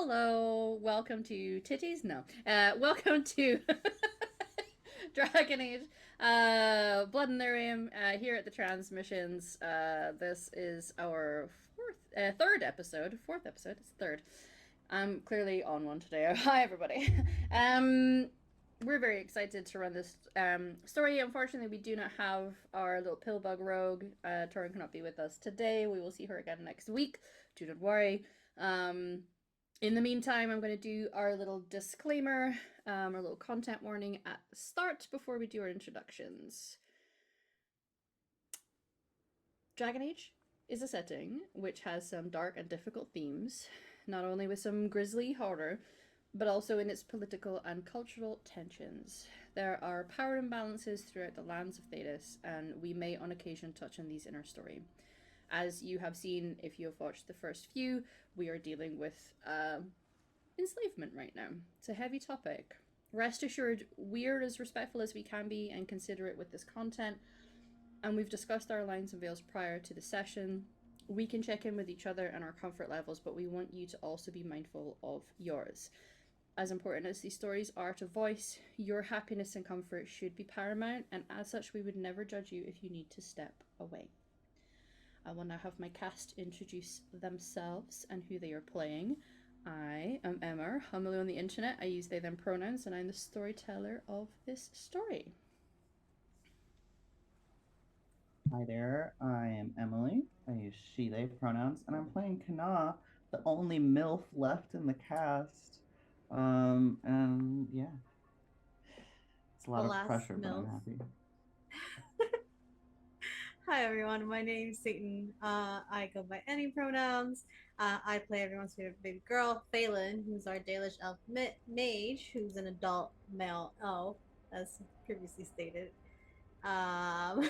Hello, welcome to Titties. No, welcome to Dragon Age, Blood and Lyrium. Here at the Transmissions. This is our third episode. Fourth episode. It's third. I'm clearly on one today. Hi, everybody. We're very excited to run this story. Unfortunately, we do not have our little pillbug rogue. Torin cannot be with us today. We will see her again next week. Do not worry. In the meantime, I'm going to do our little disclaimer, our little content warning at the start before we do our introductions. Dragon Age is a setting which has some dark and difficult themes, not only with some grisly horror, but also in its political and cultural tensions. There are power imbalances throughout the lands of Thedas, and we may on occasion touch on these in our story. As you have seen, if you have watched the first few, we are dealing with enslavement right now. It's a heavy topic. Rest assured, we're as respectful as we can be and considerate with this content, and we've discussed our lines and veils prior to the session. We can check in with each other and our comfort levels, but we want you to also be mindful of yours. As important as these stories are to voice, your happiness and comfort should be paramount, and as such, we would never judge you if you need to step away. I will now have my cast introduce themselves and who they are playing. I am Emma, humbly on the internet. I use they them pronouns, and I'm the storyteller of this story. Hi there, I am Emily. I use she, they pronouns, and I'm playing Kana, the only MILF left in the cast. And yeah, it's a lot of pressure, but I'm happy. Hi everyone, my name's Satan. I go by any pronouns. I play everyone's favorite baby girl, Phelan, who's our Dalish elf mage, who's an adult male elf, as previously stated. And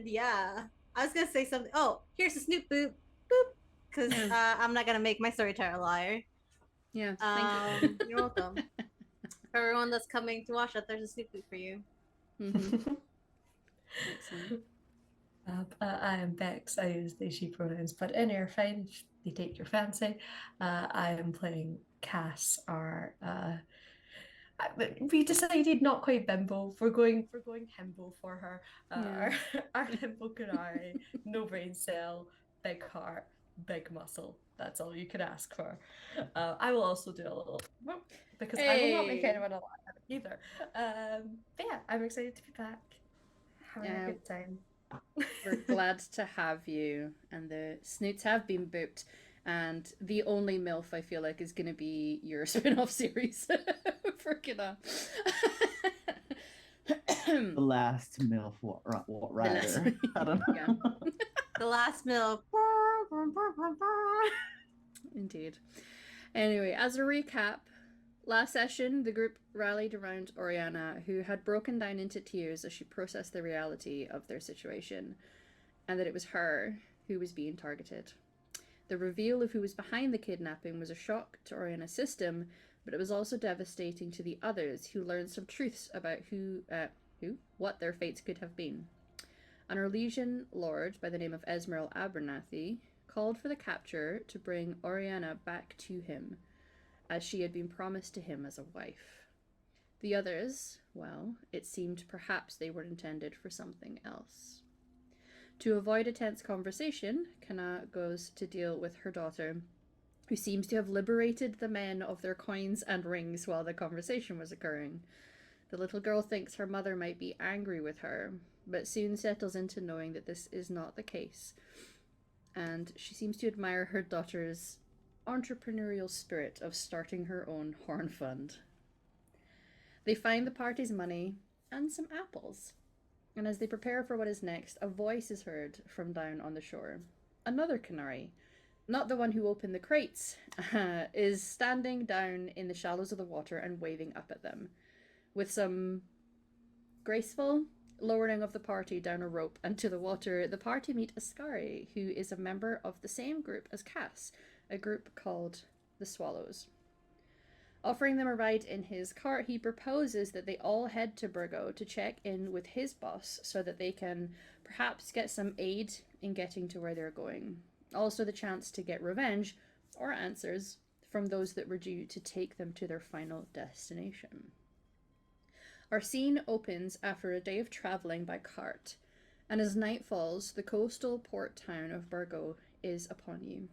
yeah, I was gonna say something. Oh, here's a snoop boop boop, because I'm not gonna make my storyteller a liar. Yeah, thank you. You're welcome. For everyone that's coming to watch it, there's a snoop boop for you. Mm-hmm. Excellent. I am Bex. I use they she pronouns, but any are fine if they take your fancy. I am playing Cass, our we decided not quite bimbo. We're going himbo for her. Yeah. Our himbo Kanari, no brain cell, big heart, big muscle. That's all you could ask for. I will also do a little because I will not make anyone a liar either. But yeah, I'm excited to be back. Having a good time. We're glad to have you, and the snoots have been booked, and the only MILF I feel like is going to be your spin-off series. Freaking up. The last MILF rider. I don't know. Yeah. The last MILF. Indeed. Anyway, as a recap, last session, the group rallied around Oriana, who had broken down into tears as she processed the reality of their situation, and that it was her who was being targeted. The reveal of who was behind the kidnapping was a shock to Oriana's system, but it was also devastating to the others, who learned some truths about what their fates could have been. An Orlesian lord by the name of Esmeril Abernathy called for the capture to bring Oriana back to him, as she had been promised to him as a wife. The others, well, it seemed perhaps they were intended for something else. To avoid a tense conversation, Kana goes to deal with her daughter, who seems to have liberated the men of their coins and rings while the conversation was occurring. The little girl thinks her mother might be angry with her, but soon settles into knowing that this is not the case. And she seems to admire her daughter's entrepreneurial spirit of starting her own horn fund. They find the party's money and some apples. And as they prepare for what is next, a voice is heard from down on the shore. Another Canary, not the one who opened the crates, is standing down in the shallows of the water and waving up at them. With some graceful lowering of the party down a rope and to the water, the party meet Ascari, who is a member of the same group as Cass, a group called the Swallows. Offering them a ride in his cart, he proposes that they all head to Burgo to check in with his boss so that they can perhaps get some aid in getting to where they're going. Also the chance to get revenge or answers from those that were due to take them to their final destination. Our scene opens after a day of travelling by cart, and as night falls, the coastal port town of Burgo is upon you.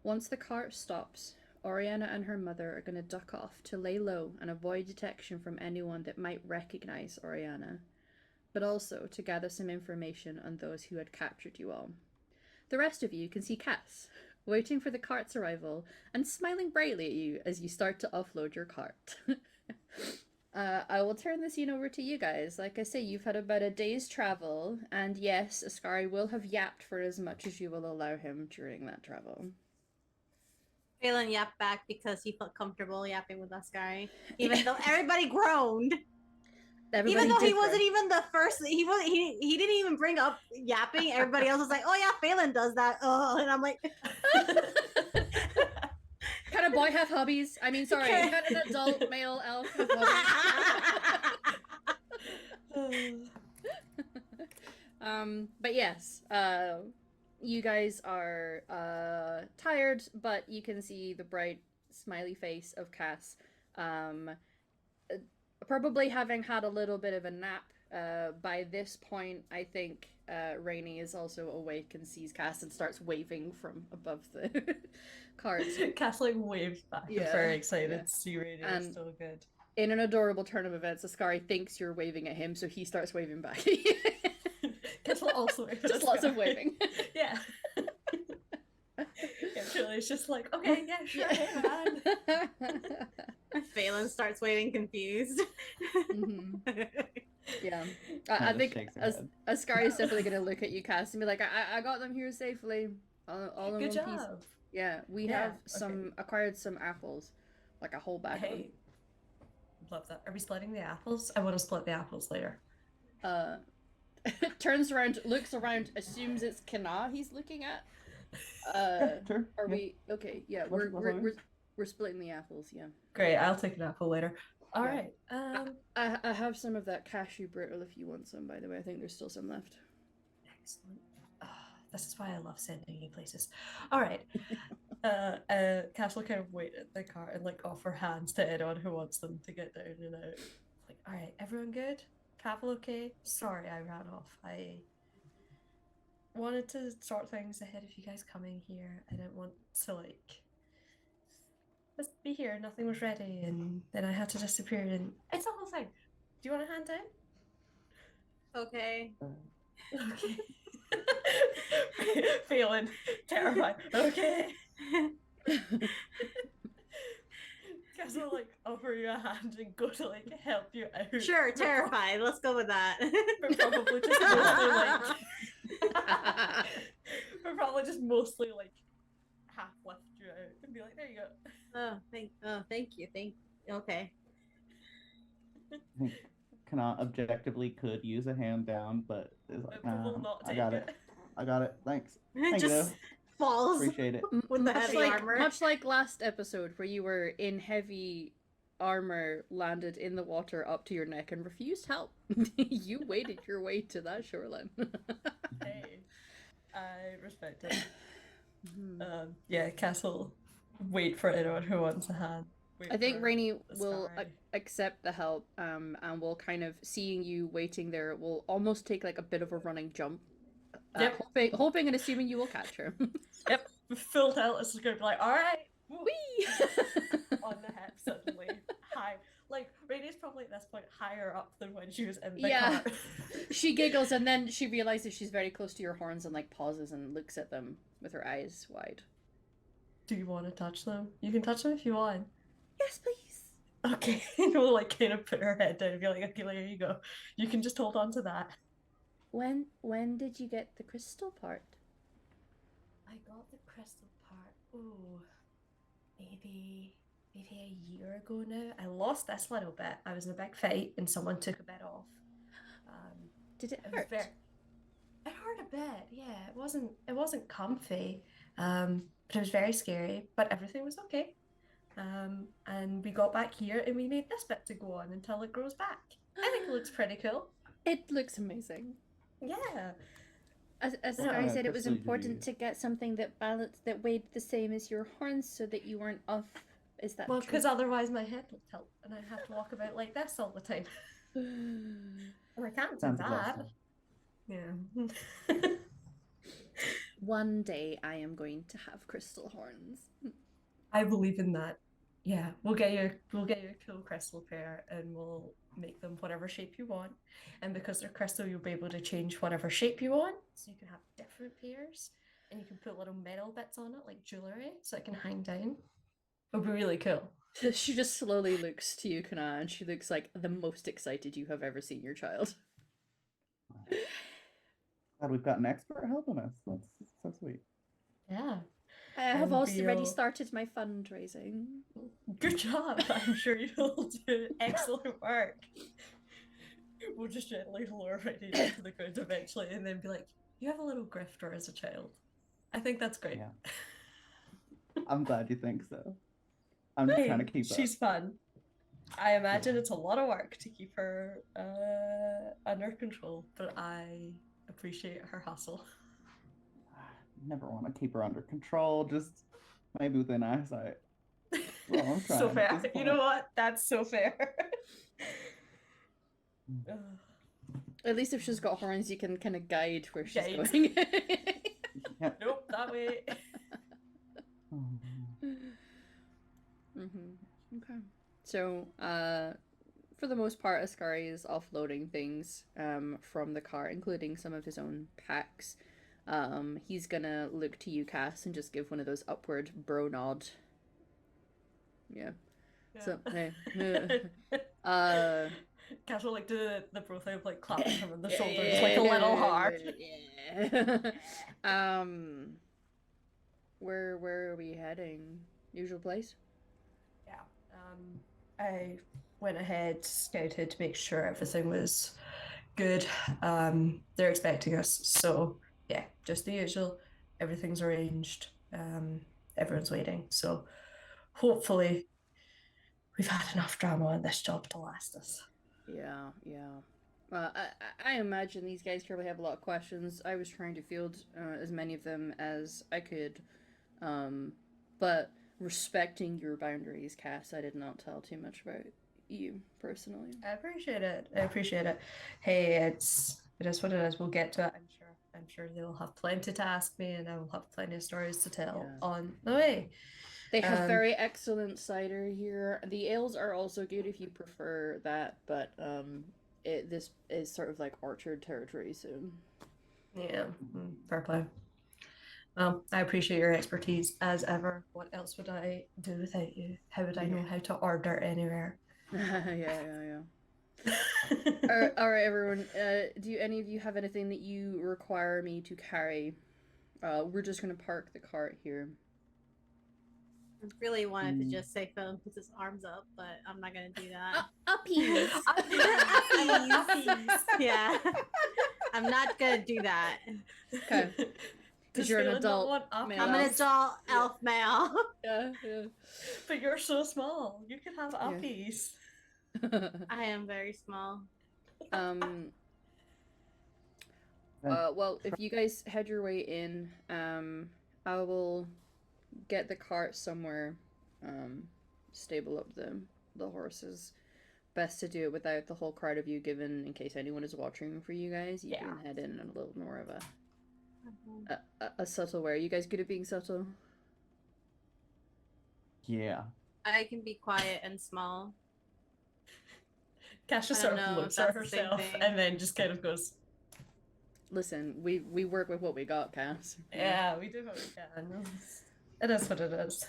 Once the cart stops, Oriana and her mother are going to duck off to lay low and avoid detection from anyone that might recognise Oriana, but also to gather some information on those who had captured you all. The rest of you can see Cass, waiting for the cart's arrival and smiling brightly at you as you start to offload your cart. I will turn the scene over to you guys. Like I say, you've had about a day's travel, and yes, Ascari will have yapped for as much as you will allow him during that travel. Phelan yapped back because he felt comfortable yapping with us guy, even though everybody groaned. Everybody Even though he differ. wasn't even the first, he didn't even bring up yapping. Everybody else was like, "Oh yeah, Phelan does that." Oh, and I'm like, Kind of boy have hobbies. I mean, sorry, Okay. kind of an adult male elf have hobbies. But yes, you guys are tired, but you can see the bright smiley face of Cass, probably having had a little bit of a nap. By this point, I think Rainey is also awake and sees Cass and starts waving from above the cart. Cass like waves back. Yeah, I'm very excited yeah. to see Radio. And- It's so good. In an adorable turn of events, Ascari thinks you're waving at him, so he starts waving back at you. Cass will also wave at Just lots of Ascari. waving. Yeah. Yeah, truly, it's just like, okay, yeah, sure, hey, man. Phelan starts waving confused. Mhm. Yeah. Kinda I think shakes her head. Ascari is definitely going to look at you, Cass, and be like, I got them here safely. All in Good one piece. job. Yeah, we Yeah, have acquired some apples. Like a whole bag of them. Hey, love that. Are we splitting the apples? I want to split the apples later. Turns around, looks around, assumes it's Kana he's looking at. Sure. Are yeah. we okay? Yeah, What's we're splitting the apples. Yeah. Great, I'll take an apple later. All Yeah. right. I have some of that cashew brittle if you want some. By the way, I think there's still some left. Excellent. This is why I love sending you places. All right. Cass will kind of wait at the car and like offer hands to anyone who wants them to get down and out. Like, all right, everyone good? Travel okay? Sorry, I ran off. I wanted to sort things ahead of you guys coming here. I didn't want to like just be here. Nothing was ready, and then I had to disappear. And it's the whole thing. Do you want a hand down? Okay. Okay. Feeling terrified. Okay. Guess I'll like offer you a hand and go to like help you out. Sure, terrified. Let's go with that. We're probably just mostly like we're probably just mostly like half lift you out and be like, there you go. Thank you. Okay. Kana objectively could use a hand down, but is like, But will nah, not I take got it. I got it. Thanks. It Thank just you. falls Appreciate it. with the heavy armor. Much like last episode where you were in heavy armor, landed in the water up to your neck and refused help. You waded your way to that shoreline. Hey, I respect it. Yeah, Castle, wait for anyone who wants a hand. I think Rainey the will sky. accept the help, and will kind of, seeing you waiting there, will almost take like a bit of a running jump. Yep. Hoping and assuming you will catch her. Yep, full tilt. It's just going to be like, all right, woo, Whee! on the hip suddenly, high. Like Rainey's probably at this point higher up than when she was in the Yeah. car. She giggles and then she realizes she's very close to your horns and like pauses and looks at them with her eyes wide. Do you want to touch them? You can touch them if you want. Yes, please. Okay, and we'll like kind of put her head down and be like, okay, there you go. You can just hold on to that. When did you get the crystal part? I got the crystal part. Ooh, maybe a year ago now. I lost this little bit. I was in a big fight and someone took a bit off. Did it It was hurt? it hurt a bit. Yeah, it wasn't comfy. But it was very scary. But everything was okay. And we got back here and we made this bit to go on until it grows back. I think it looks pretty cool. It looks amazing. Yeah. As Yeah, Sky said, it was crystal important you. to get something that weighed the same as your horns, so that you weren't off. Is that Well, true? because otherwise my head will tilt and I'd have to walk about like this all the time. And I can't do Sounds that. exhausting. Yeah. One day I am going to have crystal horns. I believe in that. Yeah, we'll get you a cool crystal pair and we'll make them whatever shape you want. And because they're crystal, you'll be able to change whatever shape you want. So you can have different pairs and you can put little metal bits on it like jewellery so it can hang down. It'll be really cool. She just slowly looks to you, Kana, and she looks like the most excited you have ever seen your child. Glad we've got an expert helping us. That's so sweet. Yeah. I have And already we'll- started my fundraising. Good job. I'm sure you'll do excellent work. We'll just gently lower Ready down to the ground eventually and then be like, you have a little grifter as a child. I think that's great. Yeah. I'm glad you think so. I'm just trying to keep She's up. fun. I imagine it's a lot of work to keep her under control, but I appreciate her hustle. Never want to keep her under control, just maybe within eyesight. Well, I'm trying So at fair. this You know point. what? That's so fair. At least if she's got horns, you can kind of guide where she's Guide. going. Yeah. Nope, that way. Okay. So, for the most part, Ascari is offloading things from the car, including some of his own packs. He's gonna look to you, Cass, and just give one of those upward bro nod. Yeah. So, hey. Cash will like do the bro thing of like clapping him on the shoulders like a little heart. Yeah. Where are we heading? Usual place? Yeah. I went ahead, scouted to make sure everything was good. They're expecting us, so yeah, just the usual. Everything's arranged. Everyone's waiting. So hopefully we've had enough drama on this job to last us. Yeah. I imagine these guys probably have a lot of questions. I was trying to field as many of them as I could, but respecting your boundaries, Cass, I did not tell too much about you personally. I appreciate it. Hey, it is what it is. We'll get to it. I'm sure they'll have plenty to ask me, and I will have plenty of stories to tell on the way. They have very excellent cider here. The ales are also good if you prefer that, but this is sort of like orchard territory, so Yeah, fair play. Well, I appreciate your expertise as ever. What else would I do without you? How would I know how to order anywhere? yeah. All right, everyone. Do any of you have anything that you require me to carry? We're just gonna park the cart here. I really wanted to just say Phil puts his arms up, but I'm not gonna do that. Uppies. Uppies. Yeah. I'm not gonna do that. Okay. Because you're an adult male. I'm an adult elf male. Yeah. But you're so small. You can have uppies. I am very small. Well, if you guys head your way in, I will get the cart somewhere, stable up the horses. Best to do it without the whole crowd of you, given in case anyone is watching for you guys. You can head in a little more of a subtle way. Are you guys good at being subtle? Yeah. I can be quiet and small. Cash just sort of looks at herself and then just kind of goes, listen, we work with what we got, Cass. Yeah, we do what we can. It is what it is.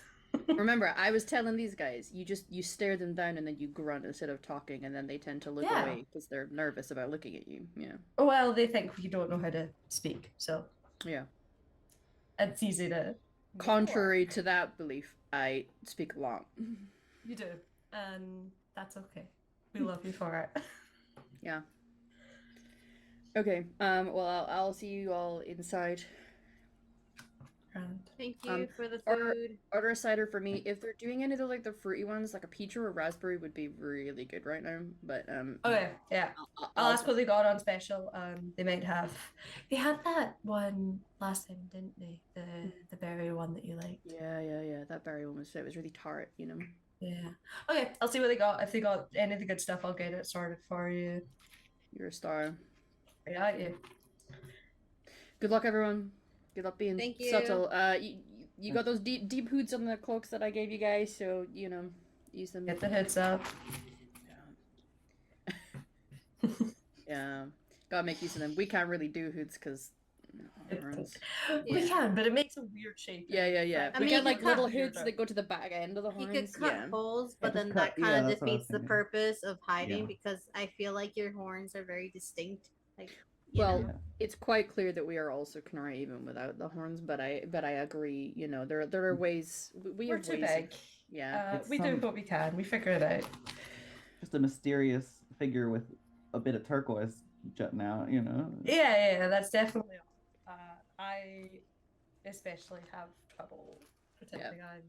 Remember, I was telling these guys, you stare them down and then you grunt instead of talking, and then they tend to look away because they're nervous about looking at you. Yeah. Well, they think we don't know how to speak, so yeah, it's easy to. Contrary to that belief, I speak a lot. You do, and that's okay. We love you for it. Yeah. Okay. Well, I'll see you all inside. Grand. Thank you for the Order, food. order a cider for me. If they're doing any of the like the fruity ones, like a peach or a raspberry would be really good right now. But Okay, yeah. I'll ask what they got on special. They might have. They had that one last time, didn't they? The berry one that you liked. Yeah. That berry one was really tart, you know. Yeah. Okay, I'll see what they got. If they got any of the good stuff, I'll get it sorted for you. You're a star. Yeah, yeah. Good luck, everyone. Good luck being Thank you. subtle. You got those deep hoods on the cloaks that I gave you guys, so you know, use them. Get the hoods up. Yeah, gotta make use of them. We can't really do hoods because We can, but it makes a weird shape. Yeah. I We mean, get you like could little cut- hoods that go to the back end of the He horns. could cut Yeah. holes, but just then cut- that kind of that's what I was defeats the thinking. purpose of hiding Yeah. because I feel like your horns are very distinct. Like, Well, Yeah. it's quite clear that we are also Canary even without the horns, but I agree. You know, there are ways We're have too ways. big. Yeah. It's We do what we can. We figure it out. Just a mysterious figure with a bit of turquoise jutting out, you know. Yeah, that's definitely. I especially have trouble pretending I'm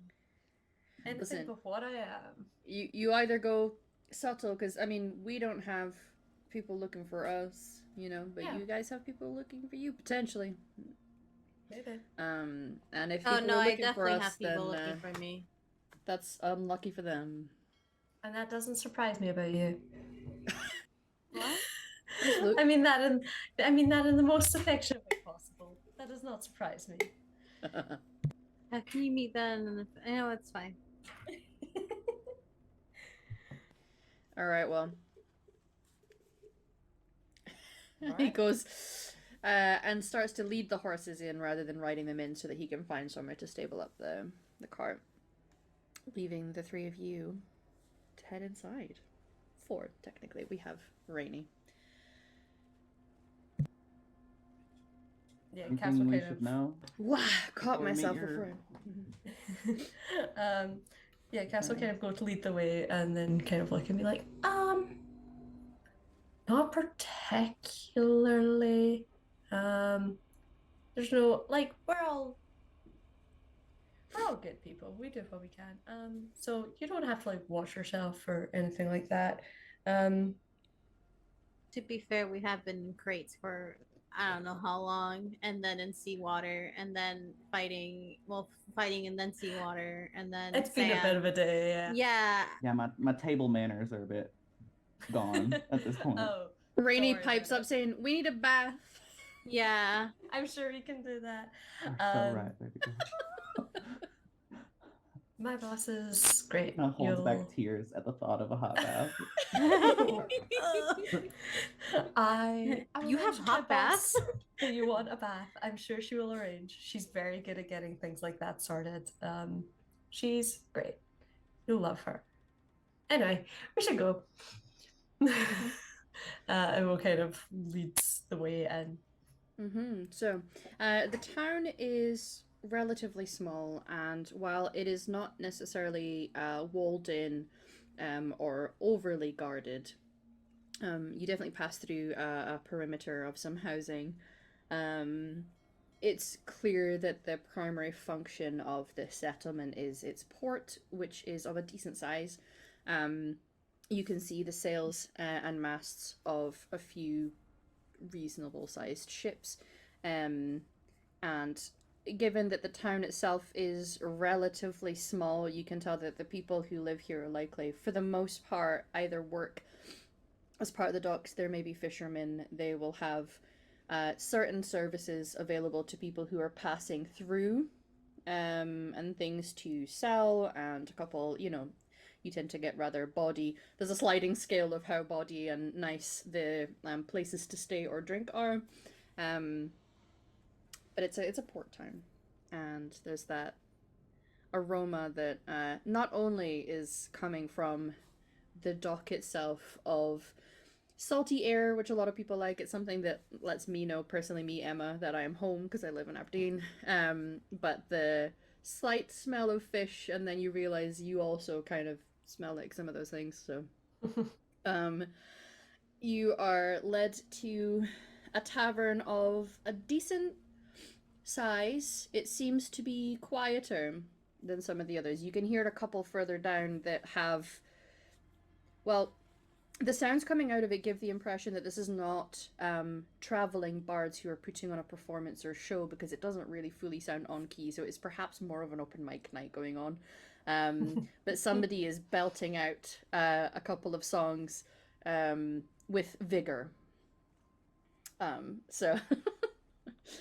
anything Listen. but what I am. You either go subtle because I mean we don't have people looking for us, you know, but Yeah. you guys have people looking for you potentially. Maybe. And if oh people no, are I looking for definitely us, have people then looking for me. that's unlucky for them. And that doesn't surprise me about you. What? Look. I mean that in the most affectionate way possible. That does not surprise me. How can you meet them? I know it's fine. All right, well. He Alright. goes and starts to lead the horses in rather than riding them in so that he can find somewhere to stable up the cart, leaving the three of you to head inside. Four, technically. We have Rainy. Yeah, Anything Castle we kind should of. know? Wow, caught Before we meet myself your- before. Yeah, Castle kind of go to lead the way and then kind of look and be like, not particularly. There's no like we're all good people. We do what we can. So you don't have to like watch yourself or anything like that. To be fair, we have been in crates for I don't know how long, and then in seawater, and then fighting. Well, fighting and then seawater, and then It's been a bit of a day, yeah. Yeah. Yeah, my table manners are a bit gone at this point. Oh, Rainy don't worry pipes about up saying, "We need a bath." Yeah. I'm sure we can do that. You're so right, baby girl. My boss is great. Kind of holds You'll- back tears at the thought of a hot bath. I You have mentioned to hot my boss baths? that you want a bath. I'm sure she will arrange. She's very good at getting things like that sorted. She's great. You'll love her. Anyway, we should go. And we'll kind of leads the way in. So, the town is relatively small, and while it is not necessarily walled in or overly guarded, you definitely pass through a perimeter of some housing. It's clear that the primary function of the settlement is its port, which is of a decent size. You can see the sails and masts of a few reasonable sized ships. And given that the town itself is relatively small, you can tell that the people who live here are likely, for the most part, either work as part of the docks. There may be fishermen. They will have certain services available to people who are passing through, and things to sell, and a couple, you know, you tend to get rather bawdy. There's a sliding scale of how bawdy and nice the places to stay or drink are. But it's a port town, and there's that aroma that not only is coming from the dock itself of salty air, which a lot of people like. It's something that lets me know personally, me Emma, that I am home because I live in Aberdeen. But the slight smell of fish, and then you realize you also kind of smell like some of those things. So, you are led to a tavern of a decent size, it seems to be quieter than some of the others. You can hear a couple further down that have, well, the sounds coming out of it give the impression that this is not traveling bards who are putting on a performance or show, because it doesn't really fully sound on key, so it's perhaps more of an open mic night going on. But somebody is belting out a couple of songs with vigor. So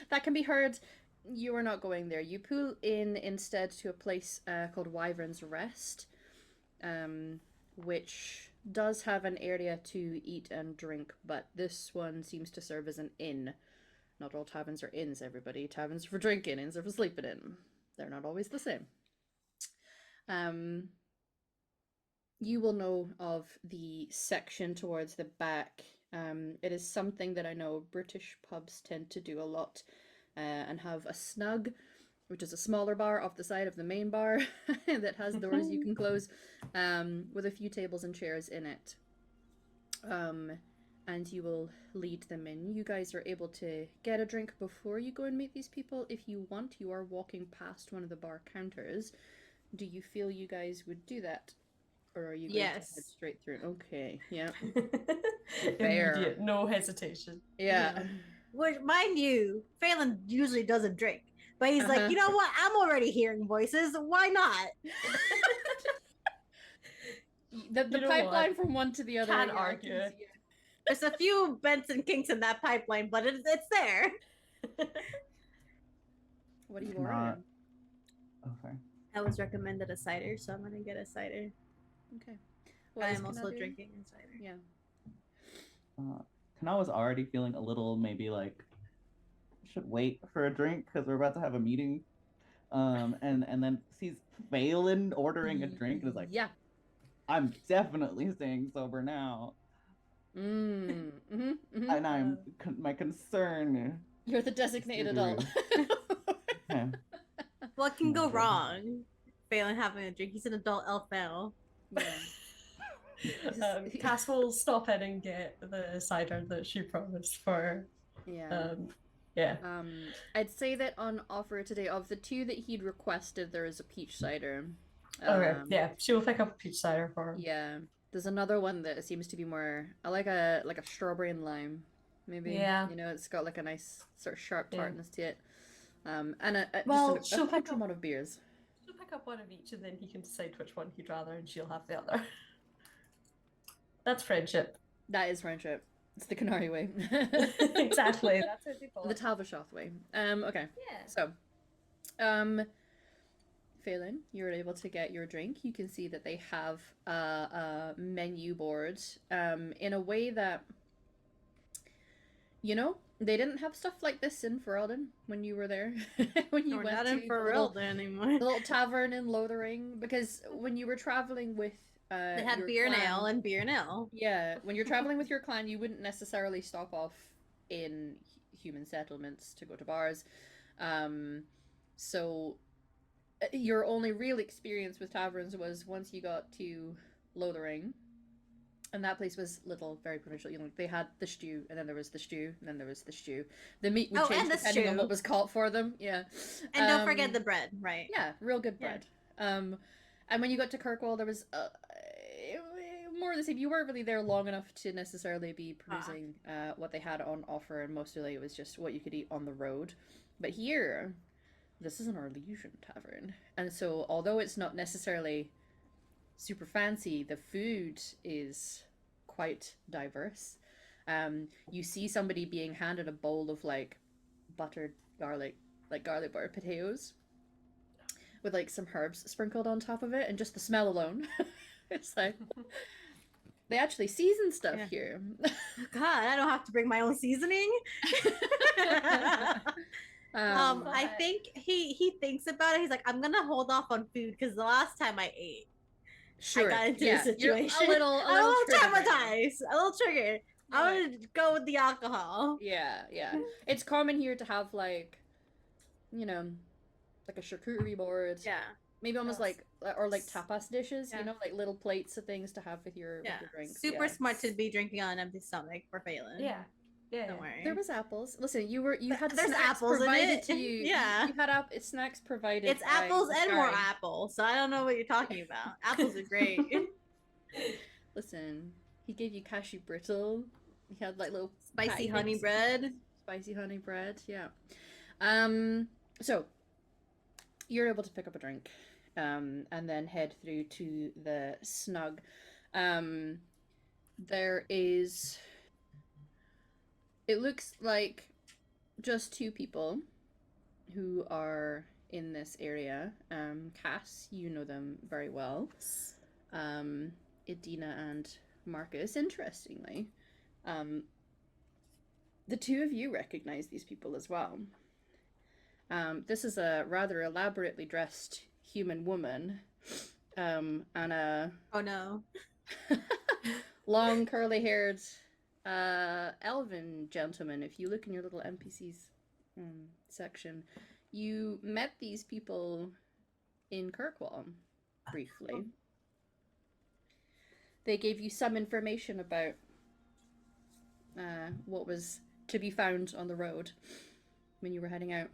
that can be heard. You are not going there. You pull in instead to a place called Wyvern's Rest, which does have an area to eat and drink, but this one seems to serve as an inn. Not all taverns are inns, everybody. Taverns are for drinking, inns are for sleeping in. They're not always the same. You will know of the section towards the back. It is something that I know British pubs tend to do a lot, and have a snug, which is a smaller bar off the side of the main bar that has doors you can close, with a few tables and chairs in it. And you will lead them in. You guys are able to get a drink before you go and meet these people if you want. You are walking past one of the bar counters. Do you feel you guys would do that? Or are you going to head straight through? Okay, yeah. Fair. Immediate, no hesitation. Yeah. Which, mind you, Phelan usually doesn't drink. But he's like, you know what? I'm already hearing voices. Why not? The pipeline from one to the other. Can't argue. There's a few bents and kinks in that pipeline, but it's there. What are you ordering? Oh, sorry. I was recommended a cider, so I'm gonna get a cider. Okay. I am also drinking a cider. Yeah. Kana was already feeling a little maybe like should wait for a drink because we're about to have a meeting. And then sees Phelan ordering a drink and is like, yeah, I'm definitely staying sober now. And I'm my concern. You're the designated adult. Yeah. What can go wrong? Phelan having a drink. He's an adult elf now. Yeah. Cass will stop in and get the cider that she promised for. Yeah. Yeah. I'd say that on offer today, of the two that he'd requested, there is a peach cider. Okay. Yeah, she will pick up a peach cider for him. Yeah. There's another one that seems to be more like a strawberry and lime, maybe. Yeah. You know, it's got like a nice sort of sharp tartness to it. And just she'll a huge amount of beers. She'll pick up one of each, and then he can decide which one he'd rather, and she'll have the other. That's friendship. That is friendship. It's the Canary way. Exactly. That's what they call The it. Tavashoth way. Okay. Yeah. So, Phelan, you're able to get your drink. You can see that they have a menu board in a way that, you know, they didn't have stuff like this in Ferelden when you were there. When you We're went not to in Ferelden anymore. the little tavern in Lothering, because when you were traveling with They had your beer and clan, ale and beer and ale. yeah, when you're traveling with your clan, you wouldn't necessarily stop off in human settlements to go to bars. So your only real experience with taverns was once you got to Lothering, and that place was little, very provincial. You know, they had the stew, and then there was the stew, and then there was the stew. The meat would change depending on what was caught for them. Yeah, and don't forget the bread, right? Yeah, real good bread. And when you got to Kirkwall, there was more of the same. You weren't really there long enough to necessarily be producing what they had on offer, and mostly it was just what you could eat on the road. But here, this is an Arlesian tavern, and so although it's not necessarily super fancy, the food is quite diverse. You see somebody being handed a bowl of like buttered garlic, like garlic butter potatoes, with like some herbs sprinkled on top of it, and just the smell alone, it's like they actually season stuff here. God, I don't have to bring my own seasoning. I think he thinks about it. He's like, I'm gonna hold off on food because the last time I ate, I got into a situation. A little traumatized, a little triggered. I'm gonna go with the alcohol. Yeah. It's common here to have like, you know, like a charcuterie board. Yeah. Maybe almost like tapas dishes, you know, like little plates of things to have with your drinks. Super smart to be drinking on an empty stomach for Phelan. Yeah. Yeah. Don't worry. There was apples. Listen, you had There's snacks apples in provided it. to you. Yeah. You had snacks provided. It's by apples the and more sky. apples, so I don't know what you're talking about. Apples are great. Listen, he gave you cashew brittle. He had like little Spicy patty honey bits. bread. Spicy honey bread, yeah. So you're able to pick up a drink, and then head through to the snug. There is. It looks like just two people who are in this area. Cass, you know them very well. Idina and Marcus, interestingly. The two of you recognize these people as well. This is a rather elaborately dressed human woman, and a Oh no. long curly-haired elven gentleman. If you look in your little NPCs section, you met these people in Kirkwall briefly. They gave you some information about what was to be found on the road when you were heading out.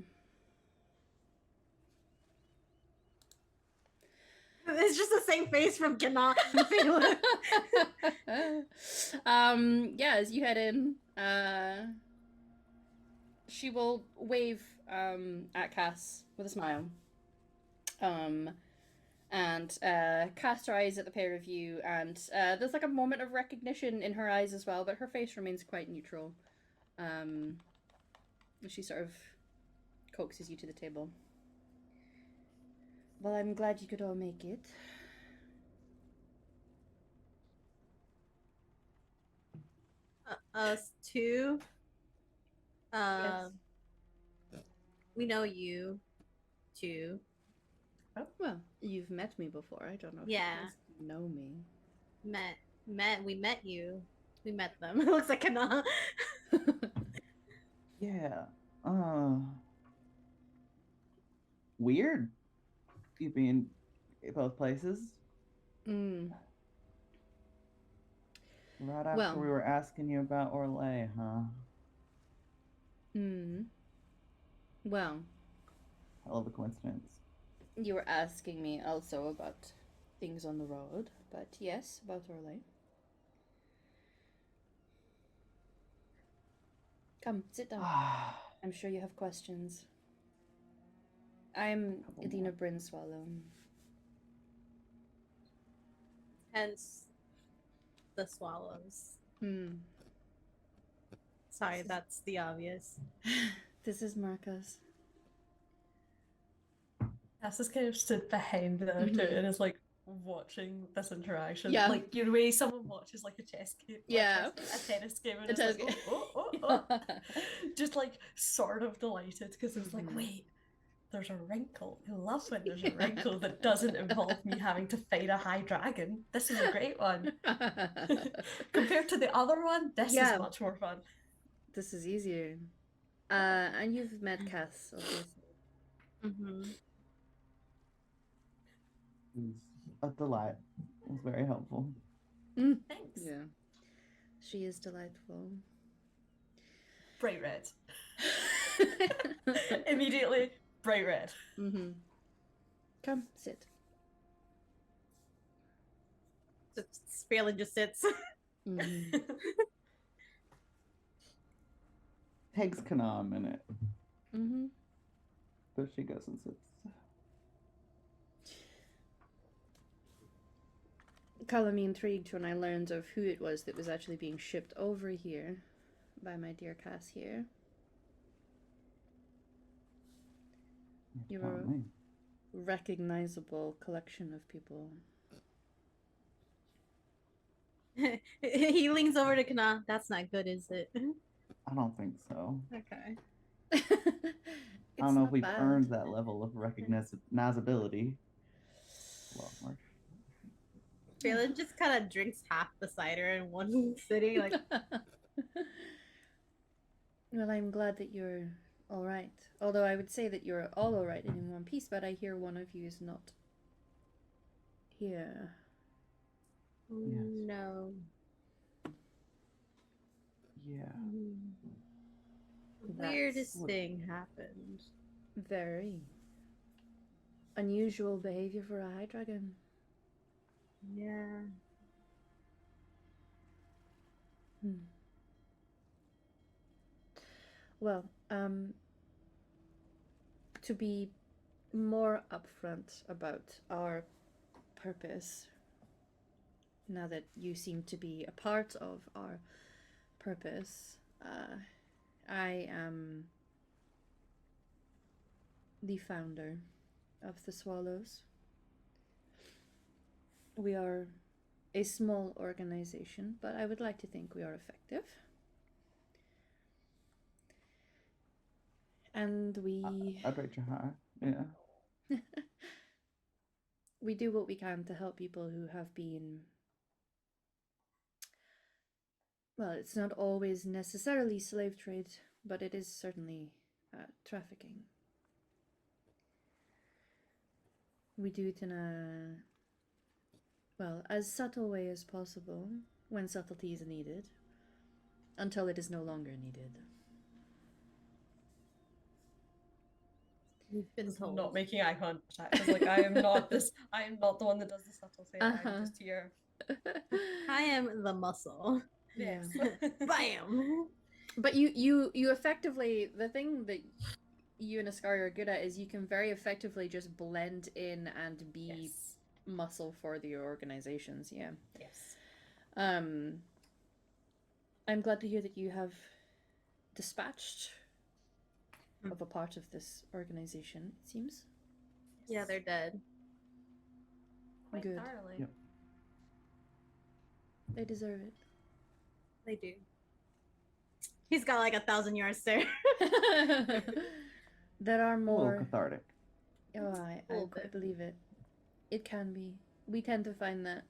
It's just the same face from Kana. Yeah, as you head in, she will wave at Cass with a smile. And cast her eyes at the pair of you, and there's like a moment of recognition in her eyes as well, but her face remains quite neutral. She sort of coaxes you to the table. Well, I'm glad you could all make it. Us two. Yes. We know you two. Oh, well, you've met me before. I don't know if Yeah. you guys know me. We met you. We met them. It looks like Kana. Yeah. Weird. You being in both places. Mm. Right after Well. we were asking you about Orlais, huh? Well, Hell of a coincidence. you were asking me also about things on the road, but yes, about Orlais. Come, sit down. I'm sure you have questions. I'm Idina Brinswallow. Hence the swallows. Hmm. Sorry, that's the obvious. This is Marcus. Cass just kind of stood behind them too and is like watching this interaction. Yeah. Like you know, way someone watches like a chess game, Yeah. a tennis game, and A it's tennis like, game. oh. Just like sort of delighted because it was like, wait, there's a wrinkle. I love when there's a wrinkle that doesn't involve me having to fight a high dragon. This is a great one. Compared to the other one, this Yeah. is much more fun. This is easier. And you've met Cass, obviously. Mm-hmm. It was a delight. It was very helpful. Thanks. Yeah. She is delightful. Bright red. Immediately, bright red. Mm-hmm. Come, sit. Spalin just sits. Mm-hmm. Takes Kana a minute, Mm-hmm. but she goes and sits. Color me intrigued when I learned of who it was that was actually being shipped over here by my dear Cass here. You're Not a me. recognizable collection of people. He leans over to Kana. That's not good, is it? I don't think so. Okay. I don't know if we've earned that level of recognizability. Well, Mark. Phelan just kind of drinks half the cider in one sitting. Like, Well, I'm glad that you're all right. Although I would say that you're all right and in one piece, but I hear one of you is not here. no. Yeah. The That's weirdest what- thing happened. Very unusual behavior for a high dragon. Yeah. Hmm. Well, to be more upfront about our purpose, now that you seem to be a part of our purpose, I am the founder of the Swallows. We are a small organization, but I would like to think we are effective. And we I'd rate you high. Yeah. we do what we can to help people who have been, well, it's not always necessarily slave trade, but it is certainly trafficking. We do it in a, well, as subtle way as possible when subtlety is needed, until it is no longer needed. We've been told. Not making eye contact. Because like I am not this. I am not the one that does the subtle thing. Uh-huh. I'm just here. I am the muscle. Yeah. Yes. Bam! But you effectively, the thing that you and Ascari are good at is you can very effectively just blend in and be Yes. muscle for the organizations. Yeah. Yes. I'm glad to hear that you have dispatched of a part of this organization, it seems. Yeah, they're dead. Quite Good. thoroughly. Yep. They deserve They do. He's got like 1,000 yards there. it. There are A little more. cathartic. Oh, I Little quite bit. believe it. It can be. We tend to find that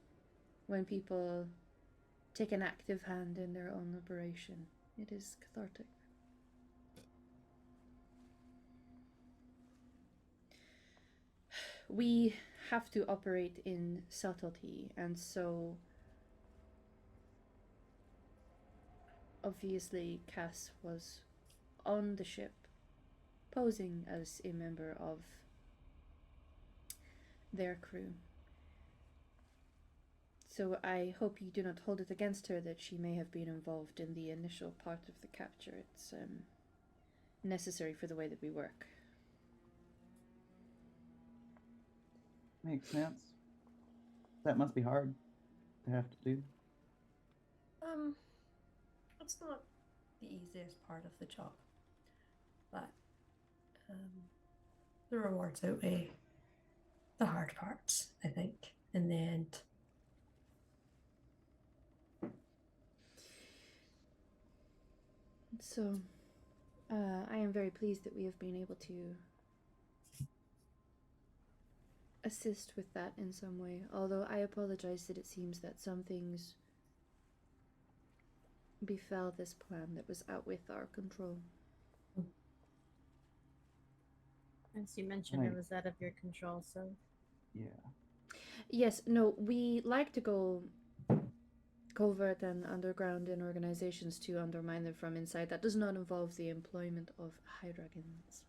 when people take an active hand in their own liberation, it is cathartic. We have to operate in subtlety, and so obviously Cass was on the ship, posing as a member of their crew. So I hope you do not hold it against her that she may have been involved in the initial part of the capture. It's necessary for the way that we work. Makes sense. That must be hard to have to do. It's not the easiest part of the job, but the rewards outweigh the hard parts, I think, in the end. So, I am very pleased that we have been able to assist with that in some way. Although I apologize that it seems that some things befell this plan that was out with our control. As you mentioned, Right. it was out of your control, so. Yeah. Yes, no, we like to go covert and underground in organizations to undermine them from inside. That does not involve the employment of high dragons.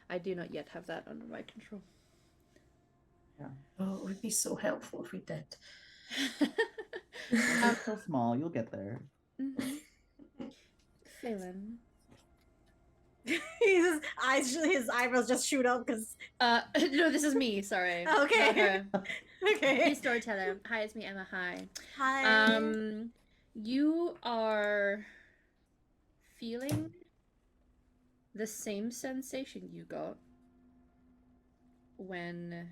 I do not yet have that under my control. Oh, it would be so helpful if we did. Well, you're so small. You'll get there. Phelan. His eyebrows just shoot up because. No, this is me. Sorry. Okay. Not her. Okay. Hey, storyteller. Hi, it's me, Emma. Hi. Hi. You are feeling the same sensation you got when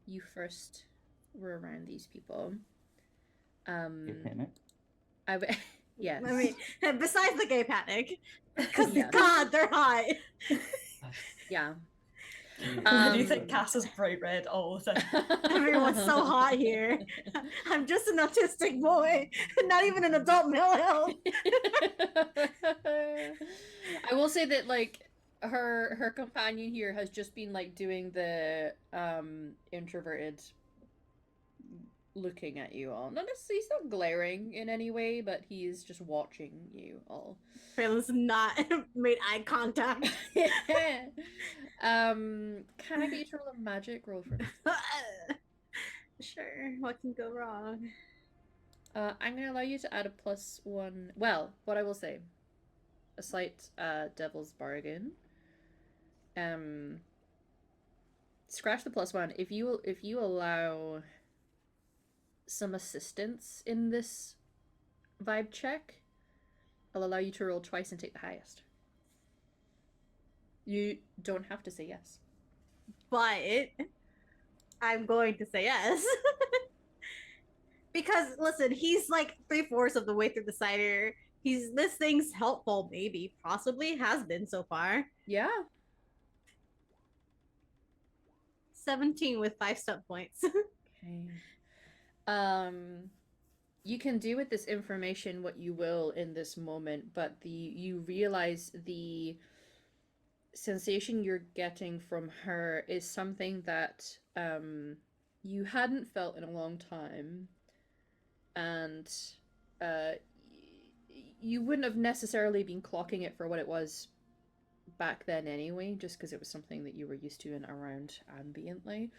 you first were around these people. Gay panic. Yes. I mean, besides the gay panic, because Yeah. God, they're hot. Yeah. Why do you think Cass is bright red all the time? Everyone's so hot here. I'm just an autistic boy, not even an adult male elf. I will say that like her companion here has just been like doing the introverted looking at you all. Not necessarily, he's not glaring in any way, but he is just watching you all. Phelan's not made eye contact. Can I get you to roll a magic roll for me? Sure, what can go wrong? I'm gonna allow you to add a +1. Well, what I will say, a slight devil's bargain. Scratch the +1. If you allow some assistance in this vibe check, I'll allow you to roll twice and take the highest. You don't have to say yes. But I'm going to say yes. Because listen, he's like 3/4 of the way through the cider. This thing's helpful, maybe, possibly, has been so far. Yeah. 17 with 5 stunt points. Okay. You can do with this information what you will in this moment, but you realize the sensation you're getting from her is something that you hadn't felt in a long time, and you wouldn't have necessarily been clocking it for what it was back then anyway, just because it was something that you were used to and around ambiently.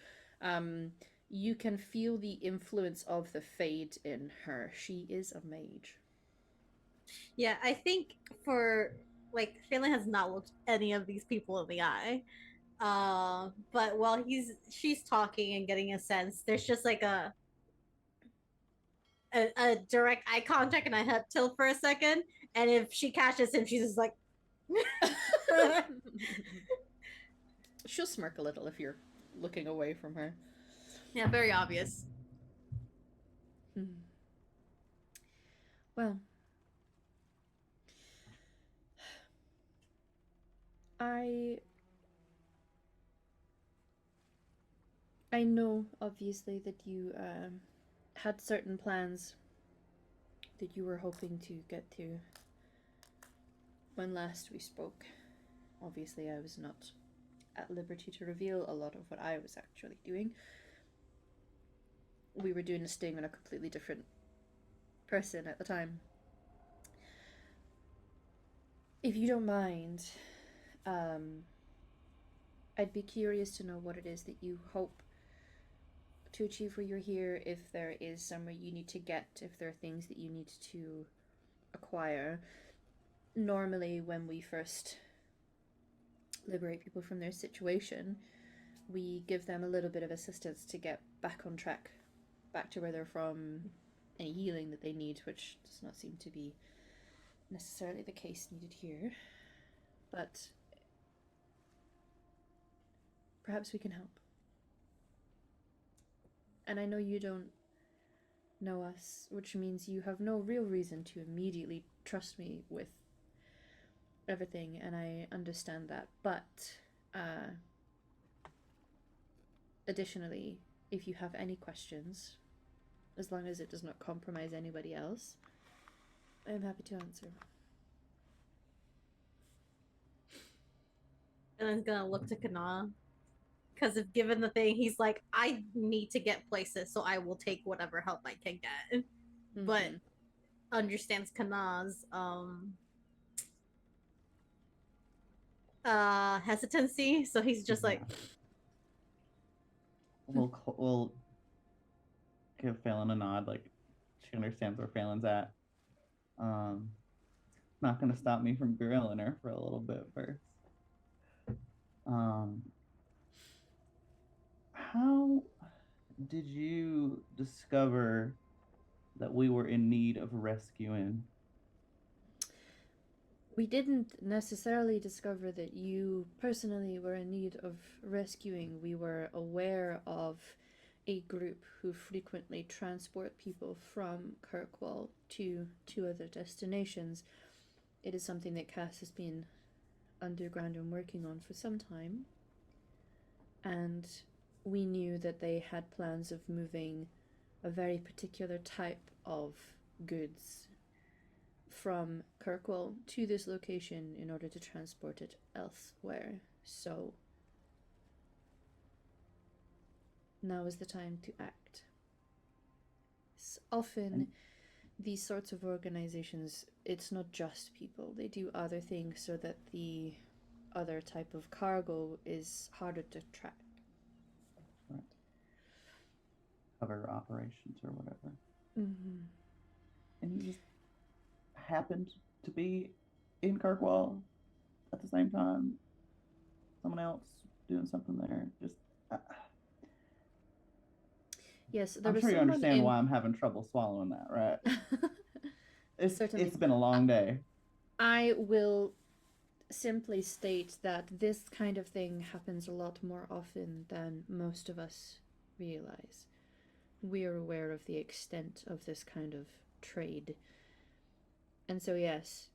You can feel the influence of the Fade in her. She is a mage. Yeah, I think for like Phelan has not looked any of these people in the eye. But while she's talking and getting a sense, there's just like a direct eye contact and a head tilt for a second. And if she catches him, she's just like She'll smirk a little if you're looking away from her. yeah, very obvious. Well, I know obviously that you had certain plans that you were hoping to get to when last we spoke. Obviously, I was not at liberty to reveal a lot of what I was actually doing. We were doing a sting on a completely different person at the time. If you don't mind, I'd be curious to know what it is that you hope to achieve where you're here, if there is somewhere you need to get, if there are things that you need to acquire. Normally, when we first liberate people from their situation, we give them a little bit of assistance to get back on track, back to where they're from, any healing that they need, which does not seem to be necessarily the case needed here. But perhaps we can help. And I know you don't know us, which means you have no real reason to immediately trust me with everything, and I understand that. But additionally, if you have any questions, as long as it does not compromise anybody else, I'm happy to answer. And I'm gonna look to Kana. Because if given the thing, he's like, I need to get places, so I will take whatever help I can get. Mm-hmm. But understands Kana's hesitancy, so he's just like, we'll give Phelan a nod, like she understands where Phelan's at. Not gonna stop me from grilling her for a little bit first. How did you discover that we were in need of rescuing? We didn't necessarily discover that you personally were in need of rescuing. We were aware of a group who frequently transport people from Kirkwall to other destinations. It is something that Cass has been underground and working on for some time. And we knew that they had plans of moving a very particular type of goods from Kirkwall to this location in order to transport it elsewhere. So now is the time to act. yes, often these sorts of organizations, it's not just people. They do other things so that the other type of cargo is harder to track. Right. Cover operations or whatever. Mm-hmm. And you just happened to be in Kirkwall at the same time. Someone else doing something there. Just. Yes, there I'm was sure you someone understand in... why I'm having trouble swallowing that, right? Certainly. It's been a long day. I will simply state that this kind of thing happens a lot more often than most of us realize. We are aware of the extent of this kind of trade. And so, yes,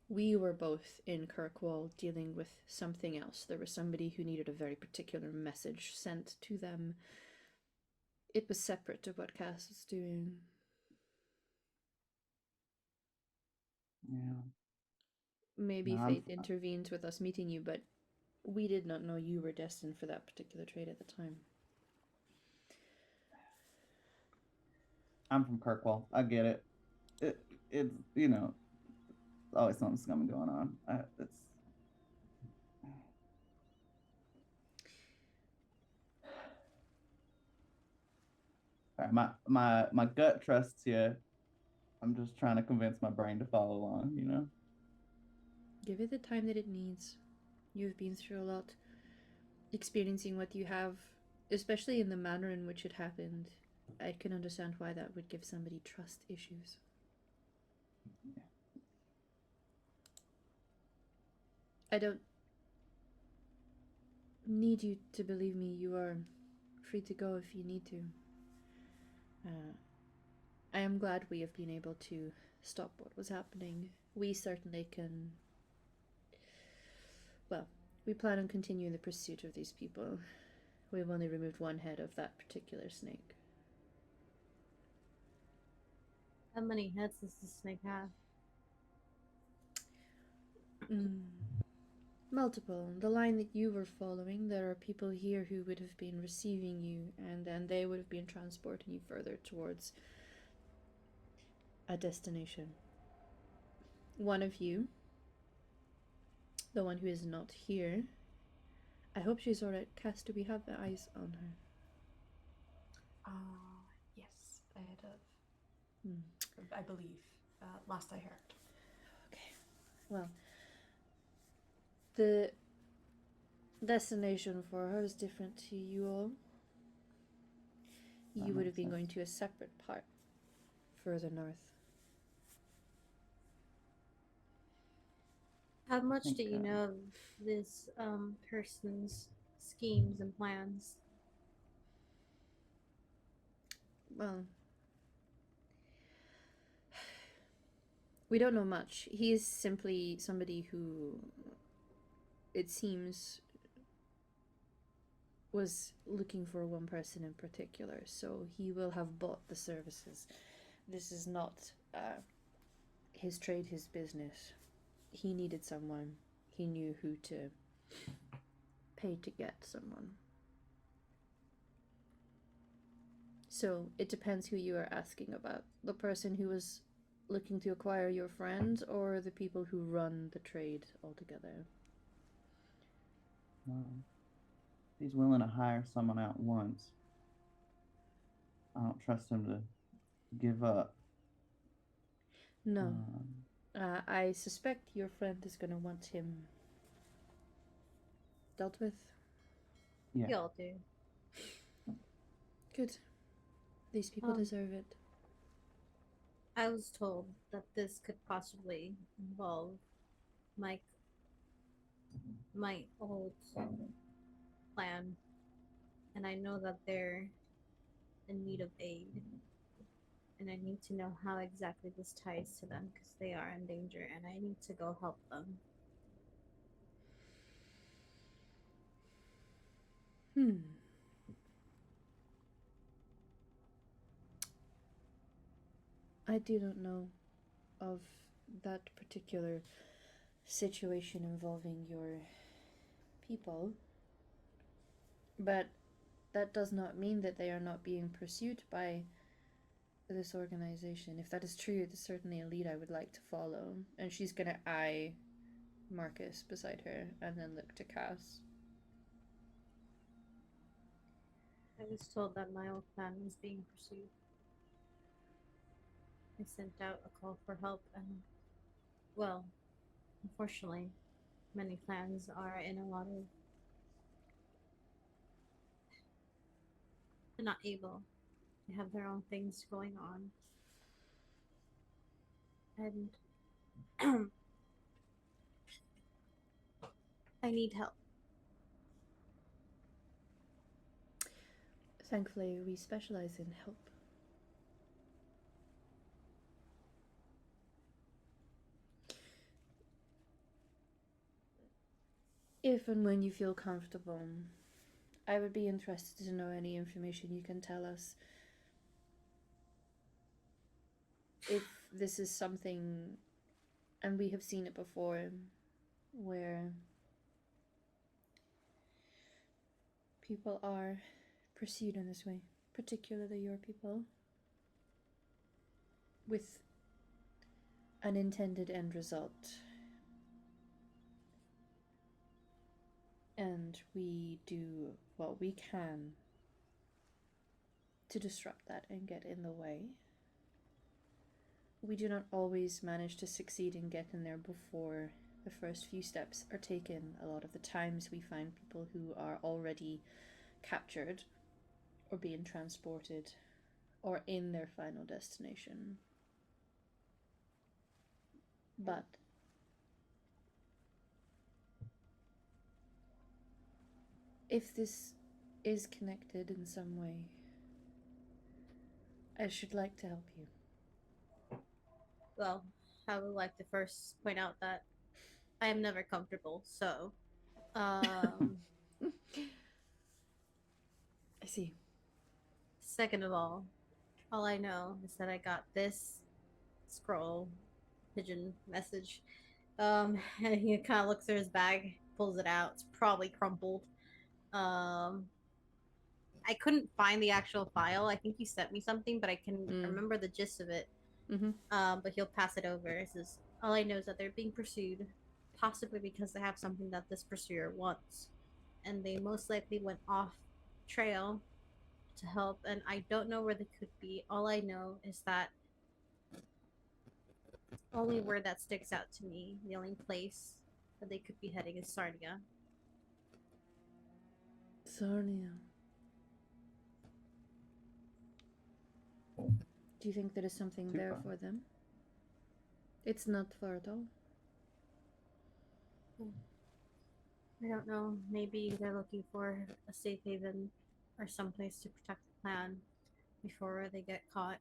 we were both in Kirkwall dealing with something else. There was somebody who needed a very particular message sent to them. It was separate to what Cass was doing. Yeah. Maybe No, fate intervened with us meeting you, but we did not know you were destined for that particular trade at the time. I'm from Kirkwall. I get it. It's always something scummy going on. It's my gut trusts you. I'm just trying to convince my brain to follow along. Give it the time that it needs. You've been through a lot. Experiencing what you have, especially in the manner in which it happened, I can understand why that would give somebody trust issues. Yeah. I don't need you to believe me. You are free to go if you need to. I am glad we have been able to stop what was happening. We certainly can... Well, we plan on continuing the pursuit of these people. We've only removed one head of that particular snake. How many heads does the snake have? Multiple. The line that you were following, there are people here who would have been receiving you, and then they would have been transporting you further towards a destination. One of you, the one who is not here, I hope she's alright. Cass, do we have eyes on her? Yes, I had I believe. Last I heard. Okay. Well, the destination for her is different to you all. You would have been going to a separate part further north. How much do you know of this person's schemes and plans? Well, we don't know much. He is simply somebody who, it seems, was looking for one person in particular, so he will have bought the services. This is not his trade, his business. He needed someone. He knew who to pay to get someone. So it depends who you are asking about. The person who was looking to acquire your friend, or the people who run the trade altogether. He's willing to hire someone out once. I don't trust him to give up. No. I suspect your friend is going to want him dealt with. Yeah. We all do. Good. These people deserve it. I was told that this could possibly involve my old plan, and I know that they're in need of aid, and I need to know how exactly this ties to them because they are in danger, and I need to go help them. I do not know of that particular situation involving your people, but that does not mean that they are not being pursued by this organization. If that is true, it is certainly a lead I would like to follow. And she's gonna eye Marcus beside her and then look to Cass. I was told that my old clan was being pursued. I sent out a call for help, and, well, unfortunately, many clans are in a lot of. They're not able. They have their own things going on. And I need help. Thankfully, we specialize in help. If and when you feel comfortable, I would be interested to know any information you can tell us. If this is something, and we have seen it before, where people are pursued in this way, particularly your people, with an intended end result. And we do what we can to disrupt that and get in the way. We do not always manage to succeed in getting there before the first few steps are taken. A lot of the times we find people who are already captured or being transported or in their final destination. But if this is connected in some way, I should like to help you. Well, I would like to first point out that I am never comfortable, so. I see. Second of all I know is that I got this scroll pigeon message. And he kind of looks through his bag, pulls it out. It's probably crumpled. I couldn't find the actual file. I think you sent me something, but I can remember the gist of it. But he'll pass it over. It says, all I know is that they're being pursued, possibly because they have something that this pursuer wants. And they most likely went off trail to help, and I don't know where they could be. All I know is that only word that sticks out to me, the only place that they could be heading is Sarnia. Sarnia. Do you think there is something Too there far. for them? It's not far at all. I don't know. Maybe they're looking for a safe haven or someplace to protect the clan before they get caught.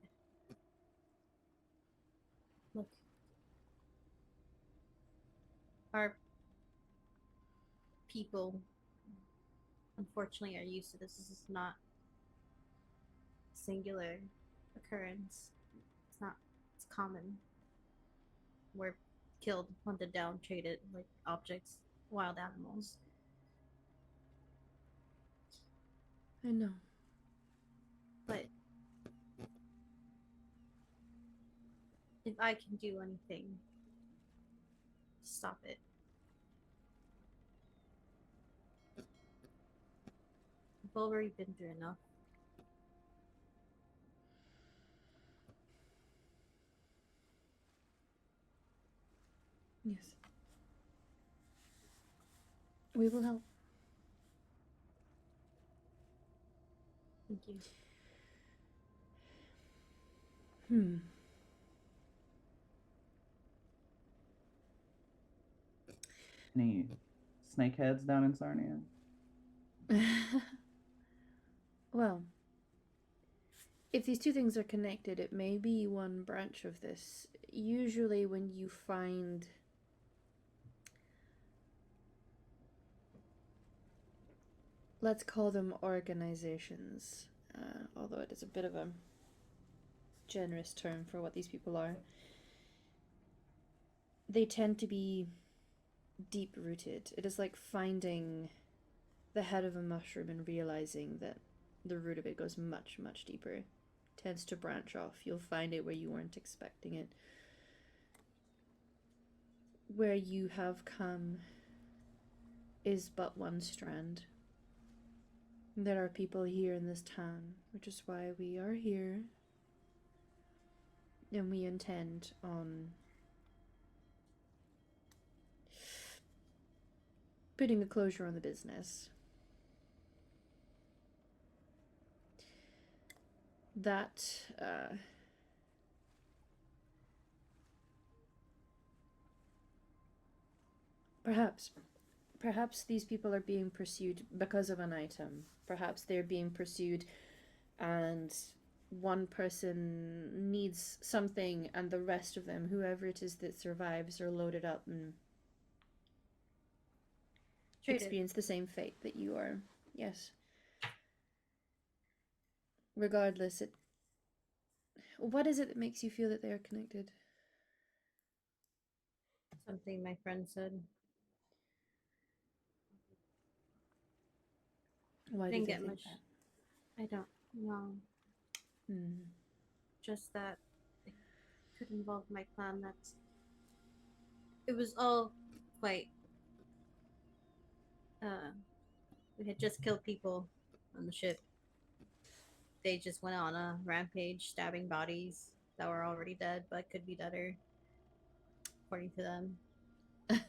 Look. Our people, unfortunately, are used to this. This is not a singular occurrence. It's common. We're killed, hunted down, traded like objects, wild animals. I know. But if I can do anything, stop it. We've already been through enough. Yes. We will help. Thank you. Any snakeheads down in Sarnia? Well, if these two things are connected, it may be one branch of this. Usually when you find let's call them organizations, although it is a bit of a generous term for what these people are, they tend to be deep rooted. It is like finding the head of a mushroom and realizing that the root of it goes much, much deeper tends to branch off. You'll find it where you weren't expecting it. Where you have come is but one strand. There are people here in this town, which is why we are here. And we intend on putting a closure on the business. That, Perhaps these people are being pursued because of an item. Perhaps they're being pursued and one person needs something and the rest of them, whoever it is that survives, are loaded up and Traded. experience the same fate that you are. Yes. Regardless, what is it that makes you feel that they are connected? Something my friend said. Why I do didn't they get think much. I don't know. that? Just that it could involve my clan. It was all quite. We had just killed people on the ship. They just went on a rampage, stabbing bodies that were already dead but could be deader, according to them. And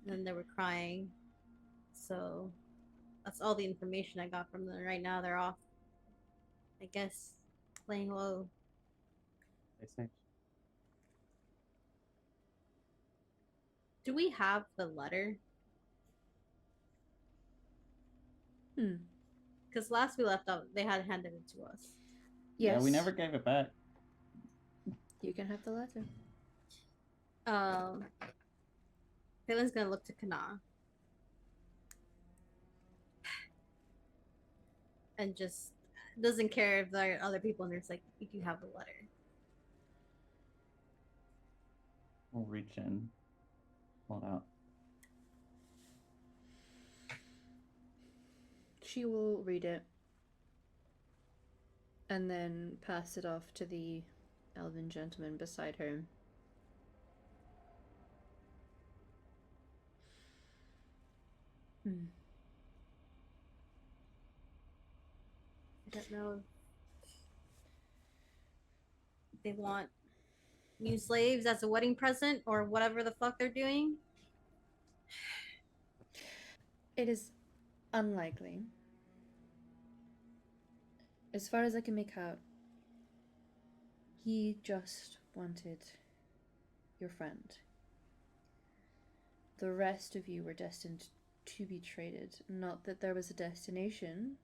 then they were crying. So that's all the information I got from them. Right now, they're off, I guess, playing low. They say. Do we have the letter? Because last we left off, they had handed it to us. Yes. Yeah, we never gave it back. You can have the letter. Phelan's gonna look to Kana. And just doesn't care if there are other people, and there's like, we do have the letter. We'll reach in, pull it out. She will read it and then pass it off to the elven gentleman beside her. I don't know if they want new slaves as a wedding present or whatever the fuck they're doing. It is unlikely. As far as I can make out, he just wanted your friend. The rest of you were destined to be traded. Not that there was a destination,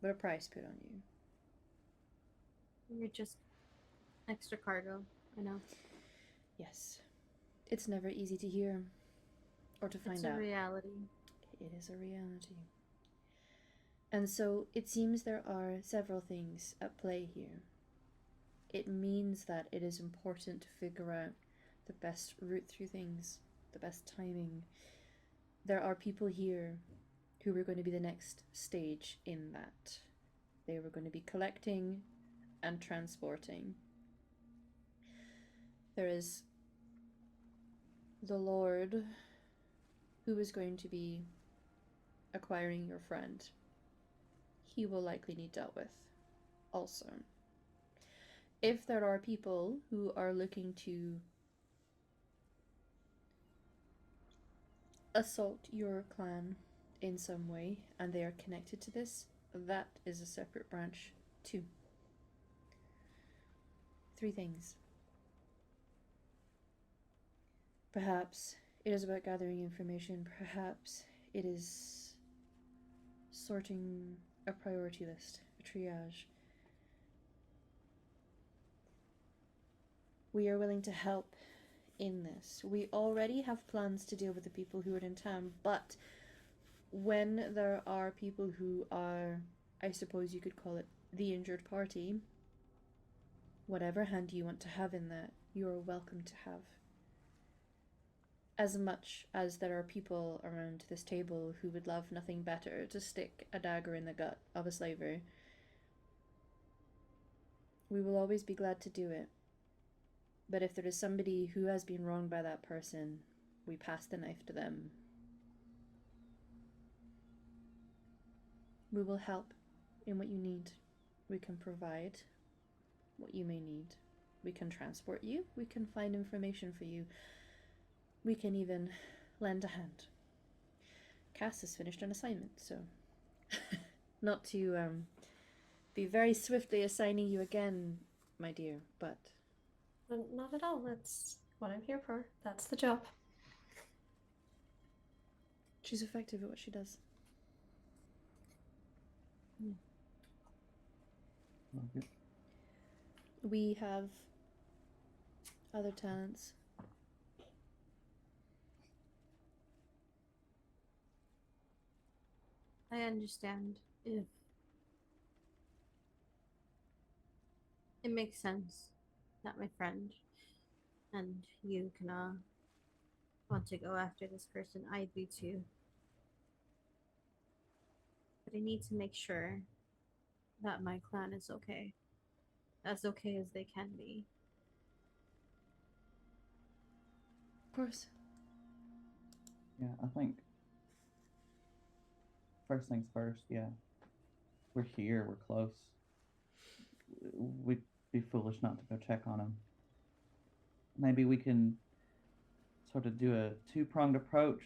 but a price put on you. You're just extra cargo, I know. Yes. It's never easy to hear or to find out. It's a reality. It is a reality. And so it seems there are several things at play here. It means that it is important to figure out the best route through things, the best timing. There are people here who were going to be the next stage in that. They were going to be collecting and transporting. There is the Lord who is going to be acquiring your friend. He will likely need dealt with also. If there are people who are looking to assault your clan in some way and they are connected to this, that is a separate branch too. 3 things. Perhaps it is about gathering information. Perhaps it is sorting a priority list, a triage. We are willing to help in this. We already have plans to deal with the people who are in town, but when there are people who are, I suppose you could call it, the injured party, whatever hand you want to have in that, you are welcome to have. As much as there are people around this table who would love nothing better to stick a dagger in the gut of a slaver, We will always be glad to do it. But if there is somebody who has been wronged by that person, we pass the knife to them. We will help in what you need. We can provide what you may need. We can transport you. We can find information for you. We can even lend a hand. Cass has finished an assignment, so not to be very swiftly assigning you again, my dear, but Not at all. That's what I'm here for. That's the job. she's effective at what she does. Okay. We have other talents. I understand if it makes sense that my friend and you can want to go after this person. I do too. But I need to make sure that my clan is okay. As okay as they can be. Of course. Yeah, I think first things first, yeah. We're here, we're close. We'd be foolish not to go check on him. Maybe we can sort of do a two-pronged approach.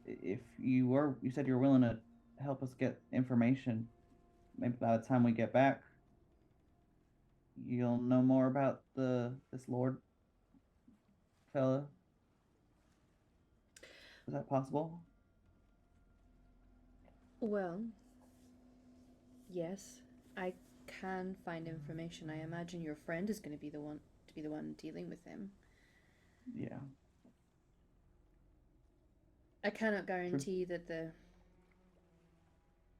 If you said you were willing to help us get information, maybe by the time we get back, you'll know more about this Lord fella. Is that possible? Well, yes, I can find information. I imagine your friend is going to be the one dealing with him. Yeah. I cannot guarantee that the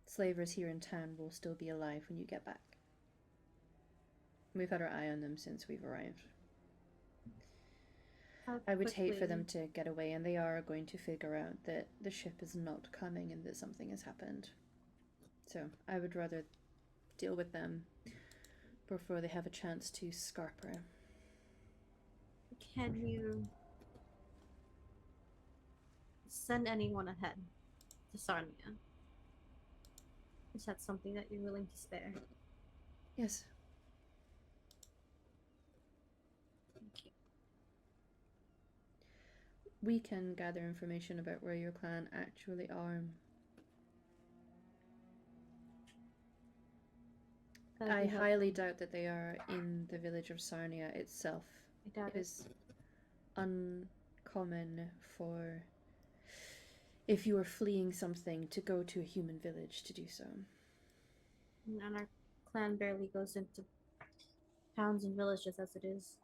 slavers here in town will still be alive when you get back. We've had our eye on them since we've arrived. I would hate for them to get away, and they are going to figure out that the ship is not coming and that something has happened. So I would rather deal with them before they have a chance to scarper. Can you send anyone ahead to Sarnia? Is that something that you're willing to spare? Yes. Thank you. We can gather information about where your clan actually are. I highly doubt that they are in the village of Sarnia itself. I doubt It is uncommon for, if you are fleeing something, to go to a human village to do so. And our clan barely goes into towns and villages as it is.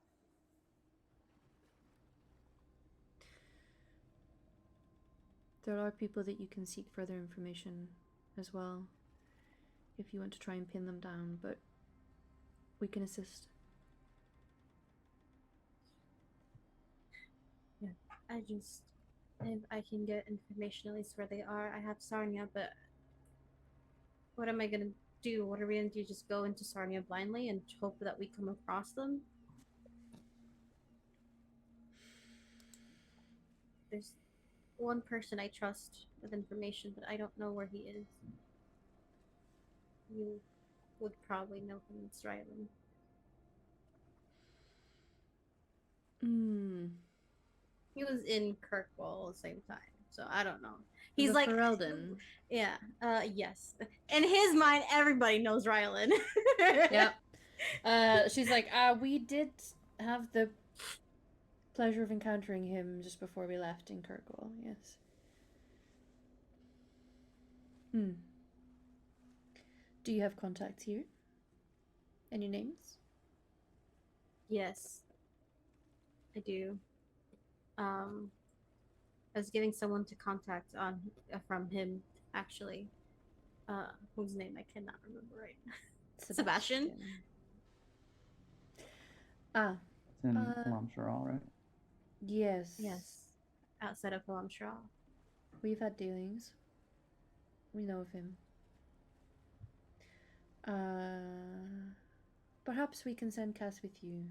There are people that you can seek further information as well, if you want to try and pin them down, but we can assist. Yeah, if I can get information at least where they are. I have Sarnia, but what am I gonna do? What are we gonna do? Just go into Sarnia blindly and hope that we come across them? There's one person I trust with information, but I don't know where he is. You would probably know him. It's Rylan. He was in Kirkwall at the same time, so I don't know. He's The like Ferelden. Yeah. Yes. In his mind, everybody knows Rylan. Yep. She's like, we did have the pleasure of encountering him just before we left in Kirkwall, yes. Do you have contacts here? Any names? Yes, I do. I was giving someone to contact on from him actually. Whose name I cannot remember right now. Sebastian. Ah. It's in Lamshara, right? Yes. Yes. Outside of Lamshara. We've had dealings. We know of him. But Perhaps we can send Cass with you.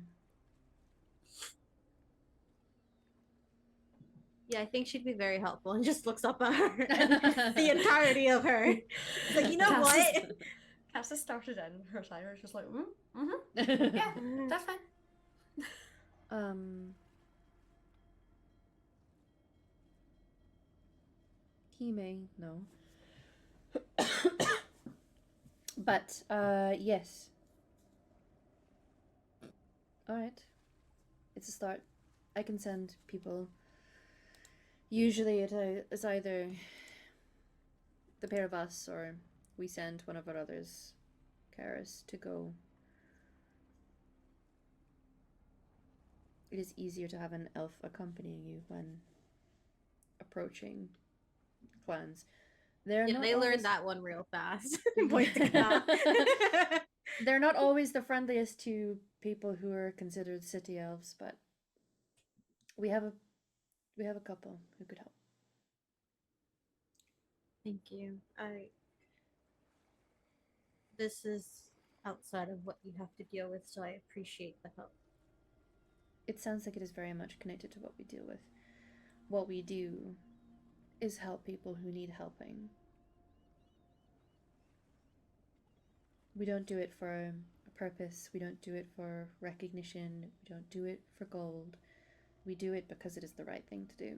Yeah, I think she'd be very helpful, and just looks up at her and the entirety of her. It's like, you know Cass what? is- Cass has started in her side, her just like, yeah, that's fine. He may know. But, yes. Alright. It's a start. I can send people. Usually it's either the pair of us or we send one of our others, Karis, to go. It is easier to have an elf accompanying you when approaching clans. Yeah, they always... learned that one real fast. Point to Kana. They're not always the friendliest to people who are considered city elves, but we have a couple who could help. Thank you. This is outside of what you have to deal with, so I appreciate the help. It sounds like it is very much connected to what we deal with. What we do is help people who need helping. We don't do it for a purpose. We don't do it for recognition. We don't do it for gold. We do it because it is the right thing to do.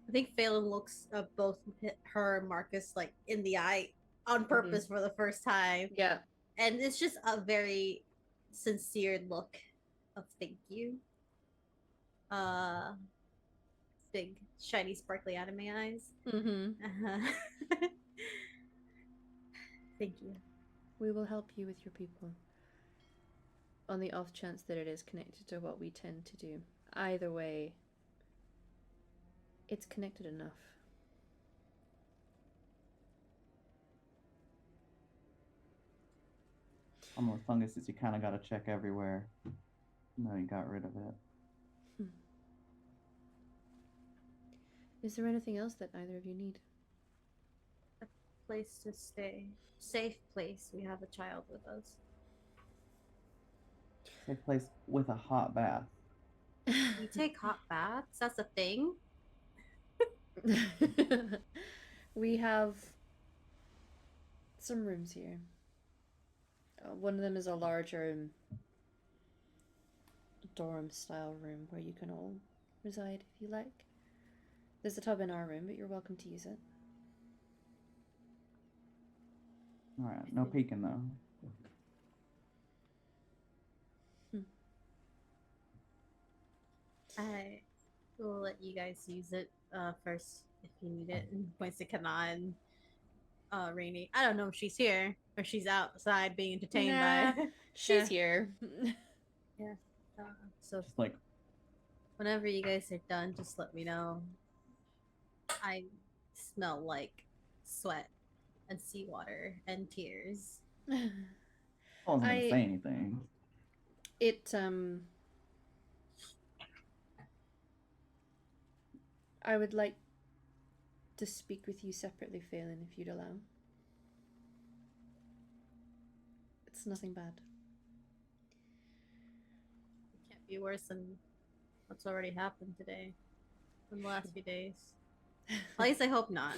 I think Phelan looks both her and Marcus like in the eye on purpose for the first time. Yeah. And it's just a very sincere look of thank you. Big, shiny, sparkly anime eyes. Mm-hmm. Thank you. We will help you with your people. On the off chance that it is connected to what we tend to do. Either way, it's connected enough. Almost funguses, you kind of got to check everywhere. No, you got rid of it. Is there anything else that either of you need? A place to stay. Safe place. We have a child with us. Safe place with a hot bath. We take hot baths. That's a thing. We have some rooms here. One of them is a larger dorm style room where you can all reside if you like. There's a tub in our room, but you're welcome to use it. Alright, no peeking though. I will let you guys use it first if you need it. And points to Kana and Rainy. I don't know if she's here or she's outside being entertained by. She's here. Yeah. So Just like, whenever you guys are done, just let me know. I smell like sweat and seawater and tears. I wasn't gonna say anything. I would like to speak with you separately, Phelan, if you'd allow. It's nothing bad. It can't be worse than what's already happened today. In the last few days. At least I hope not.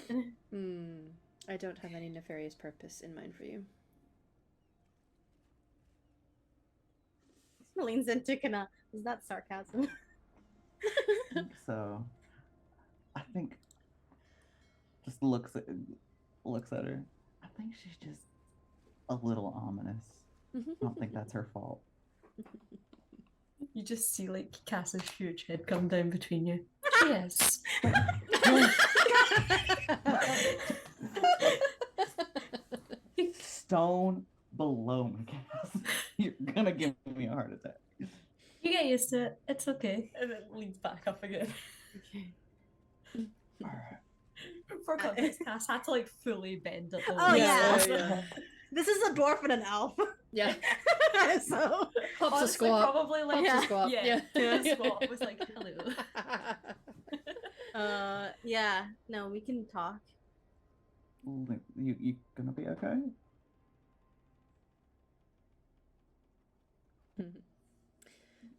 I don't have any nefarious purpose in mind for you. Leans into Kana. Is that sarcasm? So, I think just looks at her. I think she's just a little ominous. I don't think that's her fault. You just see like Cass's huge head come down between you. Yes. Stone below me, Cass. You're gonna give me a heart attack. You get used to it. It's okay. And it leans back up again. Okay. Alright. For context, Cass had to like fully bend at the Oh, waist. yeah. This is a dwarf and an elf. Yeah. So Hops a Honestly, squat. probably like Hops a squat. yeah, Yeah. a squat was like hello. yeah. No, we can talk. You gonna be okay?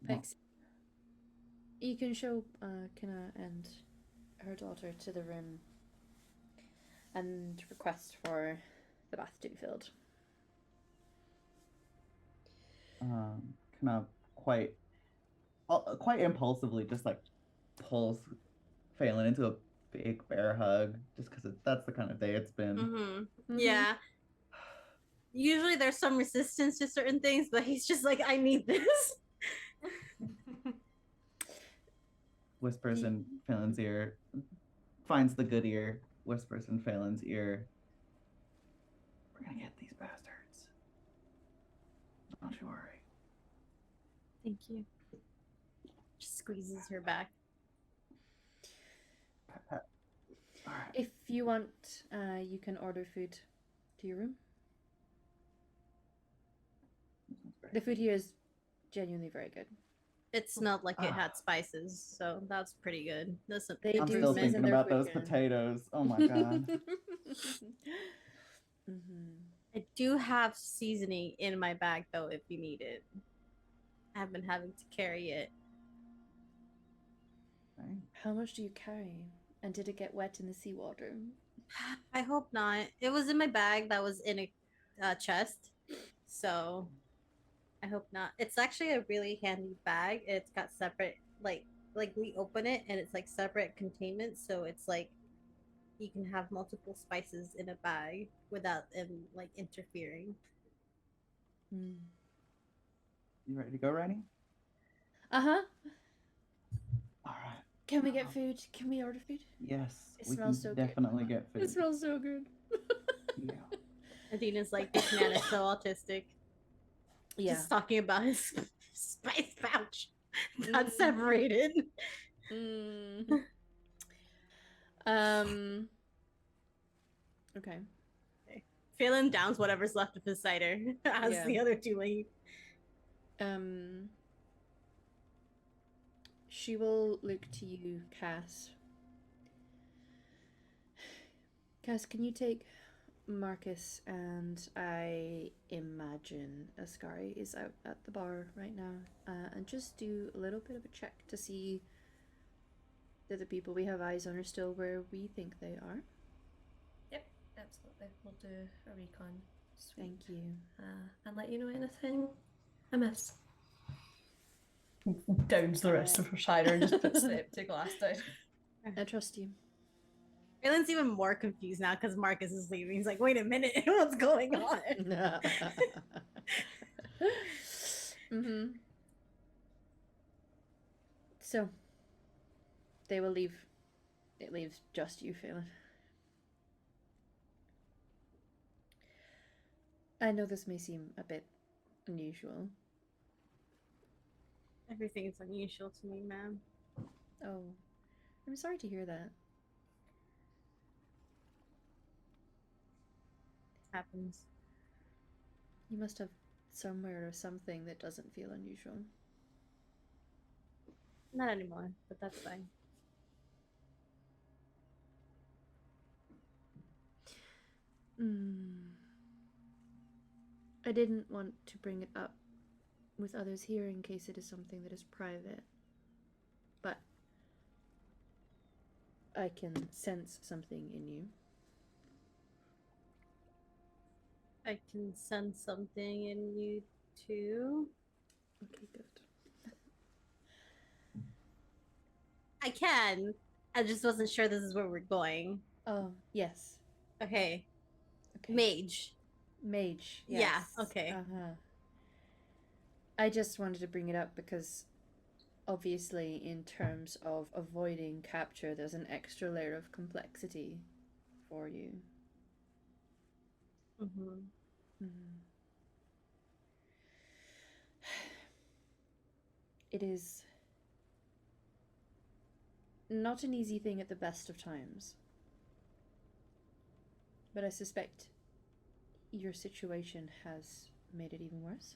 Pixie, you can show Kina and her daughter to the room and request for the bath to be filled. Kind of quite impulsively just like pulls Phelan into a big bear hug just because that's the kind of day it's been. Mm-hmm. Yeah. Usually there's some resistance to certain things, but he's just like, I need this. Whispers in Phelan's ear, finds the good ear, whispers in Phelan's ear. We're gonna get these bastards. Don't you worry. Thank you. Just squeezes her back. All right. If you want, you can order food to your room. The food here is genuinely very good. It smelled like it had spices, so that's pretty good. Listen, They I'm do still season thinking their about food those here. potatoes. Oh my god. I do have seasoning in my bag though, if you need it. I've been having to carry it. Okay. How much do you carry? And did it get wet in the seawater? I hope not. It was in my bag that was in a chest, so I hope not. It's actually a really handy bag. It's got separate like we open it and it's like separate containment, so it's like you can have multiple spices in a bag without them like interfering. Mm. You ready to go, Rainy? Uh-huh. All right. Can we get food? Can we order food? Yes, It we smells can so good. definitely get food. It smells so good. Yeah. Adina's like, this man is so autistic. Yeah. Just talking about his spice pouch not separated. Okay. Phelan downs whatever's left of his cider as Yeah. the other two leave. She will look to you, Cass. Cass, can you take Marcus, and I imagine Ascari is out at the bar right now, and just do a little bit of a check to see that the people we have eyes on are still where we think they are. Yep, absolutely. We'll do a recon. Sweet. Thank you. And let you know anything I miss. Downs the rest of her cider and just puts the empty glass down. I trust you. Phelan's even more confused now because Marcus is leaving. He's like, wait a minute, what's going on? So, they will leave. It leaves just you, Phelan. I know this may seem a bit unusual. Everything is unusual to me, ma'am. Oh, I'm sorry to hear that. It happens. You must have somewhere or something that doesn't feel unusual. Not anymore, but that's fine. I didn't want to bring it up with others here in case it is something that is private. But I can sense something in you. I can sense something in you too. Okay, good. I can. I just wasn't sure this is where we're going. Oh, yes. Okay. Okay. Mage. Mage. Yes. Yeah, okay. Uh-huh. I just wanted to bring it up because obviously in terms of avoiding capture, there's an extra layer of complexity for you. It is not an easy thing at the best of times. But I suspect your situation has made it even worse.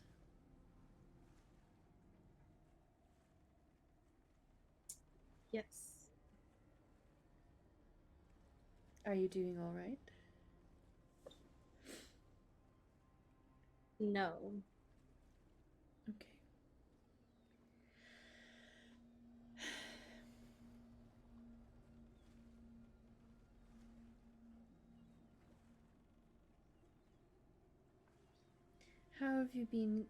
Yes. Are you doing all right? No. Okay. How have you been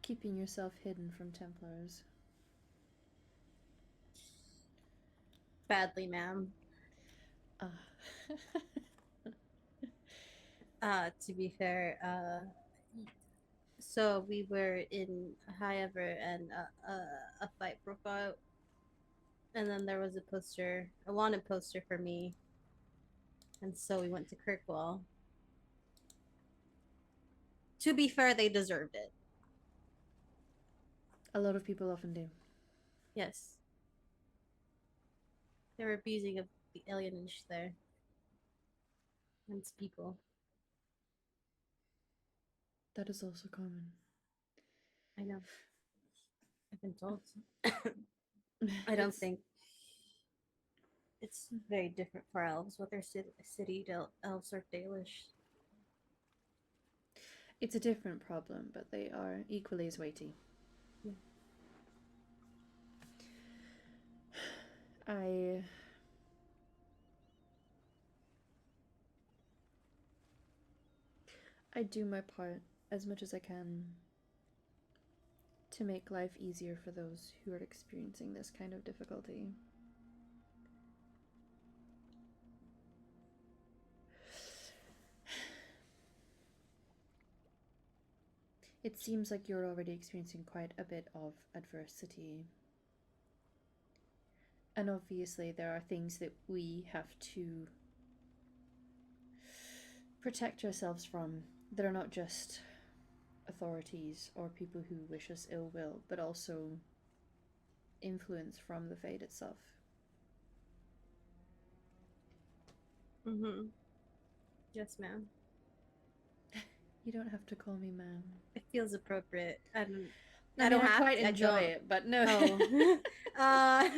keeping yourself hidden from Templars? Badly, ma'am. Ah. To be fair, so we were in Highever and a fight broke out. And then there was a wanted poster for me. And so we went to Kirkwall. To be fair, they deserved it. A lot of people often do. Yes. They were abusing of the alienage there. And its people. That is also common. I know. I've been told. I don't think it's very different for elves, whether city elves or Dalish. It's a different problem, but they are equally as weighty. Yeah. I do my part as much as I can to make life easier for those who are experiencing this kind of difficulty. It seems like you're already experiencing quite a bit of adversity. And obviously, there are things that we have to protect ourselves from that are not just authorities or people who wish us ill will, but also influence from the Fade itself. Mm-hmm. Yes, ma'am. You don't have to call me ma'am. It feels appropriate. I mean, don't I have quite to. enjoy it, but no. Oh.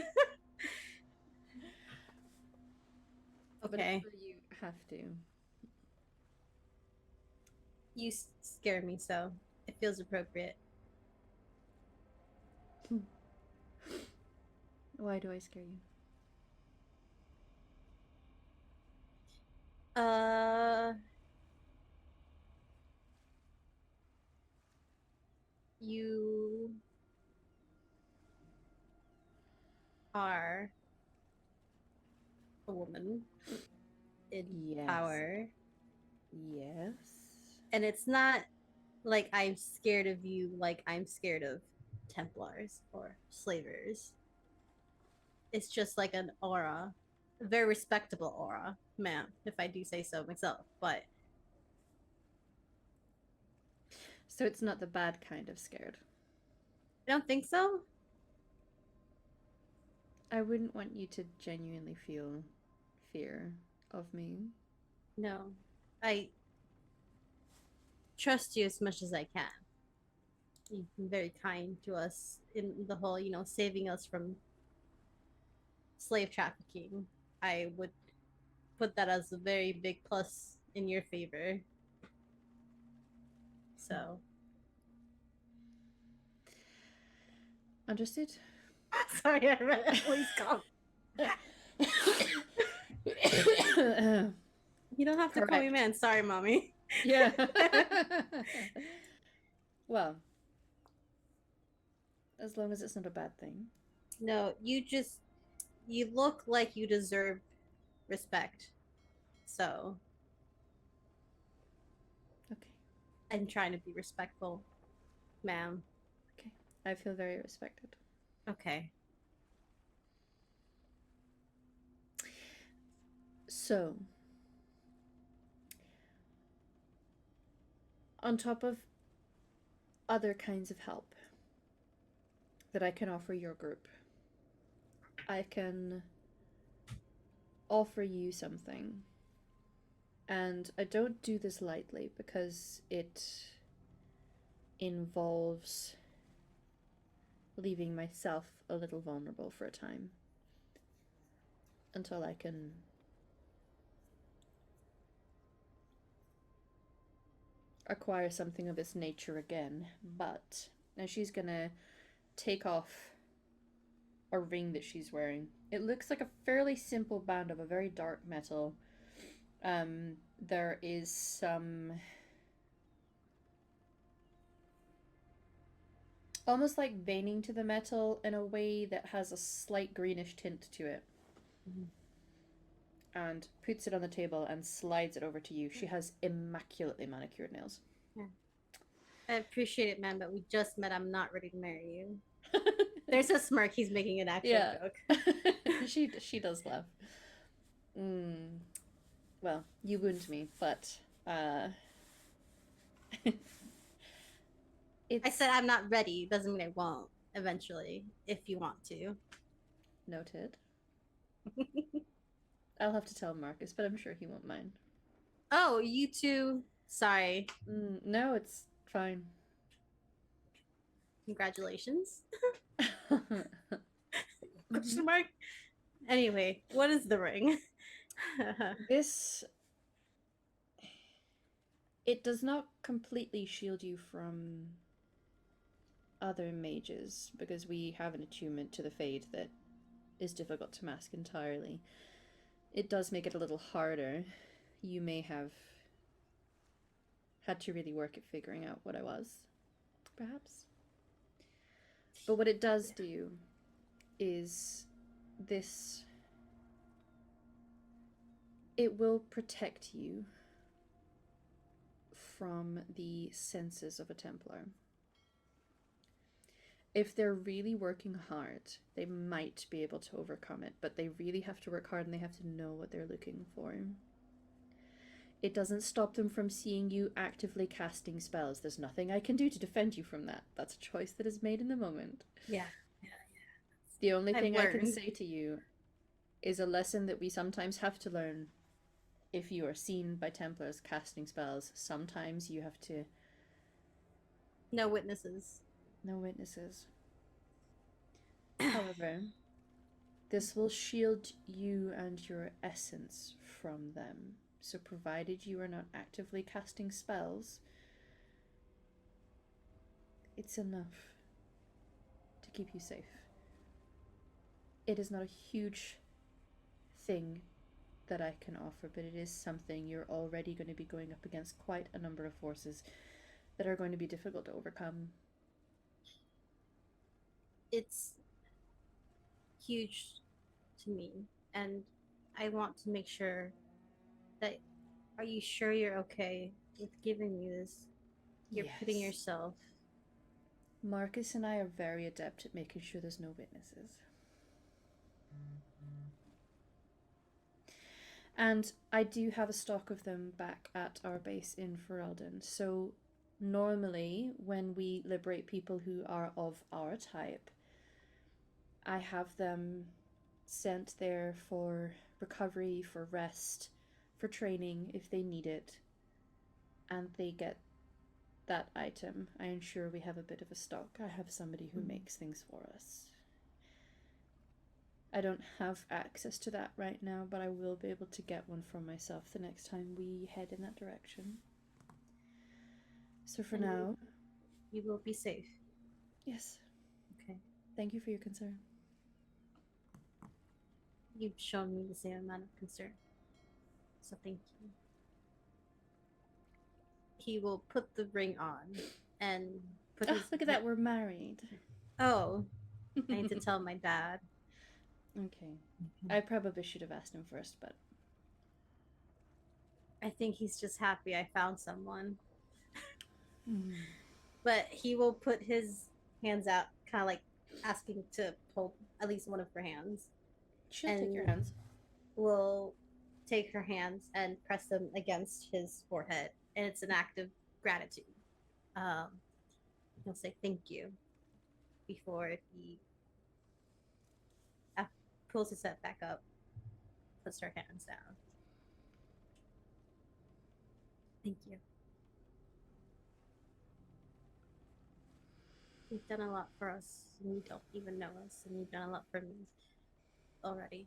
Whenever Okay. you have to. You scare me, so it feels appropriate. Why do I scare you? You are a woman in Yes. power. Yes. And it's not like I'm scared of you like I'm scared of Templars or slavers. It's just like an aura. A very respectable aura, ma'am, if I do say so myself. But So it's not the bad kind of scared. I don't think so. I wouldn't want you to genuinely feel fear of me. No. I trust you as much as I can. You've been very kind to us in the whole, saving us from slave trafficking. I would put that as a very big plus in your favor. So, Understood? sorry, I read it. Please come. You don't have to call me Correct. man. Sorry, mommy. Yeah. Well, as long as it's not a bad thing. No, you look like you deserve respect. So, Okay. I'm trying to be respectful, ma'am. Okay. I feel very respected. Okay. So, on top of other kinds of help that I can offer your group, I can offer you something. And I don't do this lightly because it involves leaving myself a little vulnerable for a time until I can acquire something of its nature again, but now she's gonna take off a ring that she's wearing. It looks like a fairly simple band of a very dark metal. There is some almost like veining to the metal in a way that has a slight greenish tint to it. And puts it on the table and slides it over to you. She has immaculately manicured nails. Yeah. I appreciate it, man, but we just met. I'm not ready to marry you. There's a smirk. He's making an actual joke. she does laugh. Well, you wound me, but I said I'm not ready. Doesn't mean I won't eventually, if you want to. Noted. I'll have to tell Marcus, but I'm sure he won't mind. Oh, you two. Sorry. No, it's fine. Mm-hmm. Congratulations. Question mark. Anyway, what is the ring? It does not completely shield you from other mages because we have an attunement to the fade that is difficult to mask entirely. It does make it a little harder. You may have had to really work at figuring out what I was, perhaps. But what it does do is this. It will protect you from the senses of a Templar. If they're really working hard, they might be able to overcome it, but they really have to work hard and they have to know what they're looking for. It doesn't stop them from seeing you actively casting spells. There's nothing I can do to defend you from that. That's a choice that is made in the moment. Yeah. The only thing I can say to you is a lesson that we sometimes have to learn. If you are seen by Templars casting spells, sometimes you have to... No witnesses. No witnesses. However, this will shield you and your essence from them. So provided you are not actively casting spells, it's enough to keep you safe. It is not a huge thing that I can offer, but it is something. You're already going to be going up against quite a number of forces that are going to be difficult to overcome. It's huge to me, and I want to make sure that... Are you sure you're okay with giving me this? You're putting yourself... Marcus and I are very adept at making sure there's no witnesses. And I do have a stock of them back at our base in Ferelden. So normally when we liberate people who are of our type, I have them sent there for recovery, for rest, for training if they need it. And they get that item. I ensure we have a bit of a stock. I have somebody who makes things for us. I don't have access to that right now, but I will be able to get one for myself the next time we head in that direction. So for now... You will be safe. Yes. Okay. Thank you for your concern. You've shown me the same amount of concern. So thank you. He will put the ring on and put his... Look at that, we're married. Oh, I need to tell my dad. Okay. I probably should have asked him first, but... I think he's just happy I found someone. But he will put his hands out, kind of like asking to hold at least one of her hands. She'll take your hands. Will take her hands and press them against his forehead. And it's an act of gratitude. He'll say thank you before he pulls his head back up, puts her hands down. Thank you. You've done a lot for us, and you don't even know us, and you've done a lot for me already.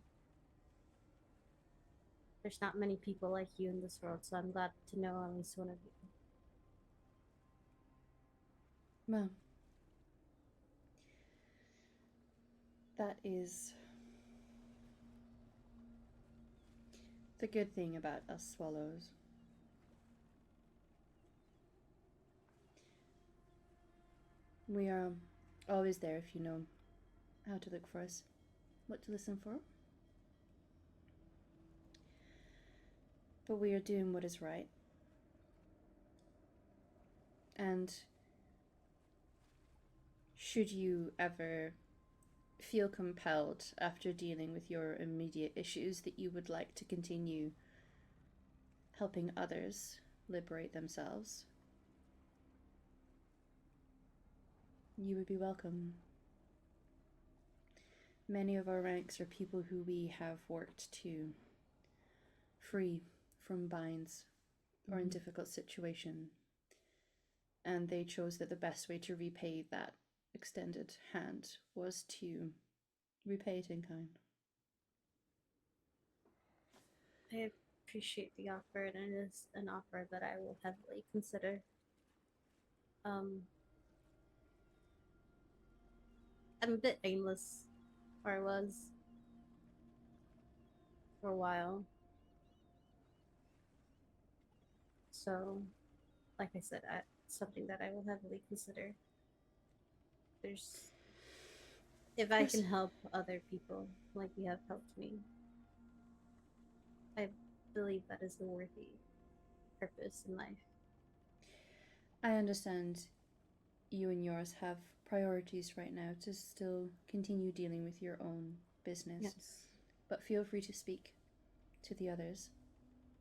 There's not many people like you in this world, so I'm glad to know at least one of you. Well, that is the good thing about us swallows. We are always there if you know how to look for us, what to listen for. But we are doing what is right. And should you ever feel compelled after dealing with your immediate issues that you would like to continue helping others liberate themselves, you would be welcome. Many of our ranks are people who we have worked to free from binds or in difficult situation, and they chose that the best way to repay that extended hand was to repay it in kind. I appreciate the offer, and it is an offer that I will heavily consider. I'm a bit aimless, or I was for a while. So, like I said, it's something that I will heavily consider. If I can help other people like you have helped me, I believe that is a worthy purpose in life. I understand you and yours have priorities right now to still continue dealing with your own business. Yes. But feel free to speak to the others.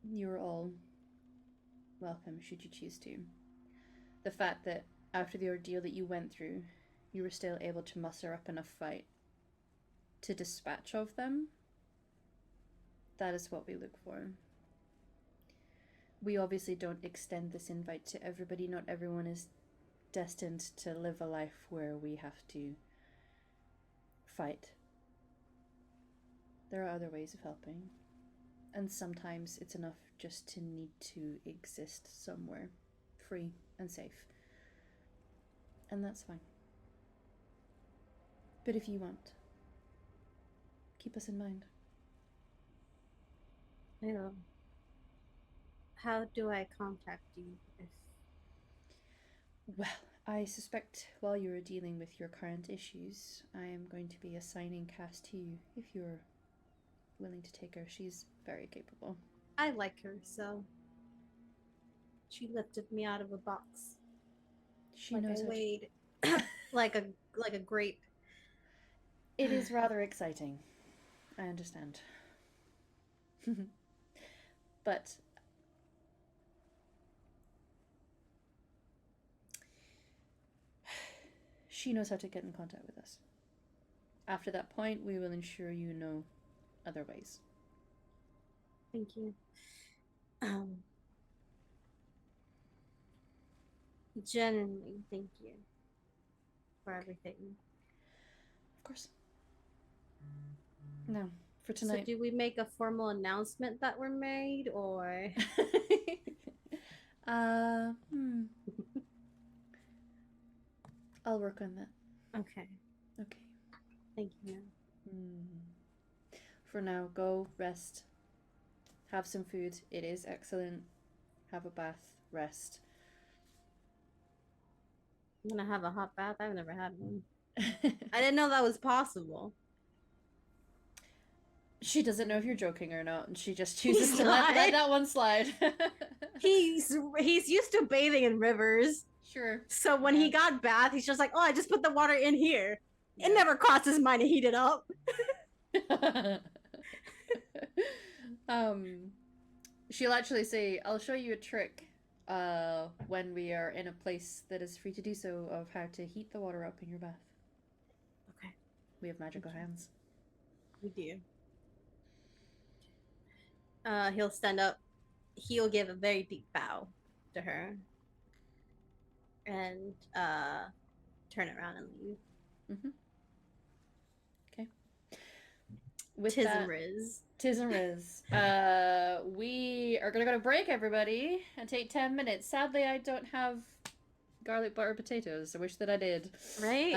You're all welcome should you choose to. The fact that after the ordeal that you went through, you were still able to muster up enough fight to dispatch of them, that is what we look for. We obviously don't extend this invite to everybody. Not everyone is destined to live a life where we have to fight. There are other ways of helping, and sometimes it's enough just to need to exist somewhere free and safe, and that's fine. But if you want, keep us in mind. I know. How do I contact you if Well, I suspect while you are dealing with your current issues, I am going to be assigning Cass to you if you're willing to take her. She's very capable. I like her, so she lifted me out of a box. She like knows I how weighed like a grape. It is rather exciting. I understand. But she knows how to get in contact with us. After that point, we will ensure you know other ways. Thank you. Genuinely, thank you for everything. Of course. Now, for tonight. So do we make a formal announcement that we're married, or? I'll work on that. Okay. Okay. Thank you. For now, go rest. Have some food. It is excellent. Have a bath. Rest. I'm gonna have a hot bath. I've never had one. I didn't know that was possible. She doesn't know if you're joking or not, and she just chooses to let that one slide. He's used to bathing in rivers. Sure. So when he got bath, he's just like, oh, I just put the water in here. It never crossed his mind to heat it up. She'll actually say, I'll show you a trick when we are in a place that is free to do so, of how to heat the water up in your bath. Okay. We have magical hands. We do. He'll stand up. He'll give a very deep bow to her. And turn around and leave. Mm-hmm. Okay. With Tis that, and Riz. Tis and Riz. We are gonna go to break, everybody, and take 10 minutes. Sadly, I don't have garlic butter potatoes. I wish that I did. Right?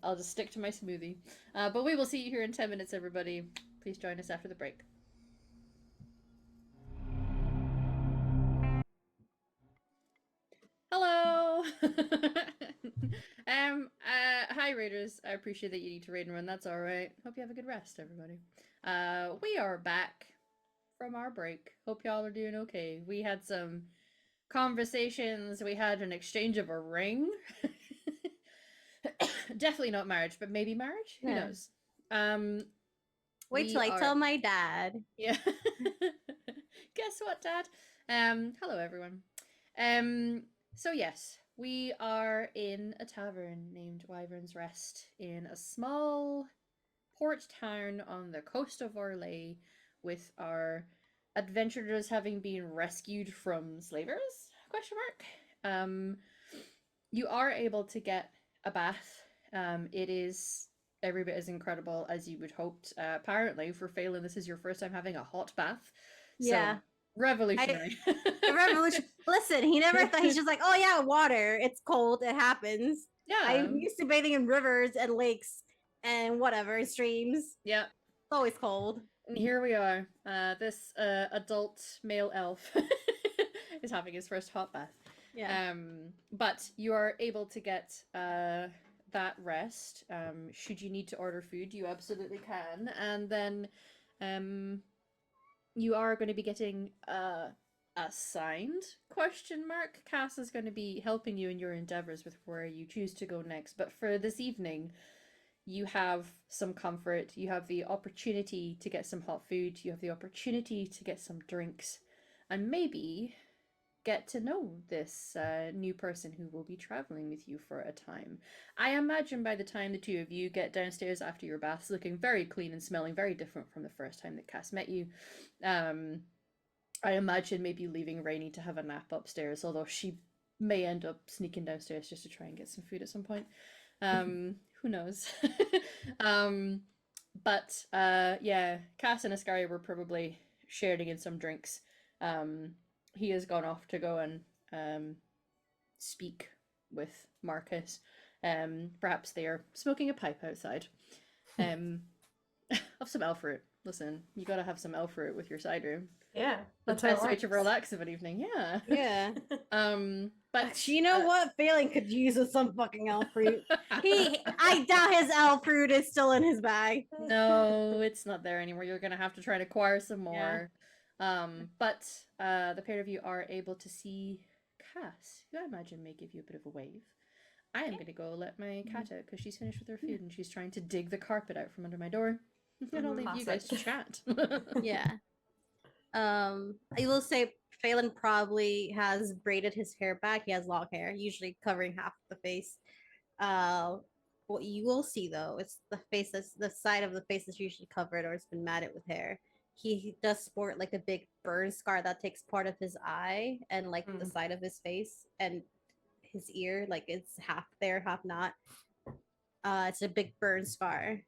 I'll just stick to my smoothie. But we will see you here in 10 minutes, everybody. Please join us after the break. Hello. Hi Raiders. I appreciate that you need to raid and run. That's all right. Hope you have a good rest, everybody. We are back from our break. Hope y'all are doing okay. We had some conversations. We had an exchange of a ring. Definitely not marriage, but maybe marriage. Who Yeah. knows? Wait till I tell my dad. Yeah. Guess what, Dad? Hello everyone. So yes, we are in a tavern named Wyvern's Rest in a small port town on the coast of Orlais, with our adventurers having been rescued from slavers? Question mark. You are able to get a bath. It is every bit as incredible as you would hoped. Apparently, for Phelan, this is your first time having a hot bath. Yeah. So, revolutionary. A revolution. Listen, he never thought, he's just like, oh yeah, water. It's cold. It happens. Yeah. I'm used to bathing in rivers and lakes and whatever, streams. Yeah. It's always cold. And here we are. This adult male elf is having his first hot bath. Yeah. But you are able to get that rest. Should you need to order food, you absolutely can. And then you are going to be getting assigned ? Cass is going to be helping you in your endeavors with where you choose to go next. But for this evening, you have some comfort. You have the opportunity to get some hot food. You have the opportunity to get some drinks, and maybe get to know this new person who will be traveling with you for a time. I imagine by the time the two of you get downstairs after your baths, looking very clean and smelling very different from the first time that Cass met you, I imagine maybe leaving Rainy to have a nap upstairs, although she may end up sneaking downstairs just to try and get some food at some point. Who knows? But yeah, Cass and Ascaria were probably sharing in some drinks. He has gone off to go and speak with Marcus. Perhaps they are smoking a pipe outside. Of some elf fruit. Listen, you gotta have some elf fruit with your cider. Yeah, That's the best way to relax of an evening. Yeah. Yeah. But you know what? Phelan could use with some fucking elf fruit. I doubt his elf fruit is still in his bag. No, it's not there anymore. You're gonna have to try to acquire some more. But the pair of you are able to see Cass, who I imagine may give you a bit of a wave. I am gonna go let my cat out because she's finished with her food and she's trying to dig the carpet out from under my door. And I'll leave you guys to chat. Yeah. I will say Phelan probably has braided his hair back. He has long hair, usually covering half of the face. What you will see though, it's the face that's the side of the face that's usually covered or it's been matted with hair. He does sport like a big burn scar that takes part of his eye and like the side of his face and his ear, like it's half there, half not. It's a big burn scar,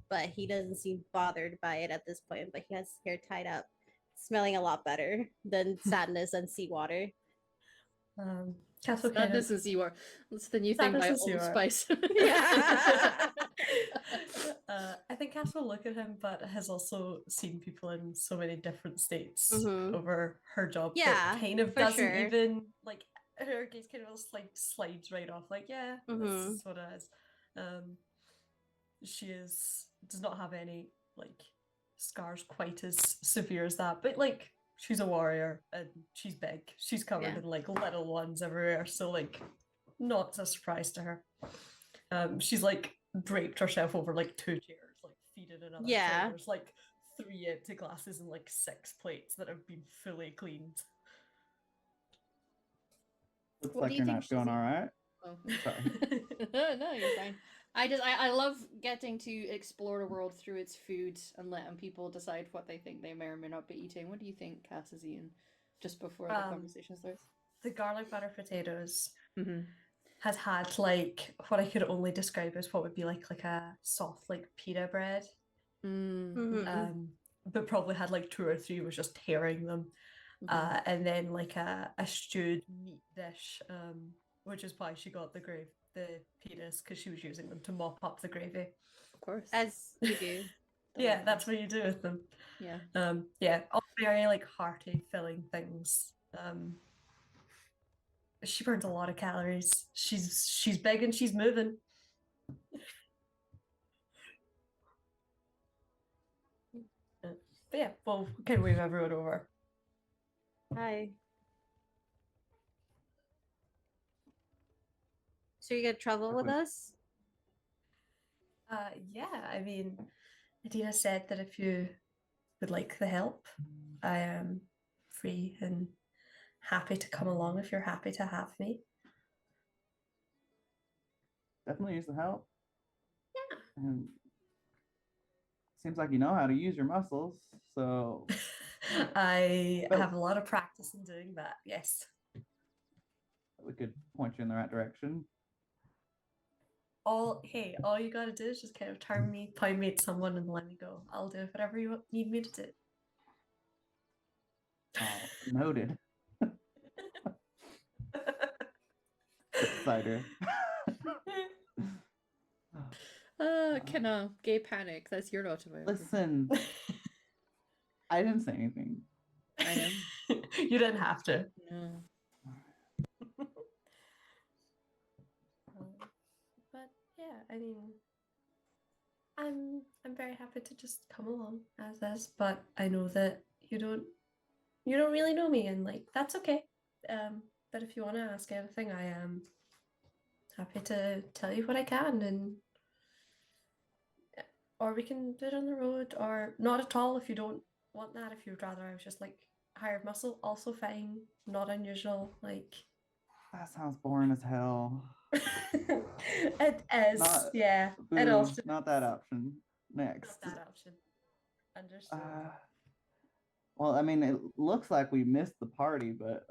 but he doesn't seem bothered by it at this point. But he has hair tied up, smelling a lot better than sadness and seawater. Castle Sadness and seawater. That's the new thing by Old Spice. Yeah. I think Cass will look at him, but has also seen people in so many different states Mhm. over her job. Yeah, that kind of for doesn't sure. even like her gaze kind of like slides right off. Like, yeah, Mhm. that's what it is. She does not have any like scars quite as severe as that, but like she's a warrior and she's big. She's covered in like little ones everywhere, so like not a surprise to her. She's like draped herself over like 2 chairs, like feeding another chair. There's like 3 empty glasses and like 6 plates that have been fully cleaned. Looks like you're not doing all right. Oh, sorry. No, you're fine. I love getting to explore the world through its food and letting people decide what they think they may or may not be eating. What do you think Cass is eating just before the conversation starts? The garlic butter potatoes has had like what I could only describe as what would be like a soft like pita bread. But probably had like 2 or 3 was just tearing them. And then like a stewed meat dish which is why she got the penis, because she was using them to mop up the gravy. Of course. As you do. Yeah, that's what you do with them. Yeah. Yeah, all very like hearty, filling things. She burns a lot of calories. She's big and she's moving. But yeah, well, can we move everyone over? Hi. So you gonna travel with us? Yeah, I mean, Adina said that if you would like the help, I am free and happy to come along if you're happy to have me. Definitely use the help. Yeah. And seems like you know how to use your muscles, so I Oh. have a lot of practice in doing that, yes. we could point you in the right direction. All you gotta do is just kind of point me at someone and let me go. I'll do whatever you need me to do. Oh, noted. Cider. Kenna, gay panic. That's your autobiography. Listen, I didn't say anything. I know. You didn't have to. No. But yeah, I mean, I'm very happy to just come along as is, but I know that you don't really know me, and like that's okay. But if you want to ask anything, I am happy to tell you what I can, and or we can do it on the road, or not at all if you don't want that. If you'd rather I was just like hired muscle, also fine, not unusual. Like That sounds boring as hell. it is, yeah. Boo, And also not that option. Next. not that option. Understood. Well, I mean, it looks like we missed the party, but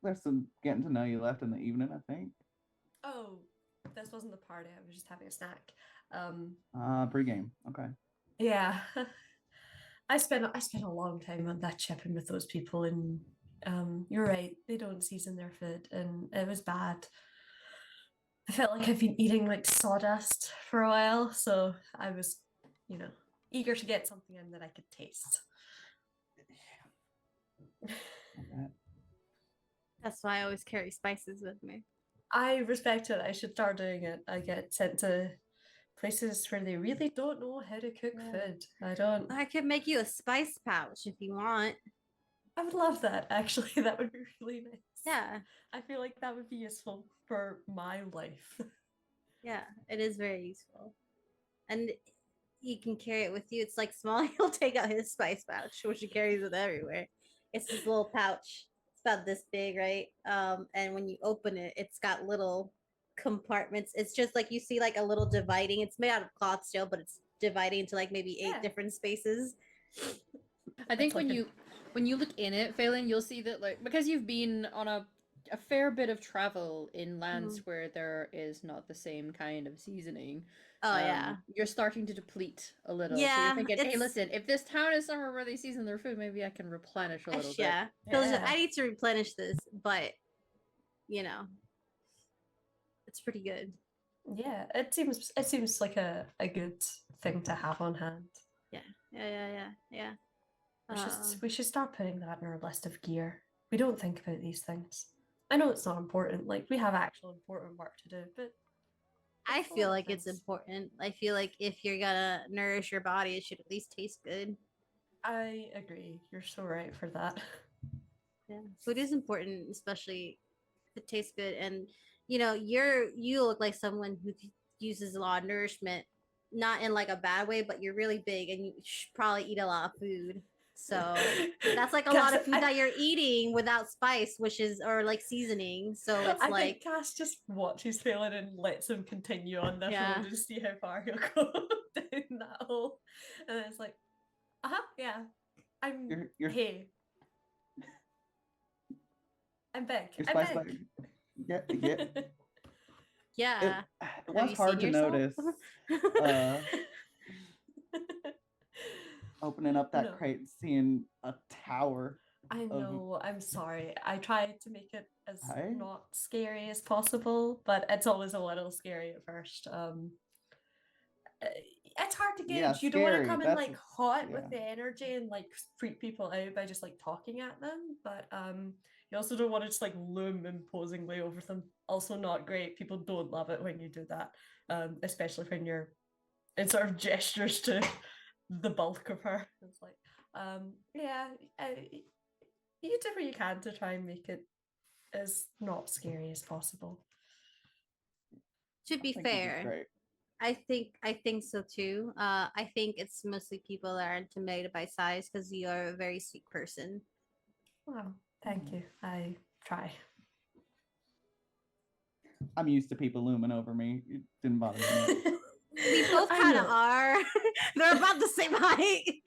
there's some getting to know you left in the evening, I think. Oh, this wasn't the party. I was just having a snack. Pre-game. Okay. Yeah. I spent a long time on that shipping with those people, and you're right, they don't season their food, and it was bad. I felt like I've been eating like sawdust for a while, so I was, eager to get something in that I could taste. Okay. That's why I always carry spices with me. I respect it. I should start doing it. I get sent to places where they really don't know how to cook food. I could make you a spice pouch if you want. I would love that, actually. That would be really nice. Yeah. I feel like that would be useful for my life. Yeah, it is very useful. And you can carry it with you. It's like small. He'll take out his spice pouch, which he carries with everywhere. It's this little pouch. It's about this big, right? And when you open it, it's got little compartments. It's just like you see like a little dividing. It's made out of cloth still, but it's dividing into like maybe 8 different spaces. I think when you look in it, Phelan, you'll see that like because you've been on a fair bit of travel in lands where there is not the same kind of seasoning. Oh yeah, you're starting to deplete a little. Yeah, so you're thinking, hey, listen, if this town is somewhere where they season their food, maybe I can replenish a little bit. Yeah, I need to replenish this, but it's pretty good. Yeah, it seems like a good thing to have on hand. Yeah. We should start putting that in our list of gear. We don't think about these things. I know it's not important. Like we have actual important work to do, but I feel like it's important. I feel like if you're gonna nourish your body, it should at least taste good. I agree. You're so right for that. Yeah, food is important, especially if it tastes good. And you look like someone who uses a lot of nourishment, not in like a bad way, but you're really big and you should probably eat a lot of food. So that's like a lot of food that you're eating without spice, or like seasoning. So it's I think Cass just watches Phelan and lets him continue on this road to see how far he'll go down that hole. And then it's like, yeah. Hey. I'm big. Your I'm spice big. Yeah. Yeah. It was hard to notice. Opening up that crate and seeing a tower I of know, I'm sorry. I tried to make it as Hi? not scary as possible, but it's always a little scary at first. Uh, it's hard to Yeah, gauge. You don't want to scary. come in That's like hot yeah. with the energy and like freak people out by just like talking at them, but you also don't want to just like loom imposingly over them. Also not great. People don't love it when you do that, especially when you're in sort of gestures to the bulk of her. It's like, yeah, you do what you can to try and make it as not scary as possible. To I be think you did fair, great. I think so too. I think it's mostly people that are intimidated by size because you are a very sweet person. Wow, thank you. I try. I'm used to people looming over me. It didn't bother me much. We both I kind of know. are. They're about the same height.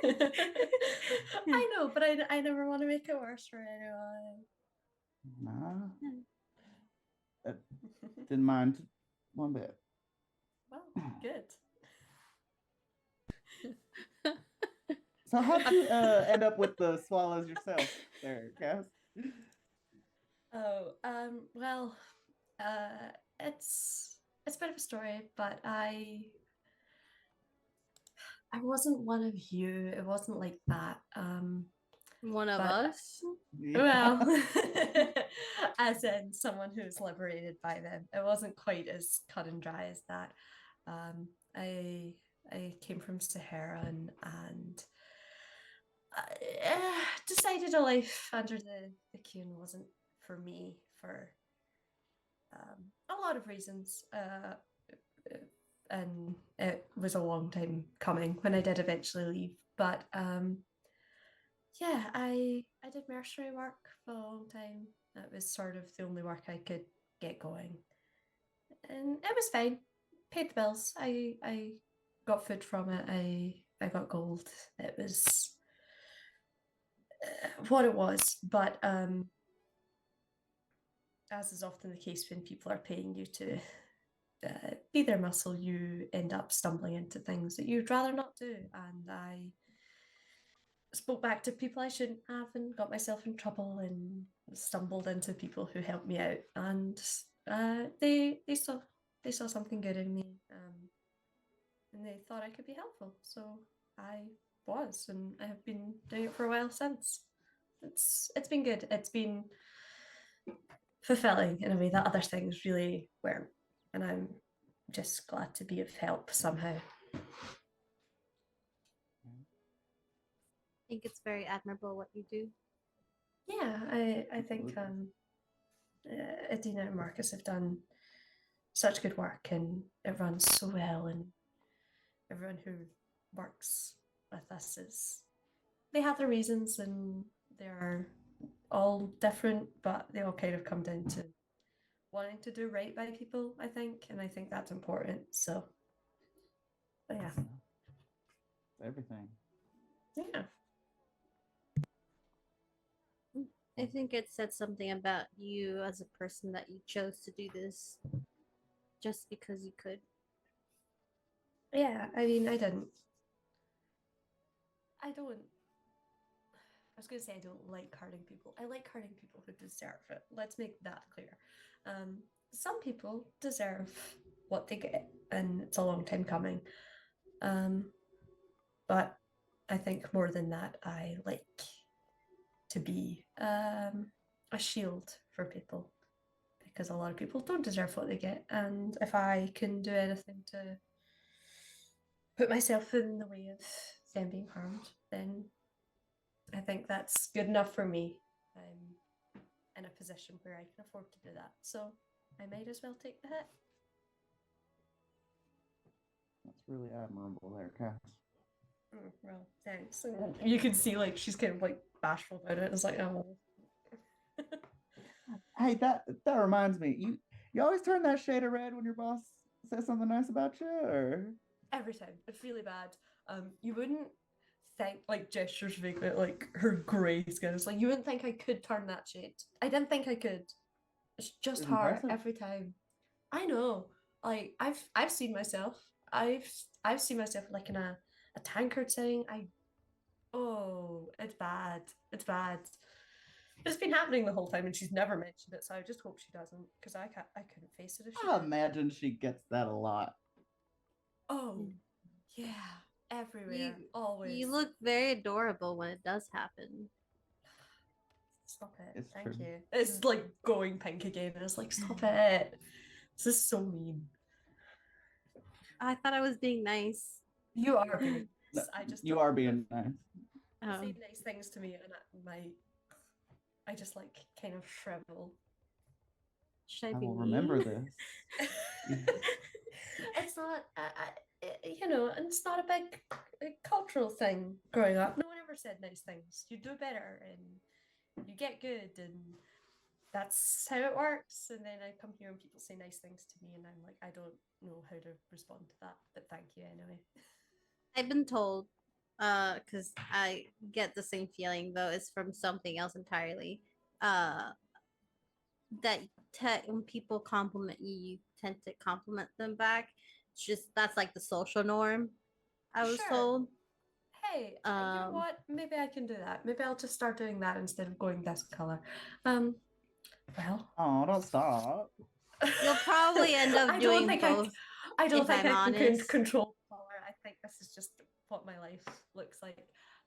I know, but I never want to make it worse for anyone. Nah, I didn't mind one bit. Well, good. So how'd you end up with the swallows yourself there, Cass? Oh, well, it's a bit of a story, but I wasn't one of you. It wasn't like that. One of But us. Yeah. well, as in someone who's liberated by them. It wasn't quite as cut and dry as that. Um, I I came from Saharan and decided a life under the Kyun wasn't for me for a lot of reasons. And it was a long time coming when I did eventually leave. But yeah, I did mercenary work for a long time. That was sort of the only work I could get going, and it was fine. Paid the bills. I got food from it. I got gold. It was what it was. But as is often the case when people are paying you to be their muscle, you end up stumbling into things that you'd rather not do. And I spoke back to people I shouldn't have and got myself in trouble and stumbled into people who helped me out. And they saw something good in me, and they thought I could be helpful. So I was, and I have been doing it for a while since. It's been good. It's been fulfilling in a way that other things really weren't, and I'm just glad to be of help somehow. I think it's very admirable what you do. Yeah, I think Adina and Marcus have done such good work, and it runs so well, and everyone who works with us is they have their reasons, and they're all different, but they all kind of come down to wanting to do right by people, I think, and I think that's important. So yeah. Everything. Yeah. I think it said something about you as a person that you chose to do this just because you could. Yeah, I mean, I don't I was going to say I don't like hurting people. I like hurting people who deserve it. Let's make that clear. Some people deserve what they get, and it's a long time coming. But I think more than that, I like to be a shield for people because a lot of people don't deserve what they get. And if I can do anything to put myself in the way of them being harmed, then I think that's good enough for me. I'm in a position where I can afford to do that. So I might as well take the hit. That's really admirable there, Cass. Well, thanks. And you can see like she's kind of like bashful about it. It's like, oh. Hey, that reminds me. You always turn that shade of red when your boss says something nice about you, or Every time. It's really bad. You wouldn't think like gestures vaguely like her grey skin. It's like you wouldn't think I could turn that shade. I didn't think I could. It's just it's hard impressive. every time. I know. Like I've seen myself. I've seen myself like in a tankard setting. I Oh, it's bad. It's bad. It's been happening the whole time, and she's never mentioned it. So I just hope she doesn't, because I couldn't face it if she I did. imagine she gets that a lot. Oh, yeah, everywhere, always. You look very adorable when it does happen. Stop it. It's Thank true. you. It's like going pink again. It's like, stop it. This is so mean. I thought I was being nice. You are being No, nice. I just you don't. are being nice. You Oh. say nice things to me, and I just like kind of shrivel. Should I I be will mean? remember this. It's not, you know, and it's not a big cultural thing growing up. No one ever said nice things. You do better and you get good, and that's how it works. And then I come here and people say nice things to me, and I'm like, I don't know how to respond to that, but thank you anyway. I've been told, because I get the same feeling, though it's from something else entirely. That when people compliment you, you tend to compliment them back. It's just that's like the social norm. I was Sure. told. Hey, you know what? Maybe I can do that. Maybe I'll just start doing that instead of going this color. Well, Oh, don't stop. You'll probably end up doing both. I don't if think I'm I can honest. control color. I think this is just what my life looks like.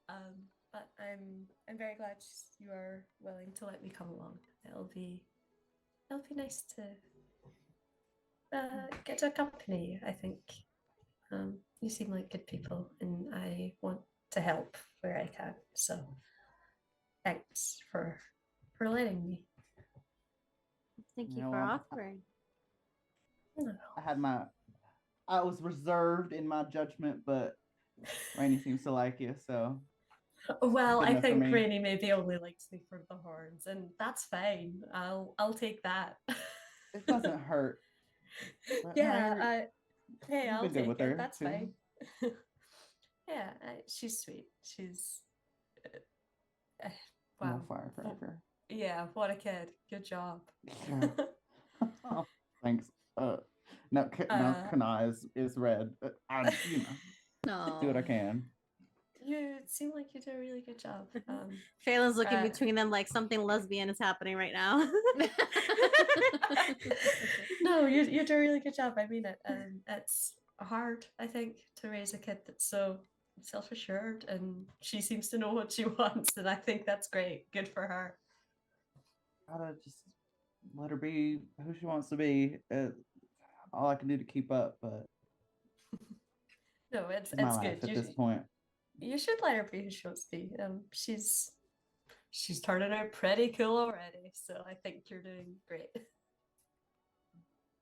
But I'm very glad you are willing to let me come along. It'll be nice to get to accompany you. I think you seem like good people, and I want to help where I can. So thanks for letting me. Thank you You know, for I'm- offering. I was reserved in my judgment, but Rainy seems to like you, so Well, good I enough for think me. Rainy maybe only likes me for the horns, and that's fine. I'll take that. It doesn't hurt. But Yeah, hey, you've I'll been good take with it. her, That's too. fine. Yeah, she's sweet. She's I'm wow. a firecracker. Yeah, what a kid. Good job. Yeah. Oh, thanks. Now Kana is red. You know, do what I can. You seem like you do a really good job. Phelan's looking between them like something lesbian is happening right now. No, you do a really good job. I mean it. It's hard, I think, to raise a kid that's so self-assured, and she seems to know what she wants, and I think that's great. Good for her. Gotta just let her be who she wants to be. All I can do to keep up, but No, it's she's my it's life good. at this point. You should let her be who she wants to be. She's turning out pretty cool already, so I think you're doing great. I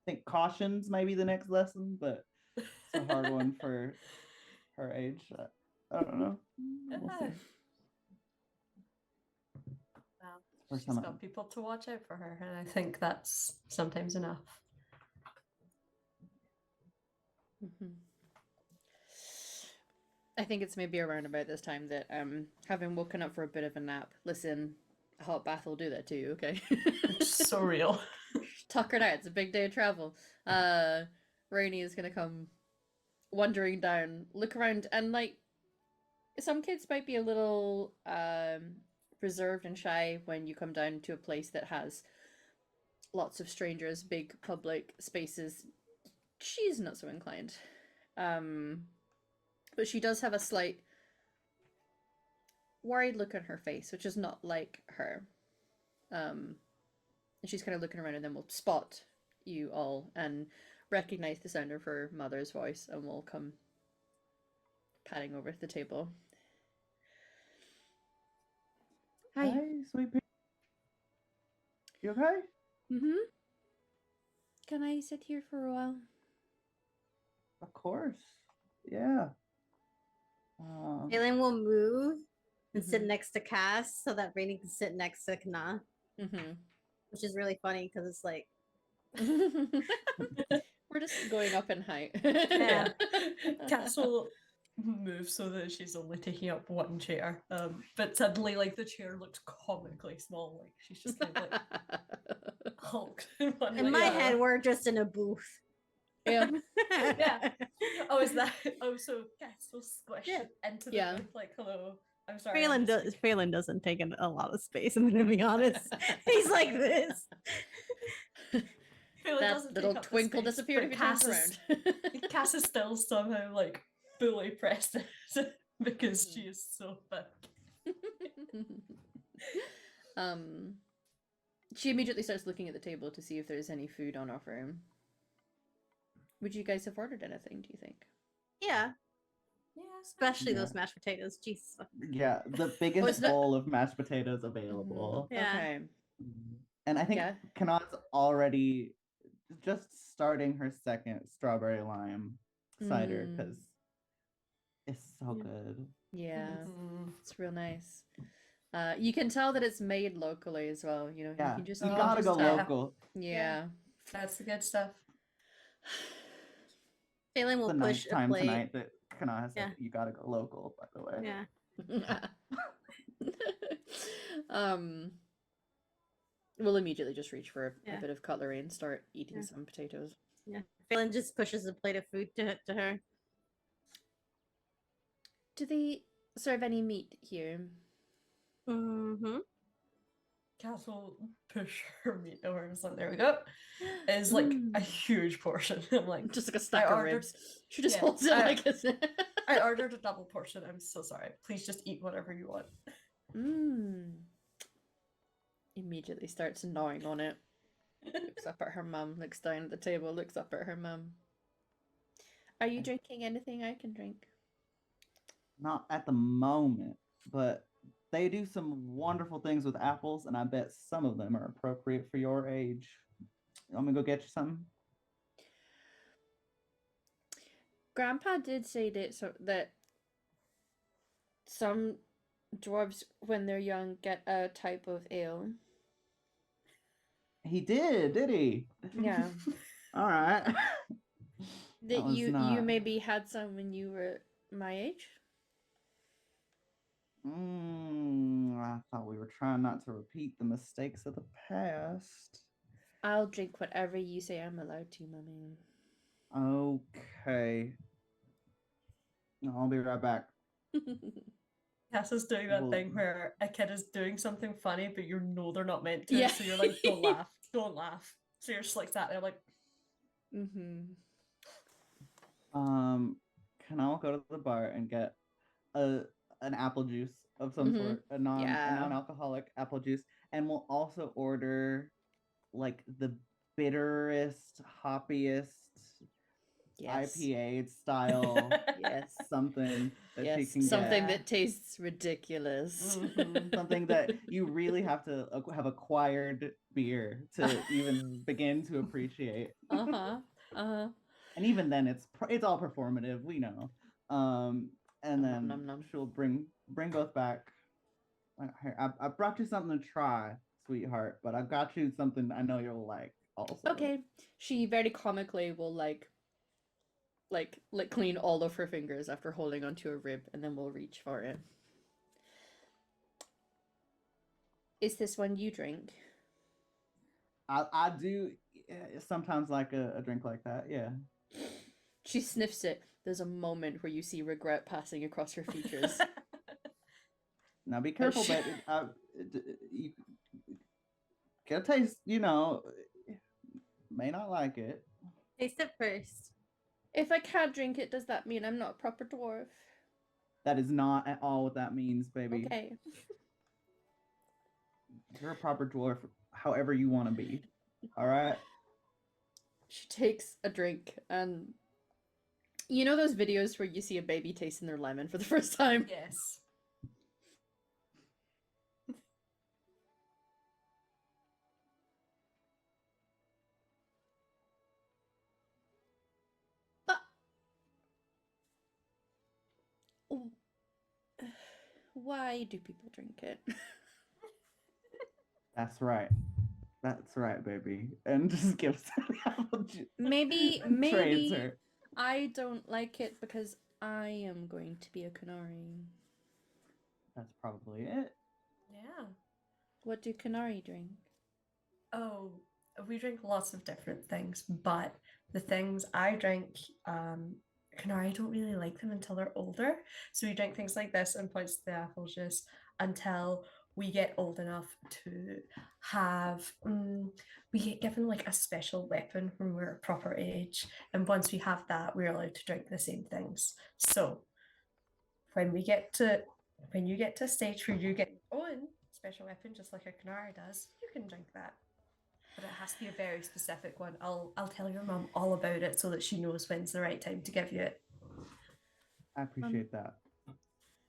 think caution's maybe the next lesson, but it's a hard one for her age. I don't know. We'll see. Well, she's got people to watch out for her, and I think that's sometimes enough. I think it's maybe around about this time that having woken up for a bit of a nap. Listen, a hot bath will do that to you, okay? So real. Tucker out, it's a big day of travel. Rainy is gonna come wandering down, look around, and like some kids might be a little reserved and shy when you come down to a place that has lots of strangers, big public spaces. She's not so inclined. But she does have a slight worried look on her face, which is not like her. And she's kind of looking around and then will spot you all and recognize the sound of her mother's voice and will come padding over to the table. Hi. Hey, sweet pea. You okay? Mm-hmm. Can I sit here for a while? Of course. Yeah. Phelan will move and sit next to Cass so that Rainy can sit next to Kana. Which is really funny because it's like we're just going up in height. Yeah. Cass will move so that she's only taking up one chair. But suddenly, like, the chair looks comically small. Like, she's just kind of like hulked. In my head, we're just in a booth. Yeah. Yeah. Oh, is that? Oh, so Cass will squish into the booth, like, hello. I'm sorry. I'm just like- Phelan doesn't take a lot of space. I'm gonna be honest. He's like this. Phelan That doesn't little take up the twinkle space, disappeared if but he turns Cass is- around. Cass is still somehow like fully pressed because she Mhm. is so thick. um, she immediately starts looking at the table to see if there's any food on offer. Would you guys have ordered anything, do you think? Yeah, Yeah, especially Yeah. those mashed potatoes. Jesus. Yeah, the it's biggest not- bowl of mashed potatoes available. Yeah. Okay. And I think Yeah. Kanat's already just starting her second strawberry lime cider Mm. because it's so Yeah. good. Yeah, Mhm. it's real nice. You can tell that it's made locally as well. You know, Yeah, you can just you Oh, gotta go just, yeah. local. yeah. That's the good stuff. Phelan It's will the ninth push a time plate. tonight that Kanat has said Yeah. that you gotta go local, by the way. Yeah. um, we'll immediately just reach for a Yeah. bit of cutlery and start eating Yeah. some potatoes. Yeah. Phelan just pushes a plate of food to her. Do they serve any meat here? Mm-hmm. Cass will push her meat over and so there we go. It's like a huge portion. I'm like, Just like a stack of ordered- ribs. She just yeah, holds it I- like it's. I ordered a double portion. I'm so sorry. Please just eat whatever you want. Immediately starts gnawing on it. Looks up at her mum, looks down at the table, looks up at her mum. Are you drinking anything I can drink? Not at the moment, but they do some wonderful things with apples, and I bet some of them are appropriate for your age. I'm gonna go get you some. Grandpa did say that some dwarves, when they're young, get a type of ale. He did he? Yeah. All right. That was you not- maybe had some when you were my age. I thought we were trying not to repeat the mistakes of the past. I'll drink whatever you say I'm allowed to, Mummy. Okay. I'll be right back. Cass is doing that Well- thing where a kid is doing something funny, but you know they're not meant to. Yeah. So you're like, don't laugh, don't laugh. So you're just like sat there like, Can I go to the bar and get an apple juice of some Mhm. sort, a Yeah. non-alcoholic apple juice, and we'll also order like the bitterest, hoppiest Yes. IPA style Yes. something that she Yes. can Something get. that tastes ridiculous. Mhm. Something that you really have to have acquired beer to even begin to appreciate. Uh-huh. Uh-huh. And even then it's all performative, we know. And Nom, then nom, nom. she'll bring both back. Here, I brought you something to try, sweetheart, but I got you something I know you'll like also. Okay. She very comically will like lick clean all of her fingers after holding onto a rib, and then we'll reach for it. Is this one you drink? I do sometimes like a drink like that, yeah. She sniffs it. There's a moment where you see regret passing across her features. Now be careful, she- baby. You get a taste, may not like it. Taste it first. If I can't drink it, does that mean I'm not a proper dwarf? That is not at all what that means, baby. Okay. You're a proper dwarf, however you want to be. All right. She takes a drink, and you know those videos where you see a baby tasting their lemon for the first time? Yes. Why do people drink it? That's right. That's right, baby. And just gives her the apple juice. Maybe Trades her. I don't like it because I am going to be a Canary. That's probably it. Yeah. What do Canary drink? Oh, we drink lots of different things, but the things I drink Canary don't really like them until they're older. So we drink things like this and points to the apple juice until we get old enough to have we get given like a special weapon when we're a proper age. And once we have that, we're allowed to drink the same things. So when we get to when you get to a stage where you get your own special weapon, just like a canary does, you can drink that. But it has to be a very specific one. I'll tell your mum all about it so that she knows when's the right time to give you it. I appreciate that.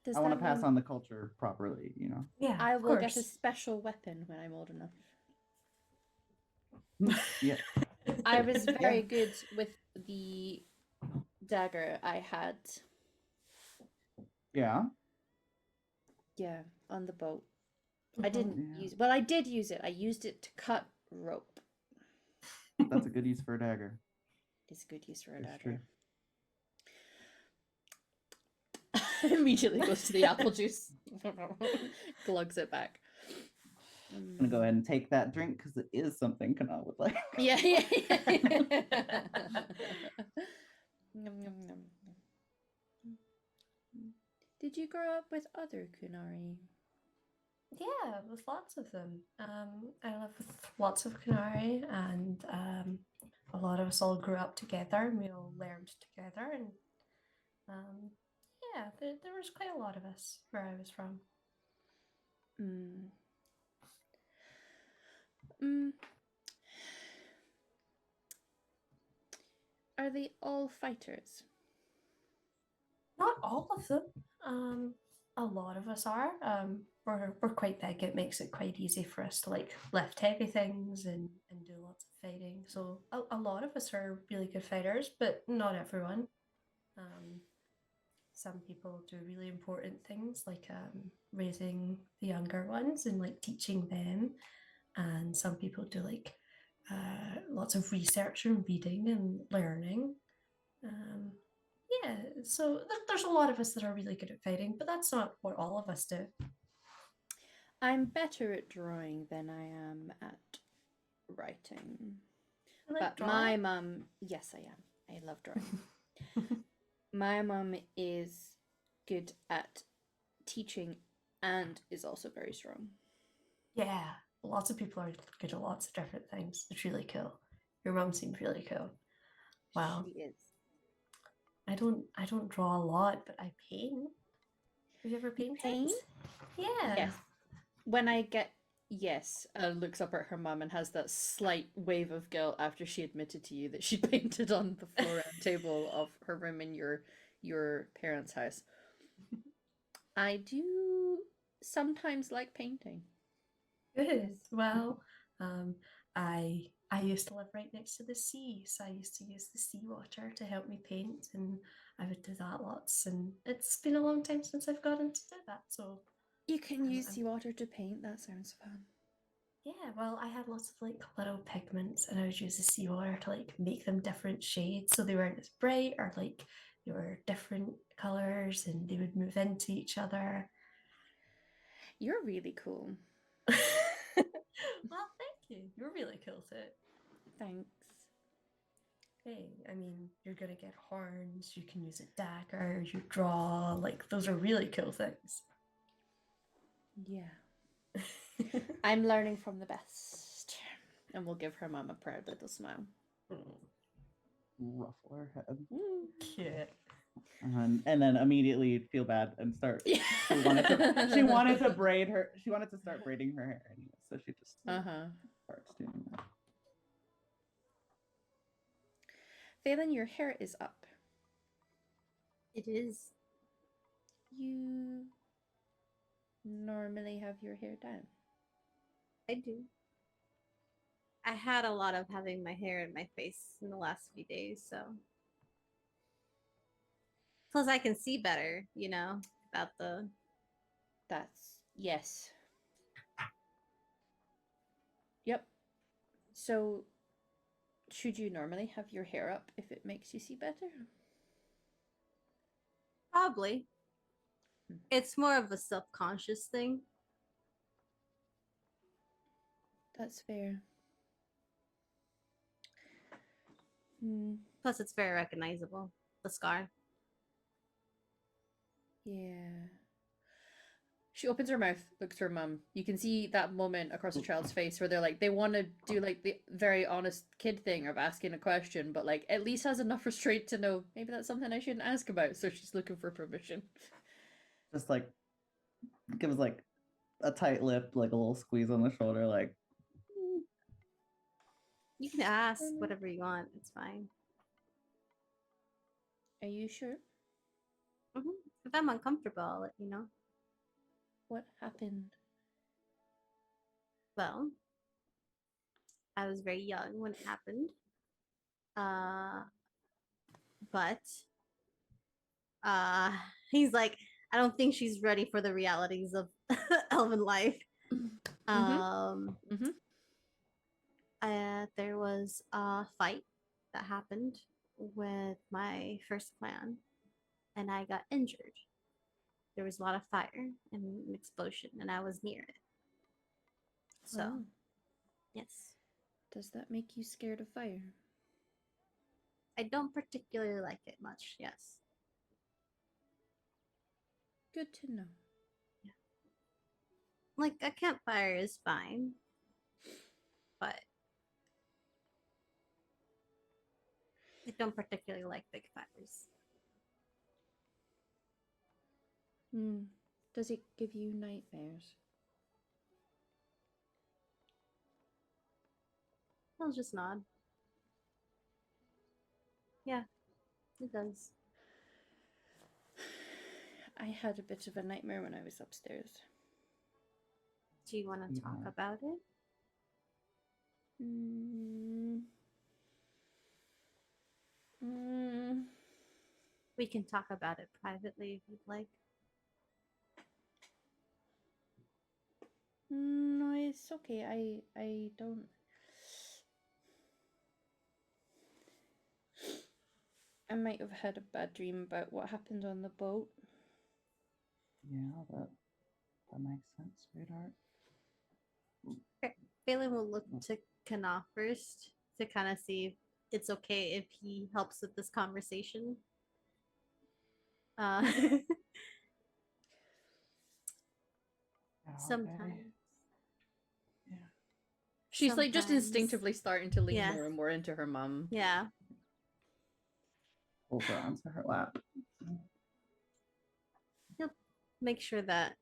Does I want that to pass mean on the culture properly, you know. Yeah, I of will get a course. special weapon when I'm old enough? Yeah. I was very good with the dagger I had. Yeah. Yeah, on the boat. I didn't Yeah. use. Well, I did use it. I used it to cut rope. That's a good use for a dagger. It's a good use for a It's dagger. true. Immediately goes to the apple juice, glugs it back. I'm gonna go ahead and take that drink because it is something Kana would like. Yeah. Nom, nom, nom. Did you grow up with other kunari? Yeah, with lots of them. I live with lots of canary, and a lot of us all grew up together, and we all learned together, and yeah, there was quite a lot of us where I was from. Mm. Mm. Are they all fighters? Not all of them. A lot of us are. We're quite big. It makes it quite easy for us to like lift heavy things and do lots of fighting. So a lot of us are really good fighters, but not everyone. Some people do really important things like raising the younger ones and like teaching them, and some people do like lots of research and reading and learning. Yeah, so there's a lot of us that are really good at fighting, but that's not what all of us do. I'm better at drawing than I am at writing. I like But drawing. my mum, yes, I am. I love drawing. My mum is good at teaching and is also very strong. Yeah, lots of people are good at lots of different things. It's really cool. Your mum seemed really cool. Wow. She is. I don't draw a lot, but I paint. Have you ever painted? Paint? Yeah. Yes. When I get yes, looks up at her mum and has that slight wave of guilt after she admitted to you that she painted on the floor and table of her room in your parents' house. I do sometimes like painting. Good. Well, I used to live right next to the sea, so I used to use the seawater to help me paint, and I would do that lots. And it's been a long time since I've gotten to do that, so You can use I'm seawater to paint. That sounds fun. yeah. Well, I had lots of like little pigments, and I would use the seawater to like make them different shades, so they weren't as bright, or like they were different colors, and they would move into each other. You're really cool. Well, thank you. You're really cool too. Thanks. Hey, I mean, you're gonna get horns, you can use a dagger, you draw, like those are really cool things. Yeah. I'm learning from the best. And we'll give her mum a proud little smile. Ruffle her head. Cute. And then immediately feel bad and start. Yeah. She wanted to braid her. She wanted to start braiding her hair anyway, so she just starts doing that. Phelan, your hair is up. It is. You normally have your hair down. I do. I had a lot of having my hair in my face in the last few days, so. Plus, I can see better, you know, about the. That's yes. Yep. So, should you normally have your hair up if it makes you see better? Probably. It's more of a subconscious thing. That's fair. Plus, it's very recognizable. The scar. Yeah. She opens her mouth, looks to her mum. You can see that moment across the child's face where they're like, they want to do like the very honest kid thing of asking a question, but like at least has enough restraint to know maybe that's something I shouldn't ask about. So she's looking for permission. Just like gives like a tight lip, like a little squeeze on the shoulder, like You can ask whatever you want. It's fine. Are you sure? If I'm uncomfortable, I'll let you know. What happened? Well, I was very young when it happened. But uh he's like, I don't think she's ready for the realities of elven life. Um Mhm. there was a fight that happened with my first clan and I got injured. There was a lot of fire and an explosion and I was near it. So, Oh. yes. Does that make you scared of fire? I don't particularly like it much, yes. Good to know. Like a campfire is fine, but I don't particularly like big fires. Does it give you nightmares? I'll just nod. Yeah, it does. I had a bit of a nightmare when I was upstairs. Do you want to talk Yeah. about it? We can talk about it privately if you'd like. No, it's okay. I don't. I might have had a bad dream about what happened on the boat. yeah, that makes sense, sweetheart. Phelan will look to Kana first to kind of see if it's okay if he helps with this conversation. Yeah, Sometimes. okay. Yeah. She's like just Sometimes. instinctively starting to lean Yeah. more and more into her mum. Yeah. Pulls her onto her lap. He'll make sure that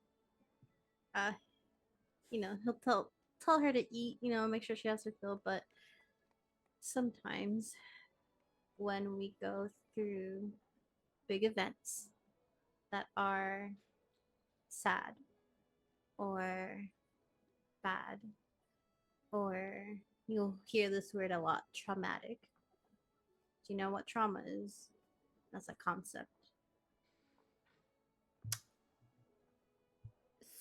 he'll tell her to eat, make sure she has her fill, but sometimes when we go through big events that are sad or bad, or you'll hear this word a lot, traumatic. Do you know what trauma is? That's a concept.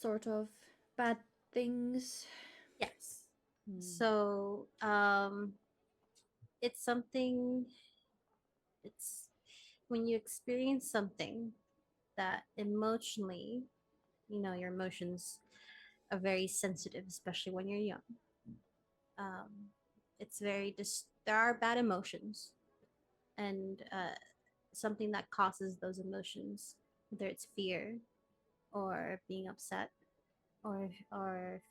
Sort of bad things. Yes. So, it's something, it's when you experience something that emotionally, your emotions are very sensitive, especially when you're young. It's very there are bad emotions, and something that causes those emotions, whether it's fear or being upset or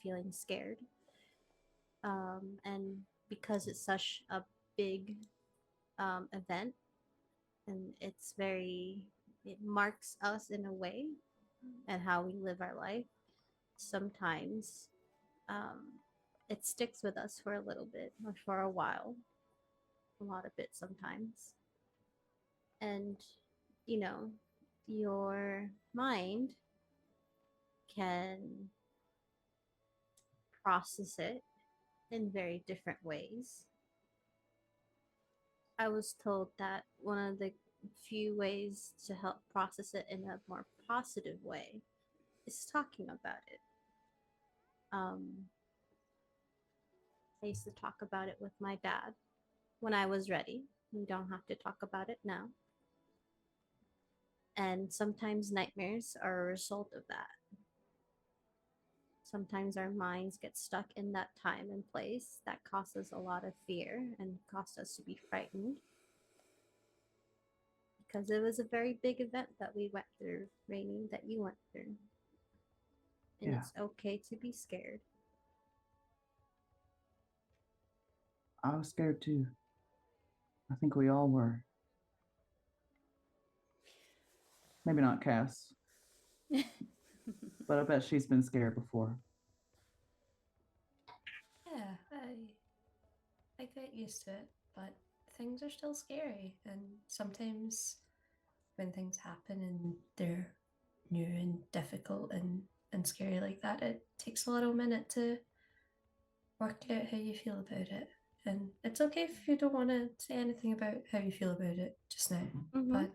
feeling scared, and because it's such a big event, and it marks us in a way and how we live our life. Sometimes it sticks with us for a little bit or for a while, a lot of it sometimes. And, you know, your mind can process it in very different ways. I was told that one of the few ways to help process it in a more positive way is talking about it. I used to talk about it with my dad when I was ready. We don't have to talk about it now. And sometimes nightmares are a result of that. Sometimes our minds get stuck in that time and place that causes a lot of fear and cause us to be frightened because it was a very big event that we went through, Rainy, that you went through. And Yeah. it's okay to be scared. I was scared too. I think we all were. Maybe not Cass, but I bet she's been scared before. Yeah, I get used to it, but things are still scary, and sometimes when things happen and they're new and difficult and scary like that, it takes a little minute to work out how you feel about it. And it's okay if you don't want to say anything about how you feel about it just now, Mhm. but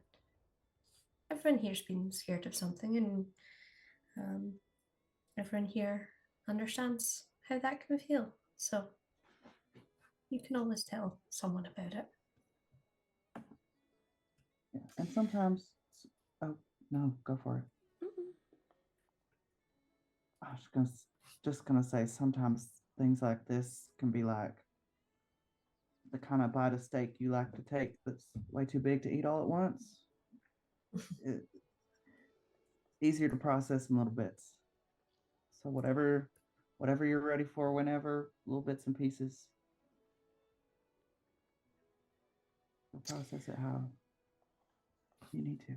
everyone here's been scared of something, and everyone here understands how that can feel. So you can always tell someone about it. Yeah. And sometimes, oh no, go for it. I was just gonna say sometimes things like this can be like the kind of bite of steak you like to take that's way too big to eat all at once. It's easier to process in little bits. So whatever you're ready for, whenever, little bits and pieces. You'll process it how you need to.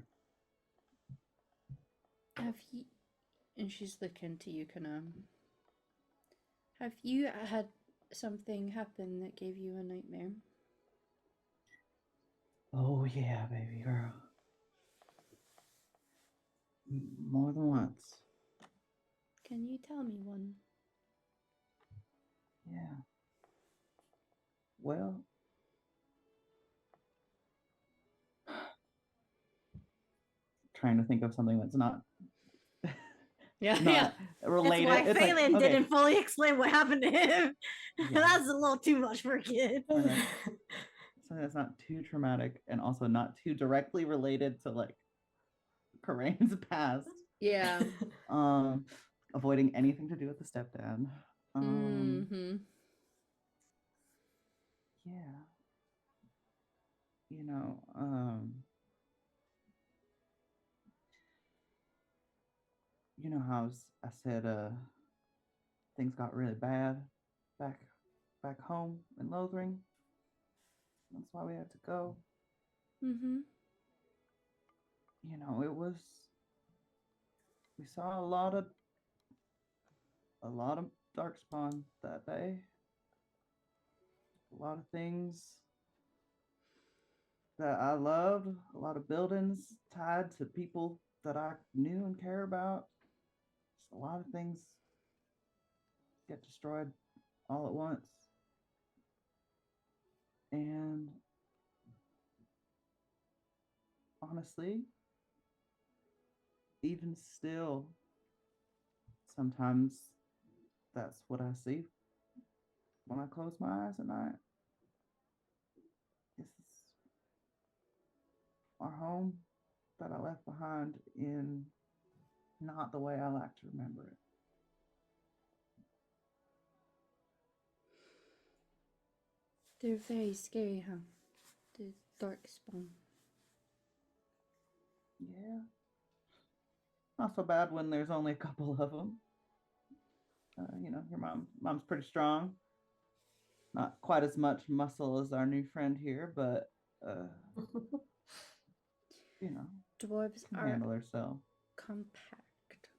Have you? And she's looking to you, Kana. Have you had something happen that gave you a nightmare? Oh yeah, baby girl. More than once. Can you tell me one? Yeah. Well, trying to think of something that's not Yeah, not yeah. That's related. why It's Phelan like, okay, didn't fully explain what happened to him. Yeah. That's a little too much for a kid. something that's not too traumatic and also not too directly related to like Corain's past. Yeah. Avoiding anything to do with the stepdad. Mm-hmm. Yeah. You know, you know how I said things got really bad back home in Lothering. That's why we had to go. Mm-hmm. You know, we saw a lot of darkspawn that day. A lot of things that I loved, a lot of buildings tied to people that I knew and care about. Just a lot of things get destroyed all at once. And honestly, even still, sometimes that's what I see when I close my eyes at night. This is our home that I left behind in not the way I like to remember it. They're very scary, huh? The dark spawn. Yeah. Not so bad when there's only a couple of them. You know, your mom's pretty strong. Not quite as much muscle as our new friend here, but you know, Dwarves can are handle herself. compact.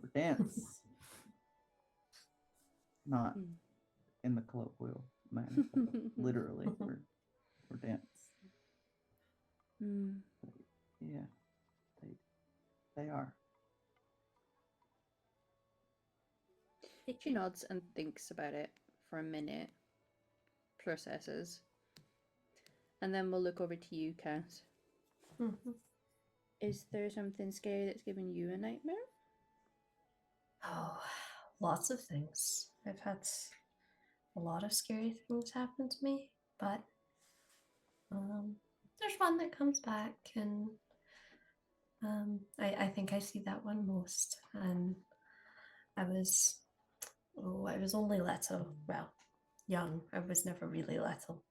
We're dense. Not Hmm. in the colloquial manner, but literally, we're dense. Mm. Yeah, they are. She nods and thinks about it for a minute, processes, and then we'll look over to you, Cass. Mhm. Is there something scary that's given you a nightmare? Oh, lots of things. I've had a lot of scary things happen to me, but there's one that comes back, and I think I see that one most. And I was only little, well, young. I was never really little.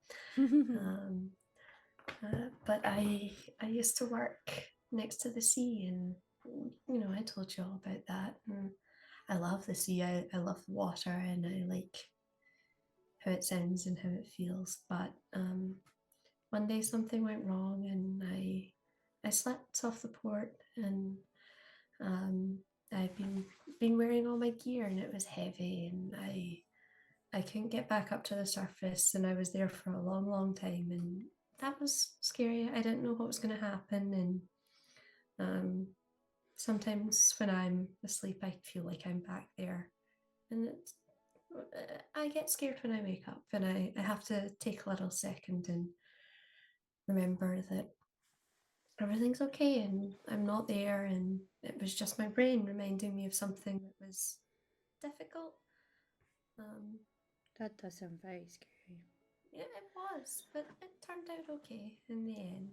But I used to work next to the sea, and I told you all about that. And I love the sea. I love the water, and I like how it sounds and how it feels. But one day something went wrong, and I slept off the port, and I've been wearing all my gear, and it was heavy, and I couldn't get back up to the surface, and I was there for a long, long time, and that was scary. I didn't know what was going to happen, and sometimes when I'm asleep, I feel like I'm back there, and I get scared when I wake up, and I have to take a little second and remember that everything's okay, and I'm not there, and it was just my brain reminding me of something that was difficult. That does sound very scary. Yeah, it was, but it turned out okay in the end.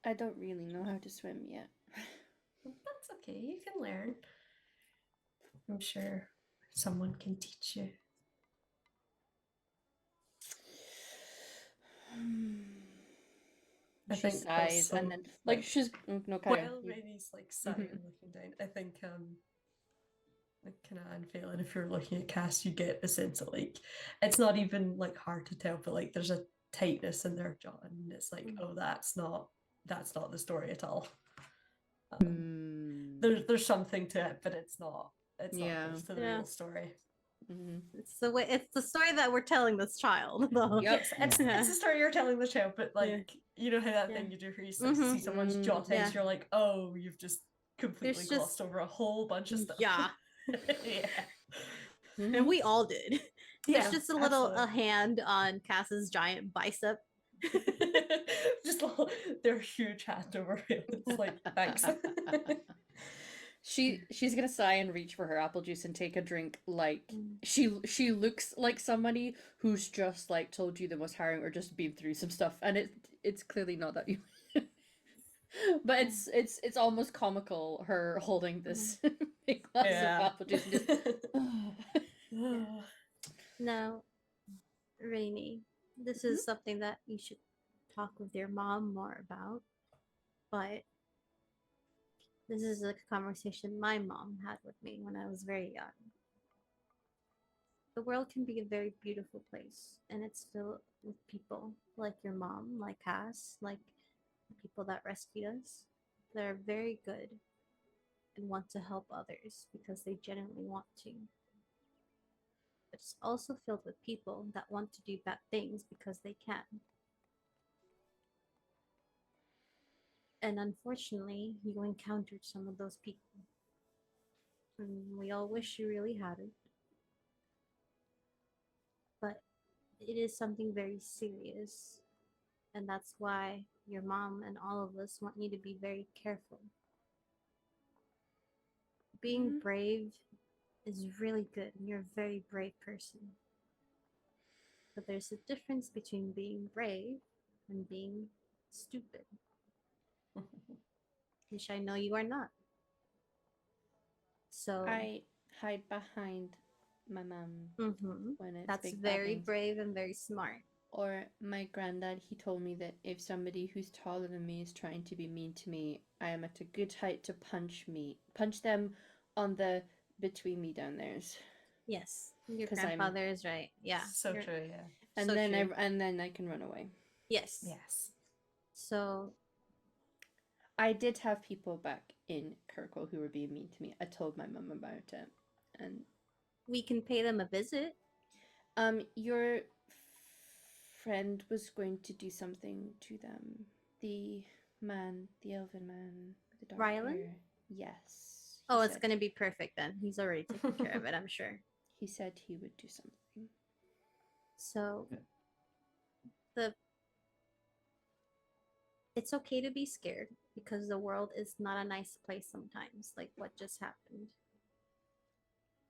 I don't really know how to swim yet. That's okay, you can learn. I'm sure someone can teach you. I She think sighs also, and then like she's no carry on. while Rainey's like sighing and looking down, I think like kind of unfailing, if you're looking at Cass, you get a sense of like it's not even like hard to tell, but like there's a tightness in their jaw, and it's like, oh, that's not the story at all. There's something to it, but it's not close to the real story. It's the story that we're telling this child, though. Yes, it's the story you're telling the child, but like you know how that thing you do where you see someone's jaw tight, you're like, oh, you've just completely glossed over a whole bunch of stuff. Yeah. Yeah. And we all did. Yeah, There's just a hand on Cass's giant bicep. Just their huge hand over it. It's like, thanks. She's gonna sigh and reach for her apple juice and take a drink. Like she looks like somebody who's just like told you the most harrowing or just been through some stuff, and it's clearly not that you. But it's almost comical, her holding this big glass of apple juice and just. Now, Rainy, this is something that you should talk with your mom more about, but this is a conversation my mom had with me when I was very young. The world can be a very beautiful place, and it's filled with people like your mom, like Cass, like the people that rescued us. They're very good and want to help others because they genuinely want to. But it's also filled with people that want to do bad things because they can. And unfortunately, you encountered some of those people. And we all wish you really hadn't. But it is something very serious. And that's why your mom and all of us want you to be very careful. Being brave is really good, and you're a very brave person. But there's a difference between being brave and being stupid. Which I know you are not. So I hide behind my mom when it's that's big very things. brave and very smart. Or my granddad, he told me that if somebody who's taller than me is trying to be mean to me, I am at a good height to punch them on the between me down there's. Yes, your grandfather is right. Yeah, so true. Yeah, and so then true. and then I can run away. Yes. So I did have people back in Kirkwall who were being mean to me. I told my mum about it, and we can pay them a visit. Your friend was going to do something to them. The elven man with the dark Rylan? hair. Yes. Oh, it's gonna be perfect then. He's already taken care of it, I'm sure. He said he would do something. So it's okay to be scared because the world is not a nice place sometimes, like what just happened.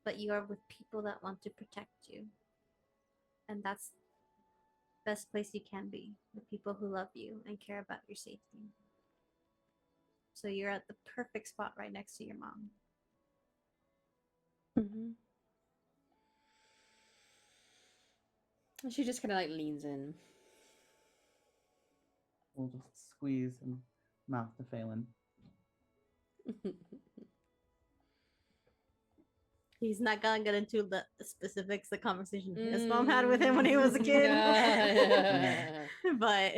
But you are with people that want to protect you. And that's the best place you can be, with people who love you and care about your safety. So you're at the perfect spot right next to your mom. She just kind of like leans in. we'll just squeeze and mouth to Phelan. He's not gonna get into the specifics, the conversation his mom had with him when he was a kid. But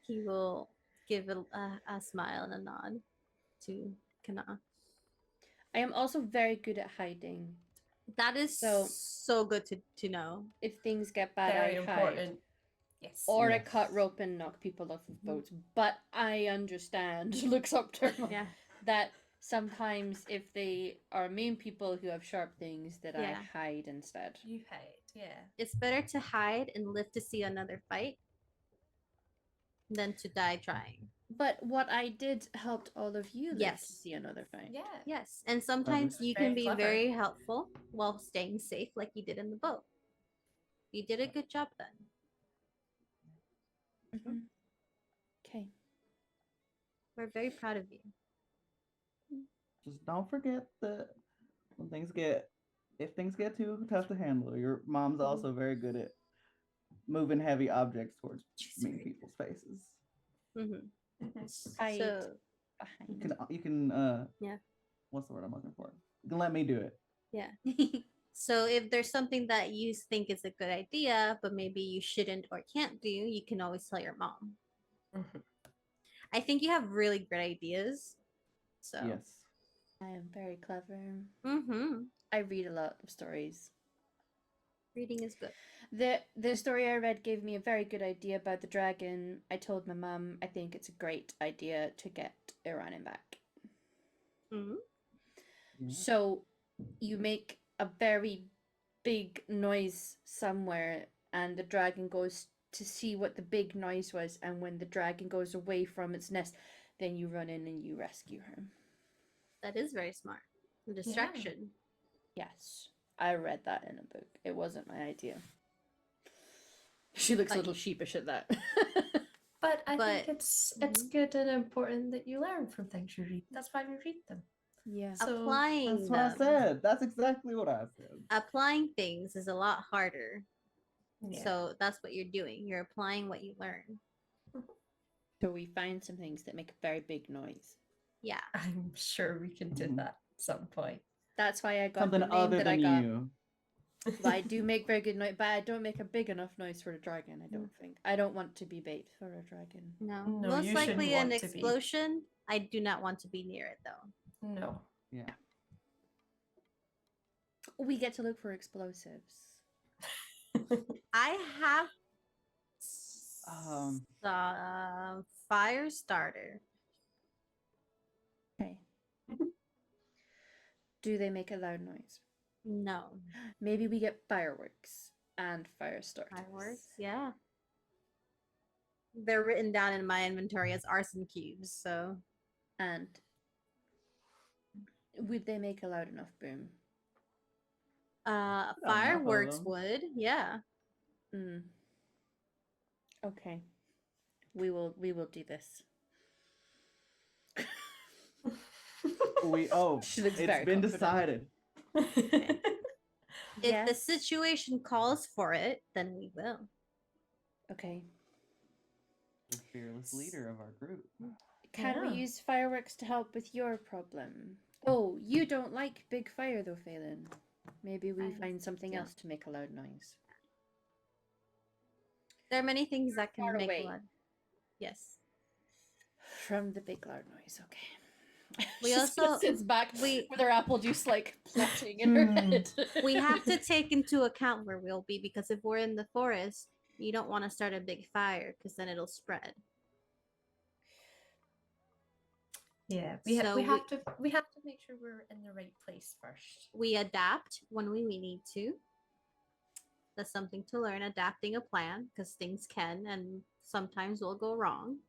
he will give a smile and a nod to Kana. I am also very good at hiding. That is so good to know. If things get bad, Very I hide. important. Yes. Or I Yes. cut rope and knock people off of boats. But I understand, looks up to her mom, Yeah. that sometimes if they are mean people who have sharp things, that Yeah. I hide instead. You hate, yeah. It's better to hide and live to see another fight than to die trying. But what I did helped all of you live to Yes. see another fight. Yeah. Yes, and sometimes is you very can be clever. very helpful while staying safe, like you did in the boat. You did a good job then. Mm-hmm. Okay. We're very proud of you. Just don't forget that if things get too tough to handle, your mom's also very good at moving heavy objects towards mean people's faces. Mm-hmm. Hide So behind. You can Yeah. What's the word I'm looking for? You can let me do it. yeah. So if there's something that you think is a good idea, but maybe you shouldn't or can't do, you can always tell your mom. Mhm. I think you have really great ideas. So Yes. I am very clever. mm-hmm. I read a lot of stories. Reading is good. The story I read gave me a very good idea about the dragon. I told my mum I think it's a great idea to get Iranin back. Mm-hmm. Yeah. So you make a very big noise somewhere, and the dragon goes to see what the big noise was, and when the dragon goes away from its nest, then you run in and you rescue her. That is very smart. A distraction. Yes, I read that in a book. It wasn't my idea. She looks a little sheepish at that. But I But- think it's good and important that you learn from things you read. That's why we read them. Yeah. So Applying That's what I them. said. That's exactly what I said. Applying things is a lot harder. yeah. So that's what you're doing. You're applying what you learn. So we find some things that make a very big noise. Yeah. I'm sure we can do Mhm. that at some point. That's why I got Something the name other that I than got. you. But I do make very good noise, but I don't make a big enough noise for a dragon, I don't think. I don't want to be bait for a dragon. No. No, Most you likely shouldn't an want to be. explosion. I do not want to be near it though. No. Yeah. We get to look for explosives. I have fire starter. Okay. Do they make a loud noise? No. Maybe we get fireworks and fire starters. Fireworks, yeah. They're written down in my inventory as arson cubes, so And would they make a loud enough boom? enough of fireworks them. would, yeah. Mm. Okay. We will do this. She looks It's very been confident. decided. If the situation calls for it, then we will. Okay. The fearless leader of our group. Can we Yeah. use fireworks to help with your problem? Oh, you don't like big fire though, Phelan. Maybe we I find something don't. else to make a loud noise. There are many things that can far make away. a lot. Yes. From the big loud noise, okay. We She also- sits back we- with her apple juice like plotting in her head. We have to take into account where we'll be because if we're in the forest, you don't want to start a big fire because then it'll spread. Yeah, we So have to make sure we're in the right place first. We adapt when we need to. That's something to learn, adapting a plan because things can and sometimes will go wrong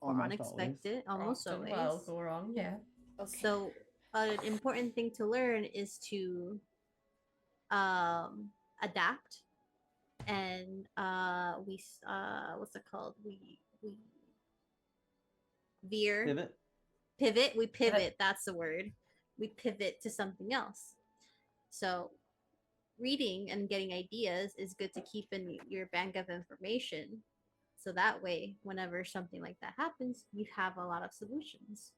or Almost unexpected, almost Often always. will go wrong, yeah. Okay. So an important thing to learn is to adapt and what's it called? We veer Pivot. we pivot, that's the word. We pivot to something else. So reading and getting ideas is good to keep in your bank of information So that way, whenever something like that happens, you have a lot of solutions.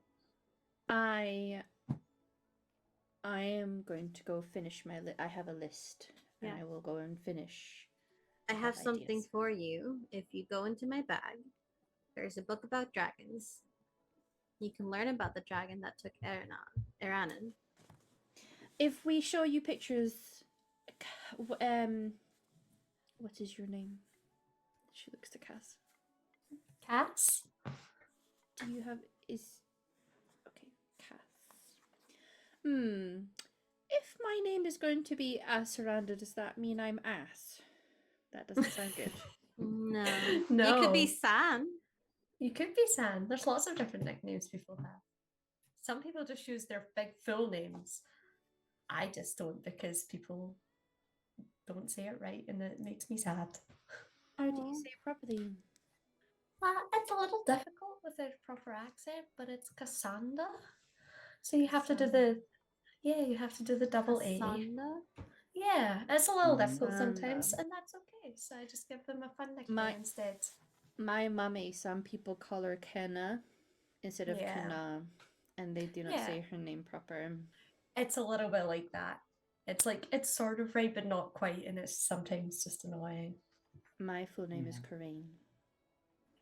I am going to go finish my I have a list, and Yeah. I will go and finish. I have ideas. something for you. If you go into my bag, there's a book about dragons. You can learn about the dragon that took Eranan. If we show you pictures, what is your name? She looks to Cass. Cats? Do you have okay, Cass. If my name is going to be Asuranda, does that mean I'm ass? That doesn't sound good. No. No. You could be San. You could be San. There's lots of different nicknames people have. Some people just use their big full names. I just don't, because people don't say it right and it makes me sad. How do you say it properly? It's a little difficult with a proper accent, but it's Cassandra. So you have to do the you have to do the double Cassandra? A. Yeah, it's a little difficult Cassandra. sometimes, and that's okay. So I just give them a fun nickname instead. My mummy, some people call her Kenna instead of Kana, and they do not say her name proper. It's a little bit like that. It's like, it's sort of right, but not quite, and it's sometimes just annoying. My full name is Corinne.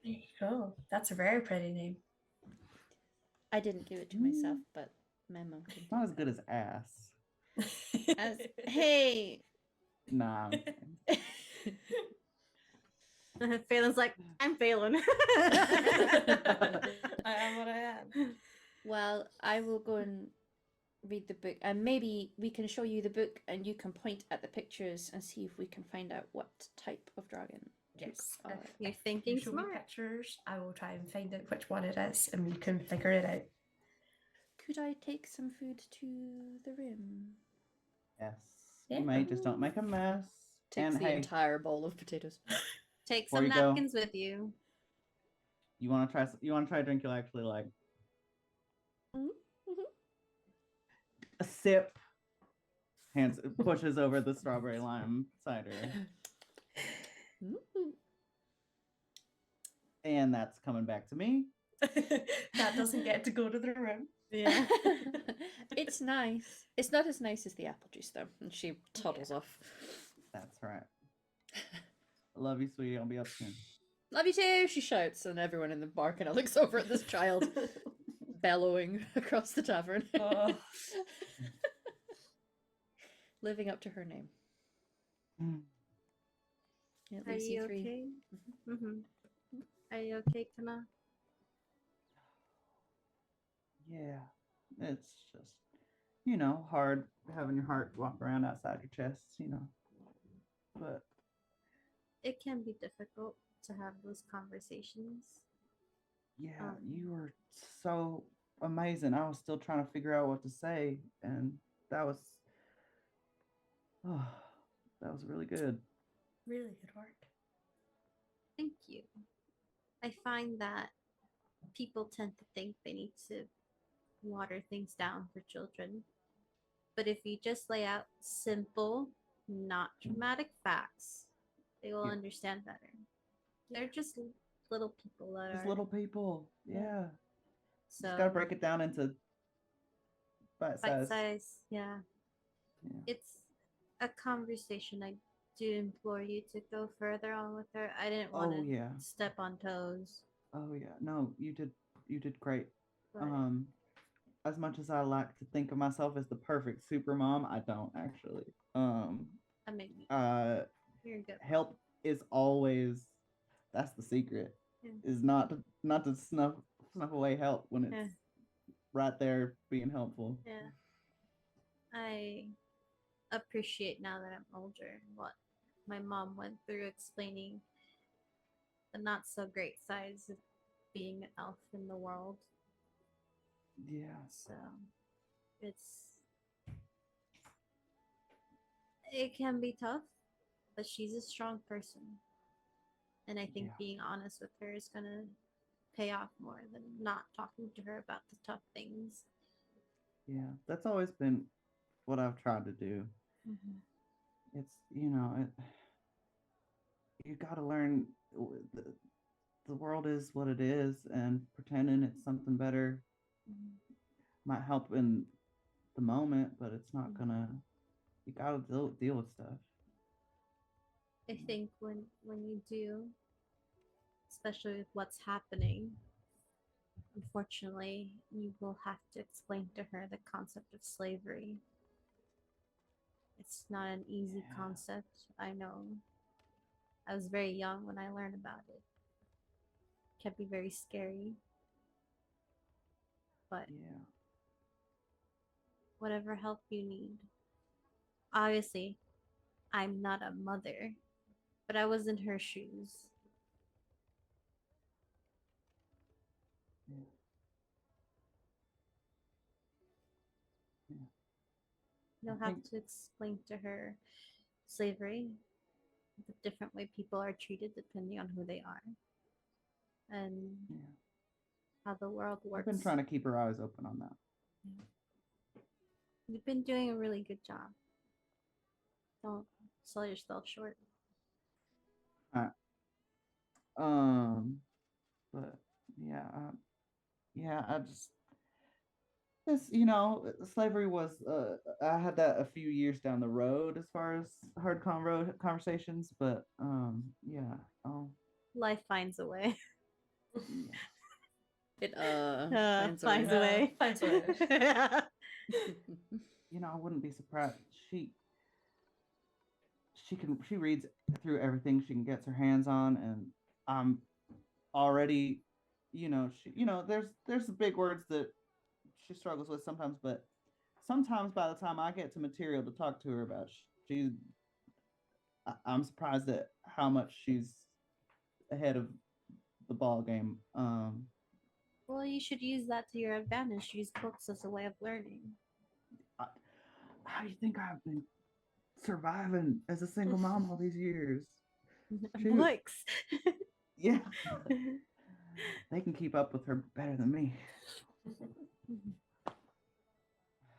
There you go. That's a very pretty name. I didn't give it to myself, but my mom did. Not as good as ass. Hey! Nah. Phelan's like, I'm Phelan. I am what I am. Well, I will go and read the book, and maybe we can show you the book and you can point at the pictures and see if we can find out what type of dragon. Yes. You're thinking you show smart. me pictures, I will try and find out which one it is, and we can figure it out. Could I take some food to the room? Yes. Yeah. You may just don't make a mess. Takes and the entire bowl of potatoes. Take Before some you go- napkins with you. You want to try? You want to try a drink you actually like? A sip. Hands pushes over the strawberry lime cider, and that's coming back to me. That doesn't get to go to the room. Yeah. It's nice. It's not as nice as the apple juice though. And she toddles off. That's right. I love you, sweetie. I'll be up soon. Love you too, she shouts, and everyone in the bar kind of looks over at this child bellowing across the tavern. Oh. Living up to her name. At Are least you three. okay? Are you okay, Kana? Yeah, it's just, hard having your heart walk around outside your chest, But It can be difficult to have those conversations. yeah, you were so amazing. I was still trying to figure out what to say, and that was really good. Really good work. Thank you. I find that people tend to think they need to water things down for children. But if you just lay out simple, not dramatic facts, they will understand better. They're just little people that Just are little people. Yeah. so Just gotta break it down into bite size. Yeah. Yeah. It's a conversation. I do implore you to go further on with her. I didn't want to step on toes. Oh yeah. No, you did great. But As much as I like to think of myself as the perfect super mom, I don't actually. I mean, you're good. Help is always, that's the secret. Yeah. Is not to snuff away help when it's right there being helpful. Yeah. I appreciate now that I'm older what my mom went through explaining the not so great sides of being an elf in the world. Yeah. So it can be tough, but she's a strong person. And I think being honest with her is gonna pay off more than not talking to her about the tough things. Yeah, that's always been what I've tried to do. It's, you got to learn the world is what it is, and pretending it's something better might help in the moment, but it's not gonna. You gotta deal with stuff. I think when you do, especially with what's happening, unfortunately, you will have to explain to her the concept of slavery. It's not an easy Yeah. concept. I know. I was very young when I learned about it. Can be very scary, but Yeah. whatever help you need. Obviously, I'm not a mother, but I was in her shoes. Yeah. Yeah. You'll I have think to explain to her slavery, the different way people are treated depending on who they are, and yeah. how the world I've been works. trying to keep her eyes open on that. You've been doing a really good job. Don't sell yourself short. Um, but yeah, yeah, I just this, slavery was. I had that a few years down the road as far as hard conversations, but yeah, Life finds a way. yeah, It finds a Finds way. a way. Finds a way. I wouldn't be surprised. She reads through everything she can get her hands on, and I'm already, there's some big words that she struggles with sometimes, but sometimes by the time I get to material to talk to her about, I'm surprised at how much she's ahead of the ball game. Well, you should use that to your advantage. Use books as a way of learning. How do you think I've been surviving as a single mom all these years? Shoot. Books. Yeah, they can keep up with her better than me.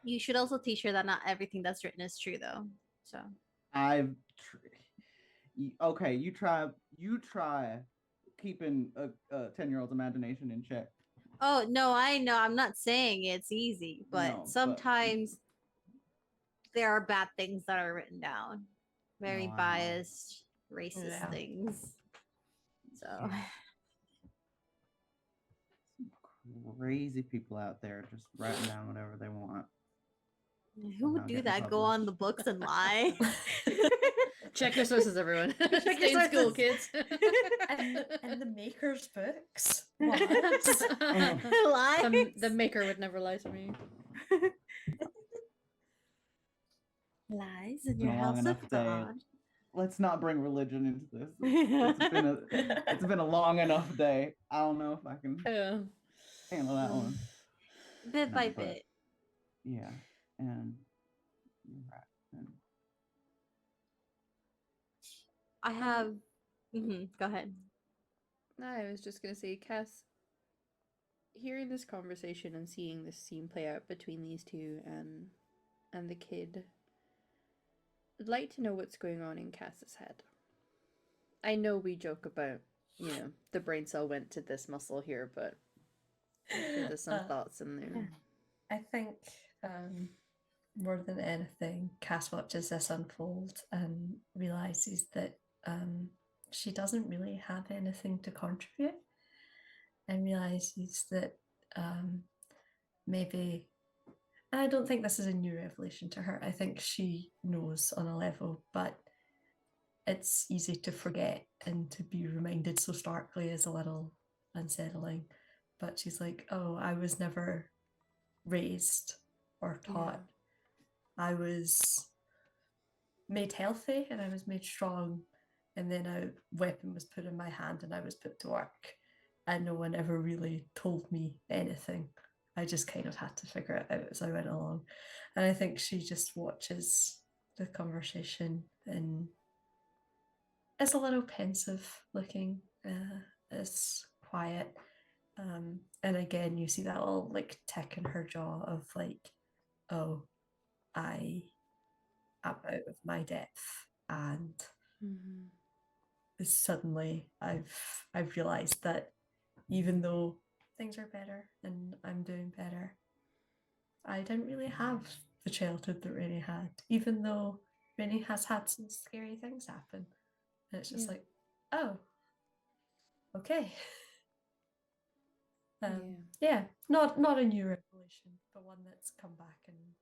You should also teach her that not everything that's written is true, though. So I've okay. You try keeping a 10-year-old's imagination in check. oh no, I know. I'm not saying it's easy, but No, sometimes there are bad things that are written down. Very No, I know. biased, racist Yeah. things. So Yeah. Some crazy people out there just writing down whatever they want. who would Somehow do getting that? Go on published. the books and lie? Check your sources, everyone. Check your Stay in school, sources. kids. And the maker's books. What? Lies? The maker would never lie to me. Lies in Been your a long house of enough day. fraud. Let's not bring religion into this. It's been a long enough day. I don't know if I can Yeah. handle that one. Bit by but bit. Yeah, and you're right. And I have. Go ahead. I was just gonna say, Cass, hearing this conversation and seeing this scene play out between these two and the kid, I'd like to know what's going on in Cass's head. I know we joke about, the brain cell went to this muscle here, but I'm sure there's some thoughts in there. I think more than anything, Cass watches this unfold and realizes that she doesn't really have anything to contribute, and realizes that maybe. I don't think this is a new revelation to her. I think she knows on a level, but it's easy to forget, and to be reminded so starkly is a little unsettling. But she's like, oh, I was never raised or taught. Yeah. I was made healthy and I was made strong, and then a weapon was put in my hand and I was put to work, and no one ever really told me anything. I just kind of had to figure it out as I went along. And I think she just watches the conversation and is a little pensive looking. It's quiet. And again, you see that little tick in her jaw of oh, I am out of my depth, and is suddenly I've realized that even though things are better and I'm doing better, I didn't really have the childhood that Rainy had, even though Rainy has had some scary things happen. And it's just Yeah. like, oh, okay. Yeah, not a new revelation, but one that's come back and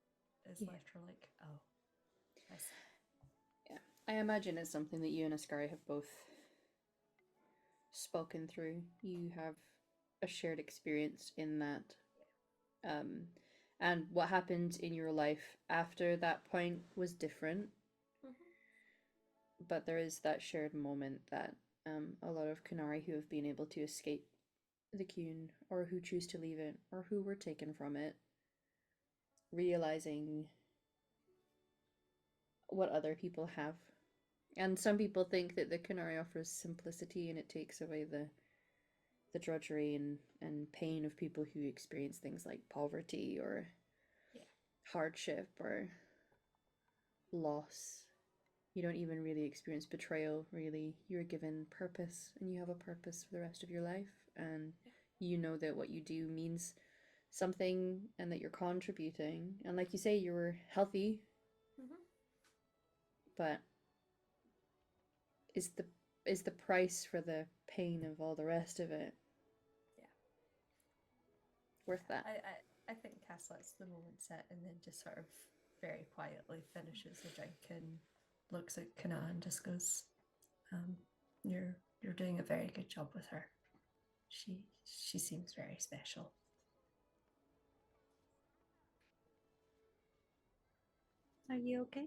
is Yeah. left her like, oh, I see. Yeah. I imagine it's something that you and Ascari have both spoken through. You have a shared experience in that. And what happened in your life after that point was different. But there is that shared moment that a lot of Kunari who have been able to escape the Kyun, or who choose to leave it, or who were taken from it, realizing what other people have. And some people think that the Kunari offers simplicity and it takes away the drudgery and pain of people who experience things like poverty or hardship or loss. You don't even really experience betrayal, really. You're given purpose, and you have a purpose for the rest of your life, and you know that what you do means something and that you're contributing. And like you say, you were healthy, but is the price for the pain of all the rest of it worth that? I think Cass lets the moment set and then just sort of very quietly finishes the drink and looks at Kana and just goes, you're doing a very good job with her. She seems very special. Are you okay?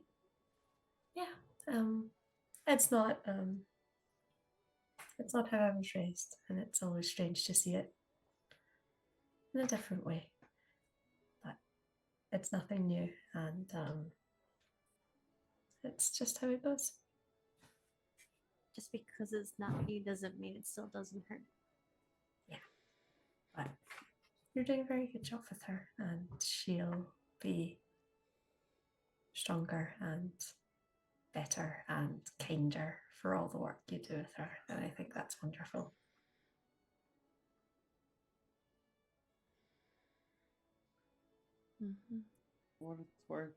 Yeah. It's not how I was raised, and it's always strange to see it in a different way. But it's nothing new, and it's just how it goes. Just because it's not you doesn't mean it still doesn't hurt. Yeah. But you're doing a very good job with her, and she'll be stronger and better and kinder for all the work you do with her. And I think that's wonderful. Mm-hmm. For what it's worth,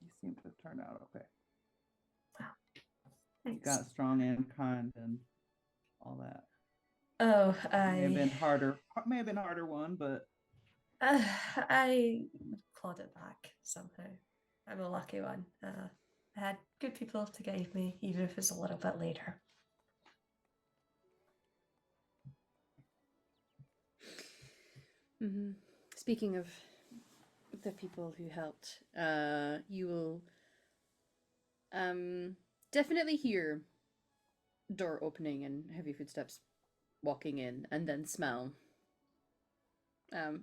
you seem to have turned out okay. Wow. You Thanks. got strong and kind and all that. Oh, May have been harder one, but I clawed it back somehow. I'm a lucky one. I had good people to guide me, even if it's a little bit later. Mm-hmm. Speaking of the people who helped, you will definitely hear door opening and heavy footsteps walking in, and then smell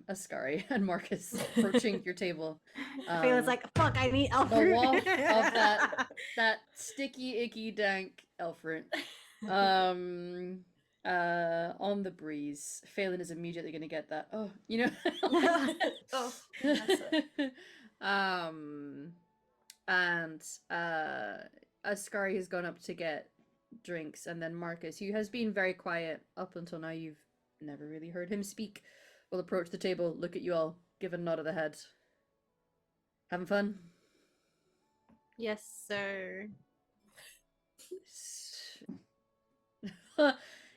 Ascari and Marcus approaching your table. Phelan's like, fuck, I need The Alfred. waft of that sticky, icky, dank elfruit on the breeze. Phelan is immediately going to get that. Oh, you know. Oh, that's it. And Ascari has gone up to get drinks, and then Marcus, who has been very quiet up until now, you've never really heard him speak, will approach the table, look at you all, give a nod of the head. Having fun? Yes, sir.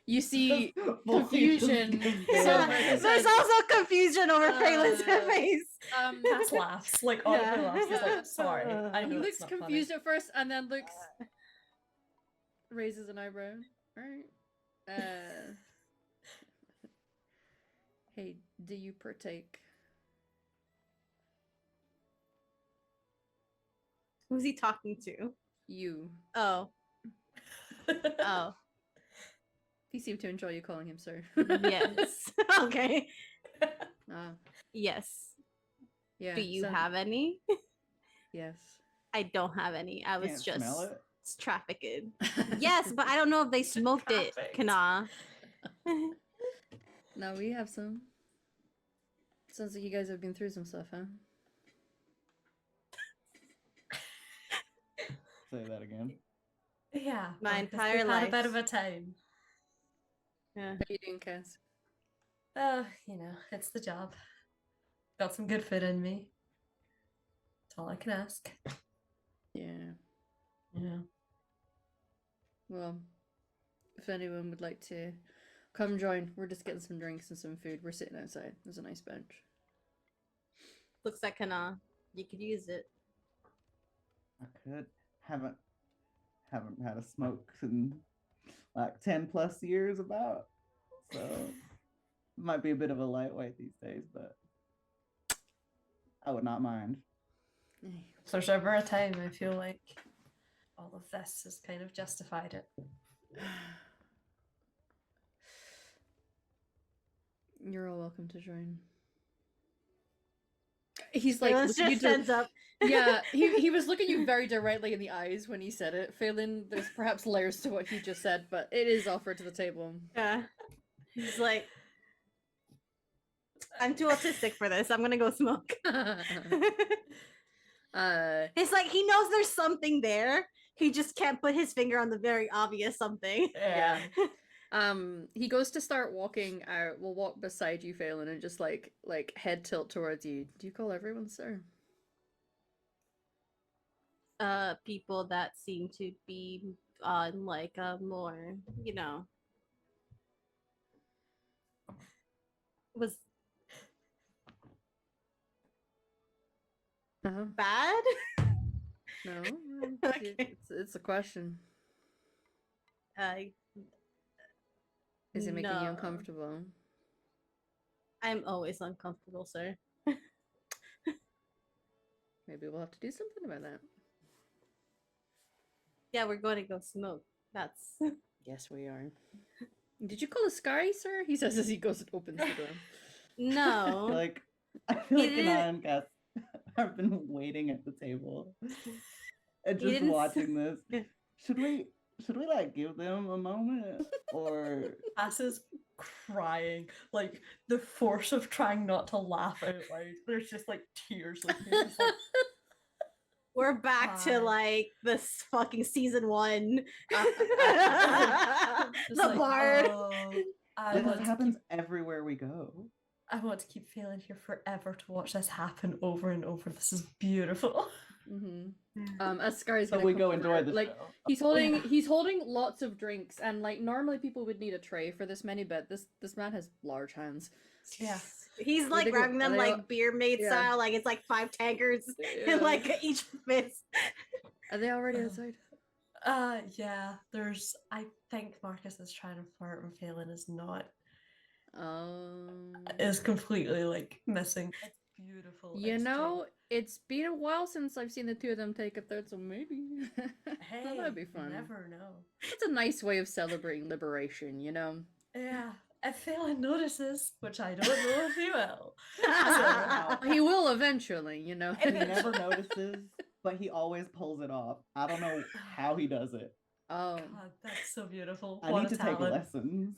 You see confusion. There's also confusion over Phelan's face. Cass laughs, like audibly laughs. He's like, sorry. I know He it's looks not confused funny. at first, and then looks, raises an eyebrow. Alright. Hey, do you partake? Who's he talking to? You. Oh. Oh. He seemed to enjoy you calling him sir. Yes. Okay. Yes. Yeah. Do you have any? Yes. I don't have any. I was can't just smell it. trafficked. Yes, but I don't know if they smoked it, Trafficked. Kana. No, we have some. Sounds like you guys have been through some stuff, huh? Say that again. Yeah, My Marcus, entire we've had a bit life. of a time. Yeah. How you doing, Cass? It's the job. Got some good food in me. That's all I can ask. Yeah. Yeah. Well, if anyone would like to come join, we're just getting some drinks and some food. We're sitting outside. There's a nice bench. Looks like you could use it. I could haven't had a smoke in like 10+ years about. So might be a bit of a lightweight these days, but I would not mind. If there's ever a time I feel like all of this has kind of justified it. You're all welcome to join. He's like, Let's just stands up. Yeah, he was looking you very directly in the eyes when he said it. Phelan, there's perhaps layers to what he just said, but it is offered to the table. Yeah. He's like, I'm too autistic for this. I'm gonna go smoke. It's like he knows there's something there. He just can't put his finger on the very obvious something. Yeah. He goes to start walking out. We'll walk beside you, Phelan, and just like head tilt towards you. Do you call everyone sir? People that seem to be on like a more, was bad. No, Okay. it's a question. Is it making you No. uncomfortable? I'm always uncomfortable, sir. Maybe we'll have to do something about that. Yeah, we're going to go smoke. That's Yes, we are. Did you call a Sky, sir? He says as he goes and opens the door. no. I feel like He Anna and Cass have been waiting at the table and He just didn't watching this. Should we like give them a moment or Cass is crying, like the force of trying not to laugh out loud. There's just like tears. Like, We're back to Hi. like this fucking season 1. Just The like, bard. oh, this happens everywhere we go? I want to keep feeling here forever to watch this happen over and over. This is beautiful. As Sky's So gonna we come go over, enjoy the like show. he's holding lots of drinks, and like normally people would need a tray for this many, but this man has large hands. Yeah. He's like they go- grabbing them are they all- like beer maid Yeah. style, like it's like 5 tankers Yeah. in like each fist. Are they already outside? Yeah. I think Marcus is trying to flirt and Phelan is not. Is completely like missing. It's beautiful. It's been a while since I've seen the two of them take a third, so maybe Hey, that might be fun. You never know. It's a nice way of celebrating liberation, you know. Yeah. If Phelan notices, which I don't know if he will. He will eventually, you know. He never notices, but he always pulls it off. I don't know how he does it. Oh, God, that's so beautiful. I need to take lessons.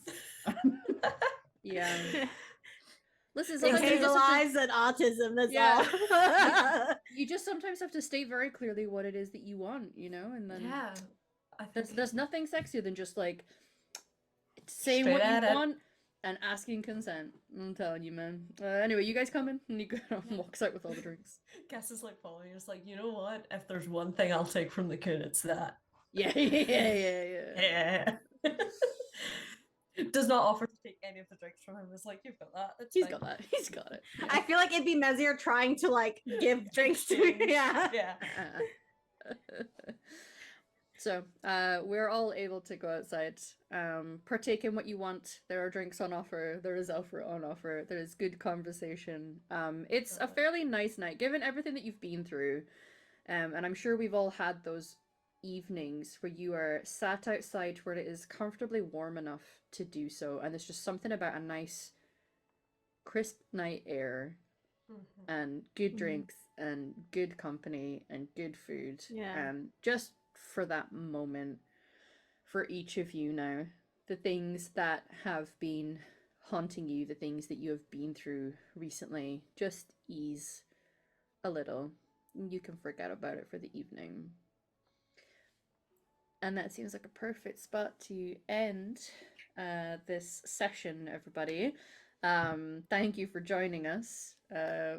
Yeah. Listen, It sometimes you just have lies and autism, that's Yeah. all. you just sometimes have to state very clearly what it is that you want, you know, and then Yeah. there's nothing sexier than just like saying Straight what at you it. want and asking consent. I'm telling you, man. Anyway, you guys coming? And he walks out with all the drinks. Guess is like following. It's like, you know what? If there's one thing I'll take from the coon, it's that. Yeah. Yeah. Does not offer to take any of the drinks from him. It's like, you've got that. He's got that. He's got it. Yeah. I feel like it'd be messier trying to like give drinks to me. Yeah. Yeah. So, we're all able to go outside, partake in what you want. There are drinks on offer. There is alpha on offer. There is good conversation. It's a fairly nice night, given everything that you've been through. And I'm sure we've all had those evenings where you are sat outside where it is comfortably warm enough to do so. And there's just something about a nice, crisp night air and good drinks and good company and good food. Yeah. And just for that moment, for each of you now, the things that have been haunting you, the things that you have been through recently, just ease a little. You can forget about it for the evening. And that seems like a perfect spot to end this session, everybody. Thank you for joining us.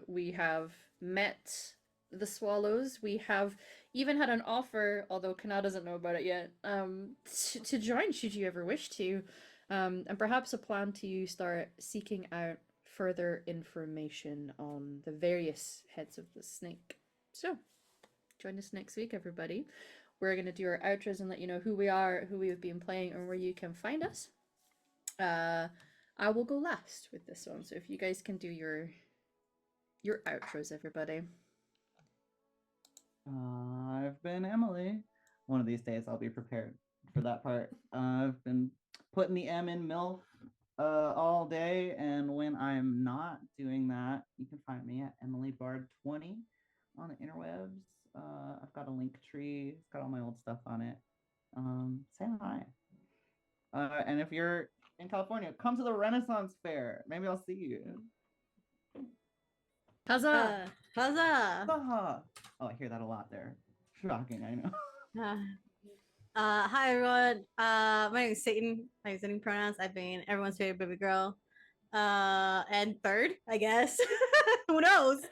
We have met the Swallows. We have even had an offer, although Kana doesn't know about it yet, to join should you ever wish to. And perhaps a plan to start seeking out further information on the various heads of the snake. So, join us next week, everybody. We're going to do our outros and let you know who we are, who we've been playing, and where you can find us. I will go last with this one, so if you guys can do your outros, everybody. I've been Emily. One of these days I'll be prepared for that part. I've been putting the M in MILF all day, and when I'm not doing that, you can find me at EmilyBard20 on the interwebs. I've got a link tree. It's got all my old stuff on it. Say hi. And if you're in California, come to the Renaissance Fair. Maybe I'll see you. Huzzah! Huzzah! Haha. Oh, I hear that a lot there. Shocking, I know. Hi everyone. My name is Satan. I'm using pronouns. I've been everyone's favorite baby girl. And third, I guess. Who knows?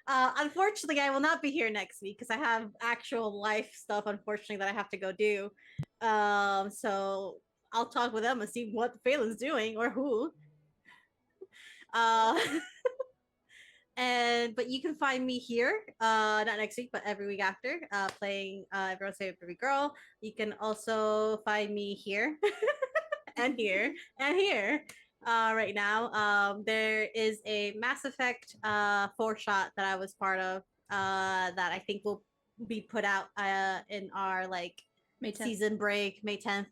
Unfortunately, I will not be here next week because I have actual life stuff, unfortunately, that I have to go do. So I'll talk with them and see what Phelan's doing or who. But you can find me here, not next week, but every week after, playing everyone's favorite baby girl. You can also find me here and here and here. Right now, there is a Mass Effect 4-shot that I was part of that I think will be put out in our like May 10th. season break, May 10th.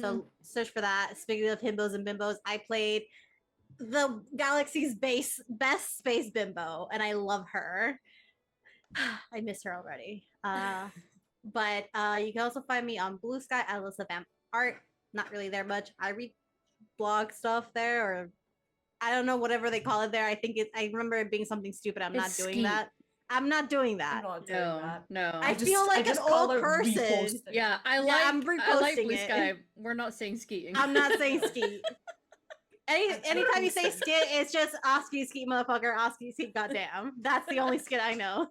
So search for that. Speaking of himbos and bimbos, I played the galaxy's best space bimbo, and I love her. I miss her already. But you can also find me on Blue Sky at Alyssa Vamp Art. Not really there much. I read blog stuff there, or I don't know, whatever they call it there. I remember it being something stupid. I'm not doing that. I'm not doing that. I'm not doing that. No. I feel like an old person. reposting. Yeah, I'm I like reposting Blue it. Sky. We're not saying skeeting. I'm not saying skeet. Anytime you say skit, it's just Oski skeet, motherfucker. Oski skeet, goddamn. That's the only skit I know.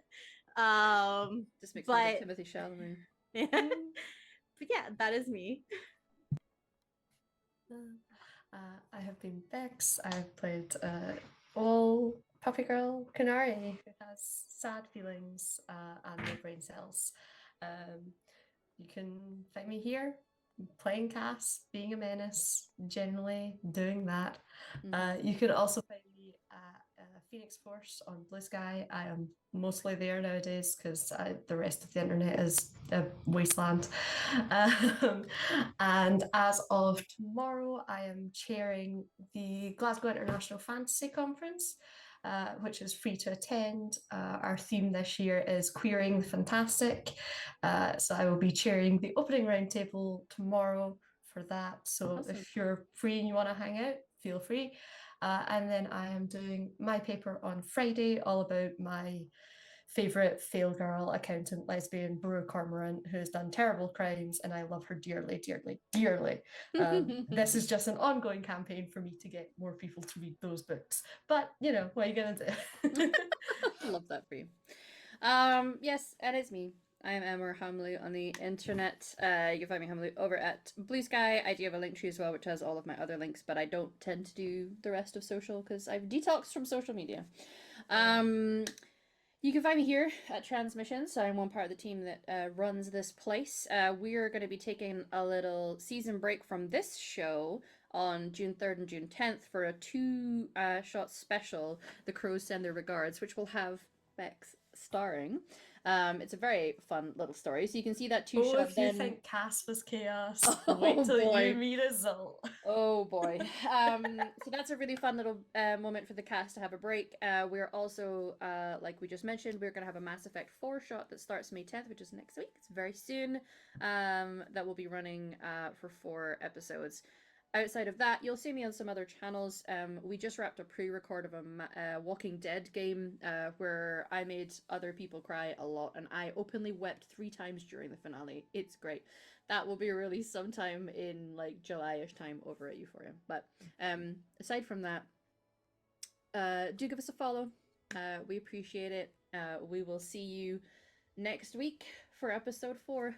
Just makes me think of Timothy Chalamet. Yeah. But yeah, that is me. I have been Bex. I've played all puppy girl Canary, who has sad feelings and no brain cells. You can find me here, playing Cass, being a menace, generally doing that. You can also find me at Phoenix Force on Blue Sky. I am mostly there nowadays because the rest of the internet is a wasteland. And as of tomorrow, I am chairing the Glasgow International Fantasy Conference, which is free to attend. Our theme this year is Queering the Fantastic. So I will be chairing the opening roundtable tomorrow for that. So Awesome. if you're free and you want to hang out, feel free. And then I am doing my paper on Friday, all about my favorite fail girl, accountant, lesbian, brewer cormorant who has done terrible crimes, and I love her dearly, dearly, dearly. This is just an ongoing campaign for me to get more people to read those books. But, you know, what are you going to do? Love that for you. Yes, and it's me. I am Emma Hamley on the internet. You can find me Hamley over at Blue Sky. I do have a link tree as well, which has all of my other links, but I don't tend to do the rest of social because I've detoxed from social media. You can find me here at Transmissions. So I'm one part of the team that runs this place. We're going to be taking a little season break from this show on June 3rd and June 10th for a 2-shot special, The Crows Send Their Regards, which will have Bex starring. It's a very fun little story. So you can see that 2-shot. If you think Cass was chaos, Oh, wait till boy. you meet Azul. Oh boy. So that's a really fun little moment for the cast to have a break. We're also, like we just mentioned, we're going to have a Mass Effect 4-shot that starts May 10th, which is next week. It's very soon. That will be running for 4 episodes. outside of that, you'll see me on some other channels. We just wrapped a pre-record of a Walking Dead game where I made other people cry a lot, and I openly wept 3 times during the finale. It's great. That will be released sometime in like July-ish time over at Euphoria. But aside from that, do give us a follow. We appreciate it. We will see you next week for episode 4.